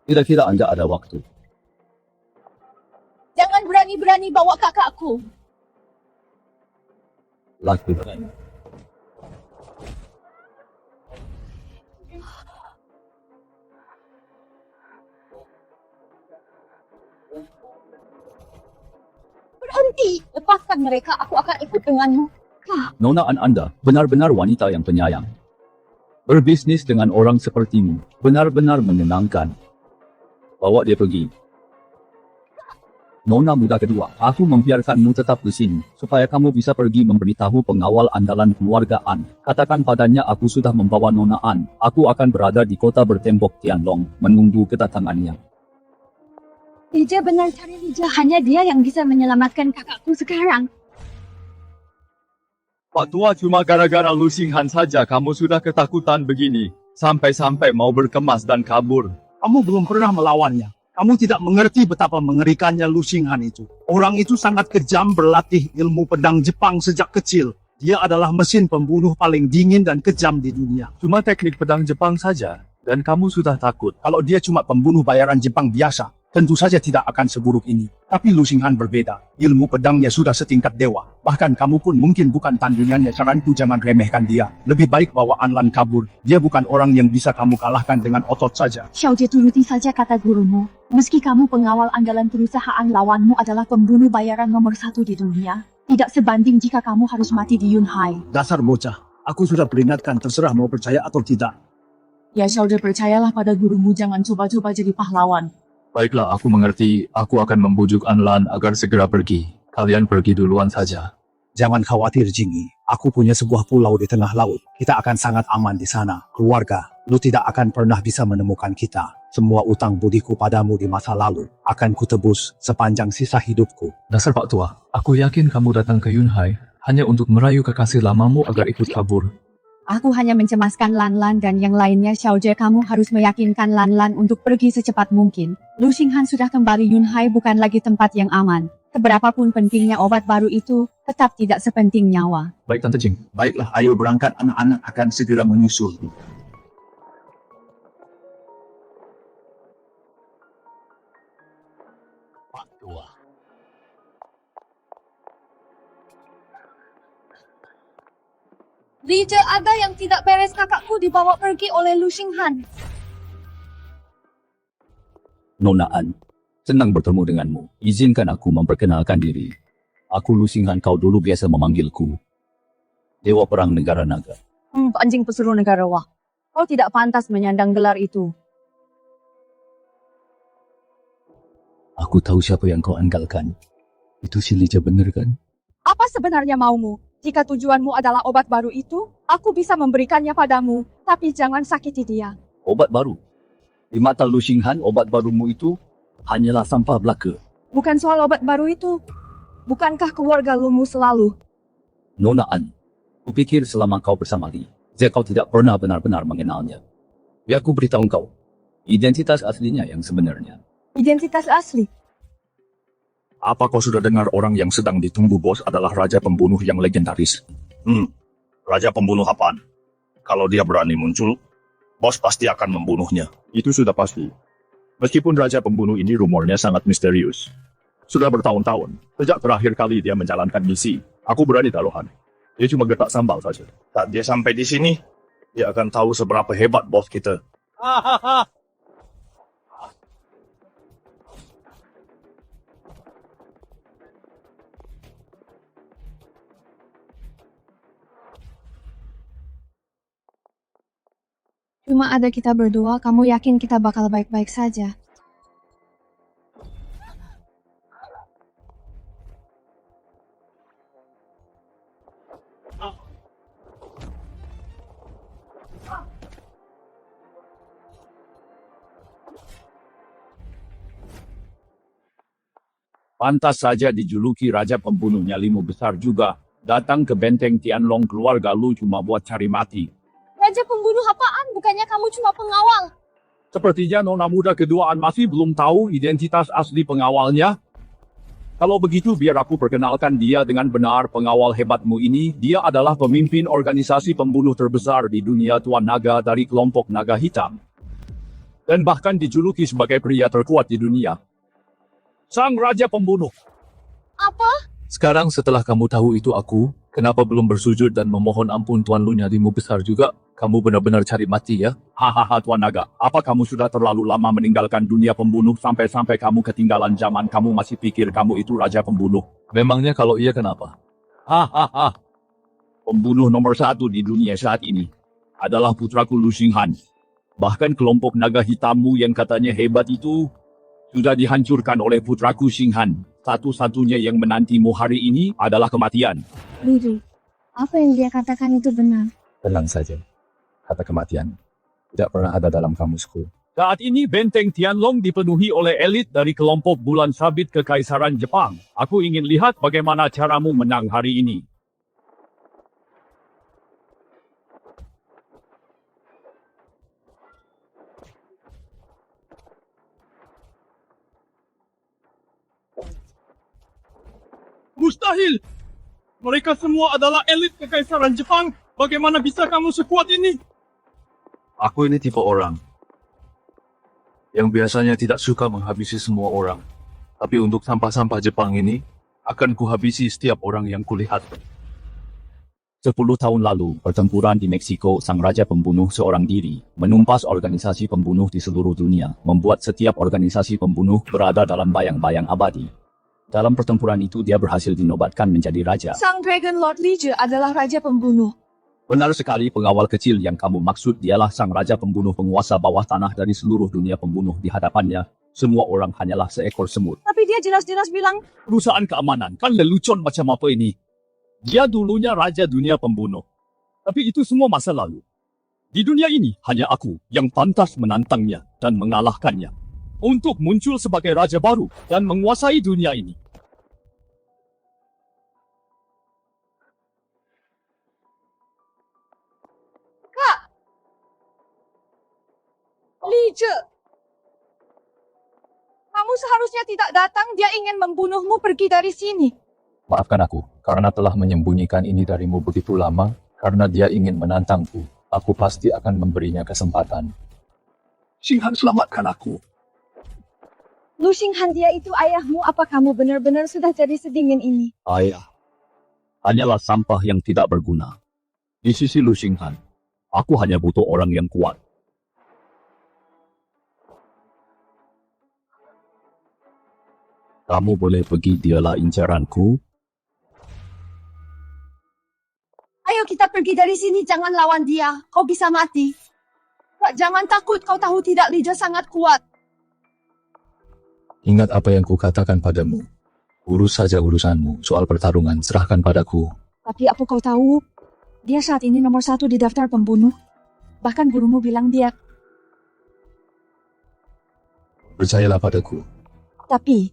Kira-kira Anda ada waktu? Jangan berani-berani bawa kakakku. Lakukan. Berhenti, lepaskan mereka, aku akan ikut denganmu. Nona An Anda benar-benar wanita yang penyayang. Berbisnis dengan orang sepertimu benar-benar menyenangkan. Bawa dia pergi. Nona muda kedua, aku membiarkanmu tetap di sini, supaya kamu bisa pergi memberitahu pengawal andalan keluarga An. Katakan padanya aku sudah membawa Nona An. Aku akan berada di kota bertembok Tianlong, menunggu kedatangannya. Lija benar cari Lija, hanya dia yang bisa menyelamatkan kakakku sekarang. Pak Tua, cuma gara-gara Lu Xinghan saja kamu sudah ketakutan begini. Sampai-sampai mau berkemas dan kabur. Kamu belum pernah melawannya. Kamu tidak mengerti betapa mengerikannya Lu Xinghan itu. Orang itu sangat kejam, berlatih ilmu pedang Jepang sejak kecil. Dia adalah mesin pembunuh paling dingin dan kejam di dunia. Cuma teknik pedang Jepang saja, dan kamu sudah takut. Kalau dia cuma pembunuh bayaran Jepang biasa, tentu saja tidak akan seburuk ini. Tapi Lu Xinghan berbeda. Ilmu pedangnya sudah setingkat dewa. Bahkan kamu pun mungkin bukan tandingannya. Saranku jangan remehkan dia. Lebih baik bawa Anlan kabur. Dia bukan orang yang bisa kamu kalahkan dengan otot saja. Xiaojie, turuti saja kata gurumu. Meski kamu pengawal andalan perusahaan, lawanmu adalah pembunuh bayaran nomor 1 di dunia. Tidak sebanding jika kamu harus mati di Yunhai. Dasar bocah. Aku sudah peringatkan, terserah mau percaya atau tidak. Ya Xiaojie, percayalah pada gurumu, jangan coba-coba jadi pahlawan. Baiklah, aku mengerti. Aku akan membujuk Anlan agar segera pergi. Kalian pergi duluan saja. Jangan khawatir, Jingyi. Aku punya sebuah pulau di tengah laut. Kita akan sangat aman di sana. Keluarga, lu tidak akan pernah bisa menemukan kita. Semua utang budiku padamu di masa lalu akan kutebus sepanjang sisa hidupku. Dasar Pak Tua, aku yakin kamu datang ke Yunhai hanya untuk merayu kekasih lamamu agar ikut kabur. Aku hanya mencemaskan Lanlan dan yang lainnya. Xiaojie, kamu harus meyakinkan Lanlan untuk pergi secepat mungkin. Lu Xinghan sudah kembali. Yunhai bukan lagi tempat yang aman. Seberapapun pentingnya obat baru itu, tetap tidak sepenting nyawa. Baik Tante Jing. Baiklah, ayo berangkat, anak-anak akan segera menyusul. Pak Tua. Rija, ada yang tidak beres, kakakku dibawa pergi oleh Lu Xinghan. Nona An, senang bertemu denganmu. Izinkan aku memperkenalkan diri. Aku Lu Xinghan, kau dulu biasa memanggilku Dewa Perang Negara Naga. Anjing pesuruh negara wah. Kau tidak pantas menyandang gelar itu. Aku tahu siapa yang kau andalkan. Itu si Lija, benar kan? Apa sebenarnya maumu? Jika tujuanmu adalah obat baru itu, aku bisa memberikannya padamu. Tapi jangan sakiti dia. Obat baru? Di mata Lu Xinghan, obat barumu itu hanyalah sampah belaka. Bukan soal obat baru itu. Bukankah keluarga lumu selalu? Nona An, kupikir selama kau bersama Li, kau tidak pernah benar-benar mengenalnya. Biar aku beritahu kau, identitas aslinya yang sebenarnya. Identitas asli? Apa kau sudah dengar orang yang sedang ditunggu bos adalah raja pembunuh yang legendaris? Raja pembunuh apaan? Kalau dia berani muncul, bos pasti akan membunuhnya. Itu sudah pasti. Meskipun raja pembunuh ini rumornya sangat misterius. Sudah bertahun-tahun, sejak terakhir kali dia menjalankan misi, aku berani taruhan. Dia cuma getak sambal saja. Saat dia sampai di sini, dia akan tahu seberapa hebat bos kita. Cuma ada kita berdua, kamu yakin kita bakal baik-baik saja? Pantas saja dijuluki raja pembunuhnya Limu besar juga. Datang ke benteng Tianlong keluarga Lu cuma buat cari mati. Raja pembunuh apaan? Bukannya kamu cuma pengawal? Sepertinya nona muda keduaan masih belum tahu identitas asli pengawalnya. Kalau begitu biar aku perkenalkan dia dengan benar. Pengawal hebatmu ini, dia adalah pemimpin organisasi pembunuh terbesar di dunia, Tuan Naga dari kelompok Naga Hitam. Dan bahkan dijuluki sebagai pria terkuat di dunia. Sang Raja Pembunuh. Apa? Sekarang setelah kamu tahu itu aku, kenapa belum bersujud dan memohon ampun Tuan Lu Nyalimu besar juga? Kamu benar-benar cari mati ya? Hahaha Tuan Naga, apa kamu sudah terlalu lama meninggalkan dunia pembunuh sampai-sampai kamu ketinggalan zaman, kamu masih pikir kamu itu Raja Pembunuh? Memangnya kalau iya kenapa? Hahaha. Pembunuh nomor 1 di dunia saat ini adalah putraku Lu Xinghan. Bahkan kelompok Naga Hitammu yang katanya hebat itu sudah dihancurkan oleh putraku Xinghan. Satu-satunya yang menantimu hari ini adalah kematian. Liru, apa yang dia katakan itu benar? Tenang saja. Kata kematian tidak pernah ada dalam kamusku. Saat ini benteng Tianlong dipenuhi oleh elit dari kelompok Bulan Sabit Kekaisaran Jepang. Aku ingin lihat bagaimana caramu menang hari ini. Mustahil! Mereka semua adalah elit kekaisaran Jepang. Bagaimana bisa kamu sekuat ini? Aku ini tipe orang yang biasanya tidak suka menghabisi semua orang. Tapi untuk sampah-sampah Jepang ini, akan kuhabisi setiap orang yang kulihat. 10 tahun lalu, pertempuran di Meksiko, sang raja pembunuh seorang diri, menumpas organisasi pembunuh di seluruh dunia, membuat setiap organisasi pembunuh berada dalam bayang-bayang abadi. Dalam pertempuran itu, dia berhasil dinobatkan menjadi raja. Sang Dragon Lord Liege adalah raja pembunuh. Benar sekali, pengawal kecil yang kamu maksud dialah sang raja pembunuh penguasa bawah tanah dari seluruh dunia pembunuh di hadapannya. Semua orang hanyalah seekor semut. Tapi dia jelas-jelas bilang, Perusahaan keamanan, kan lelucon macam apa ini? Dia dulunya raja dunia pembunuh. Tapi itu semua masa lalu. Di dunia ini, hanya aku yang pantas menantangnya dan mengalahkannya. Untuk muncul sebagai raja baru dan menguasai dunia ini. Kak! Liege! Kamu seharusnya tidak datang, dia ingin membunuhmu, pergi dari sini. Maafkan aku, karena telah menyembunyikan ini darimu begitu lama, karena dia ingin menantangku. Aku pasti akan memberinya kesempatan. Xinghan, selamatkan aku. Lu Xinghan, dia itu ayahmu, apa kamu benar-benar sudah jadi sedingin ini? Ayah hanyalah sampah yang tidak berguna. Di sisi Lu Xinghan, aku hanya butuh orang yang kuat. Kamu boleh pergi, dialah incaranku. Ayo kita pergi dari sini, jangan lawan dia. Kau bisa mati. Kak, jangan takut, kau tahu tidak, Liege sangat kuat. Ingat apa yang kukatakan padamu. Urus saja urusanmu, soal pertarungan serahkan padaku. Tapi apa kau tahu? Dia saat ini nomor 1 di daftar pembunuh. Bahkan gurumu bilang dia. Percayalah padaku. Tapi,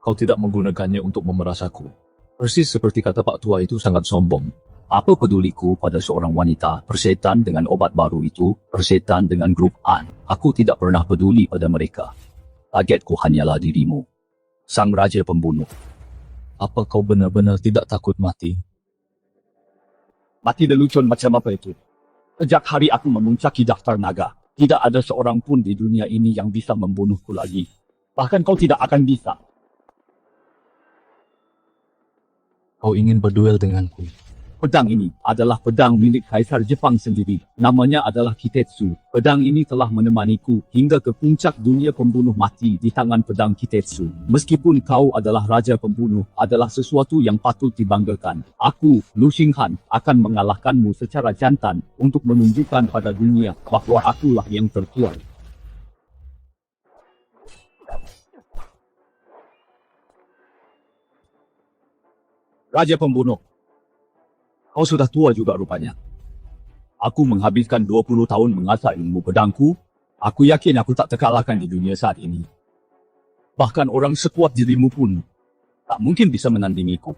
Kau tidak menggunakannya untuk memeras aku. Persis seperti kata Pak Tua itu sangat sombong. Apa peduliku pada seorang wanita, persetan dengan obat baru itu, persetan dengan grup An. Aku tidak pernah peduli pada mereka. Targetku hanyalah dirimu. Sang raja pembunuh. Apa kau benar-benar tidak takut mati? Mati lelucon macam apa itu? Sejak hari aku memuncaki daftar naga, tidak ada seorang pun di dunia ini yang bisa membunuhku lagi. Bahkan kau tidak akan bisa. Kau ingin berduel denganku? Pedang ini adalah pedang milik Kaisar Jepang sendiri. Namanya adalah Kitetsu. Pedang ini telah menemaniku hingga ke puncak dunia pembunuh mati di tangan pedang Kitetsu. Meskipun kau adalah raja pembunuh, adalah sesuatu yang patut dibanggakan. Aku, Lu Xinghan, akan mengalahkanmu secara jantan untuk menunjukkan pada dunia bahwa akulah yang terkuat. Raja pembunuh. Kau sudah tua juga rupanya. Aku menghabiskan 20 tahun mengasah ilmu pedangku. Aku yakin aku tak terkalahkan di dunia saat ini. Bahkan orang sekuat dirimu pun tak mungkin bisa menandingiku.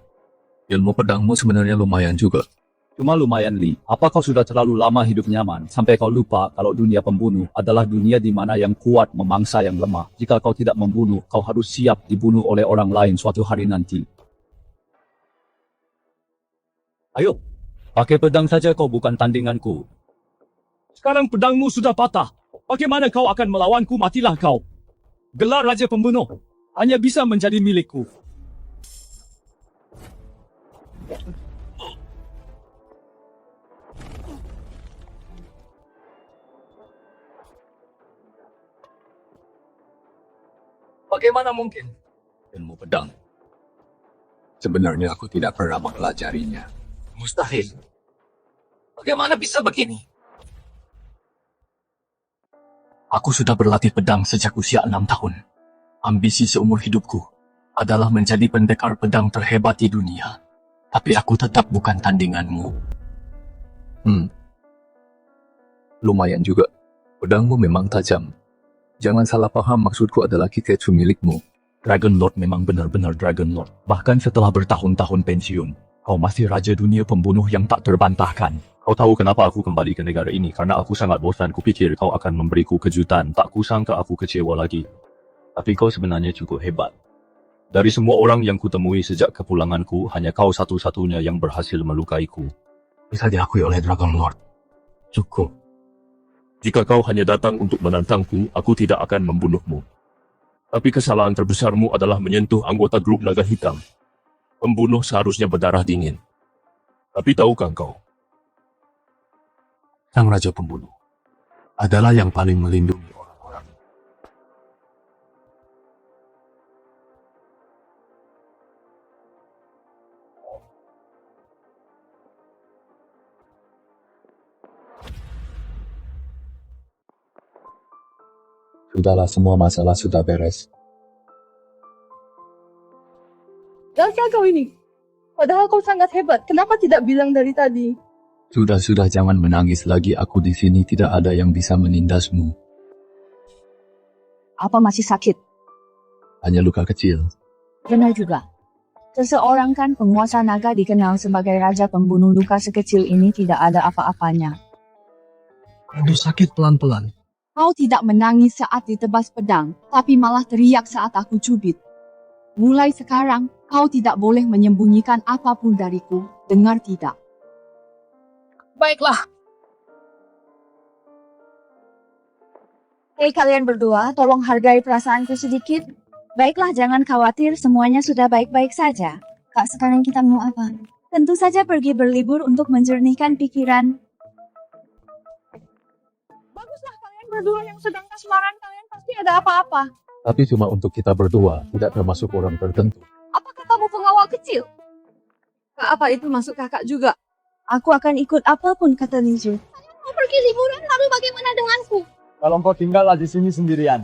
Ilmu pedangmu sebenarnya lumayan juga. Cuma lumayan, Li. Apa kau sudah terlalu lama hidup nyaman sampai kau lupa kalau dunia pembunuh adalah dunia di mana yang kuat memangsa yang lemah. Jika kau tidak membunuh, kau harus siap dibunuh oleh orang lain suatu hari nanti. Ayo, pakai pedang saja, kau bukan tandinganku. Sekarang pedangmu sudah patah. Bagaimana kau akan melawanku? Matilah kau. Gelar Raja Pembunuh hanya bisa menjadi milikku. Bagaimana mungkin? Ilmu pedang. Sebenarnya aku tidak pernah mempelajarinya. Mustahil. Bagaimana bisa begini? Aku sudah berlatih pedang sejak usia 6 tahun. Ambisi seumur hidupku adalah menjadi pendekar pedang terhebat di dunia. Tapi aku tetap bukan tandinganmu. Lumayan juga. Pedangmu memang tajam. Jangan salah paham, maksudku adalah Kitetsu milikmu. Dragon Lord memang benar-benar Dragon Lord. Bahkan setelah bertahun-tahun pensiun, kau masih raja dunia pembunuh yang tak terbantahkan. Kau tahu kenapa aku kembali ke negara ini? Karena aku sangat bosan. Kupikir kau akan memberiku kejutan. Tak kusangka aku kecewa lagi. Tapi kau sebenarnya cukup hebat. Dari semua orang yang kutemui sejak kepulanganku, hanya kau satu-satunya yang berhasil melukaiku. Bisa diakui oleh Dragon Lord. Cukup. Jika kau hanya datang untuk menantangku, aku tidak akan membunuhmu. Tapi kesalahan terbesarmu adalah menyentuh anggota grup naga hitam. Pembunuh seharusnya berdarah dingin. Tapi tahukah kau? Sang Raja Pembunuh adalah yang paling melindungi orang-orang. Sudahlah, semua masalah sudah beres. Dasar kau ini. Padahal kau sangat hebat. Kenapa tidak bilang dari tadi? Sudah, jangan menangis lagi. Aku di sini tidak ada yang bisa menindasmu. Apa masih sakit? Hanya luka kecil. Benar juga. Seseorang kan penguasa naga dikenal sebagai raja pembunuh, luka sekecil ini tidak ada apa-apanya. Aduh, sakit pelan-pelan. Kau tidak menangis saat ditebas pedang, tapi malah teriak saat aku cubit. Mulai sekarang, kau tidak boleh menyembunyikan apapun dariku. Dengar tidak? Baiklah. Hei kalian berdua, tolong hargai perasaanku sedikit. Baiklah, jangan khawatir, semuanya sudah baik-baik saja. Kak, sekarang kita mau apa? Tentu saja pergi berlibur untuk menjernihkan pikiran. Baguslah kalian berdua yang sedang kasmaran, kalian pasti ada apa-apa. Tapi cuma untuk kita berdua, tidak termasuk orang tertentu. Apa katamu pengawal kecil? Apa itu masuk kakak juga? Aku akan ikut apapun kata Lizu. Mau pergi liburan, lalu bagaimana denganku? Kalau kau tinggallah di sini sendirian.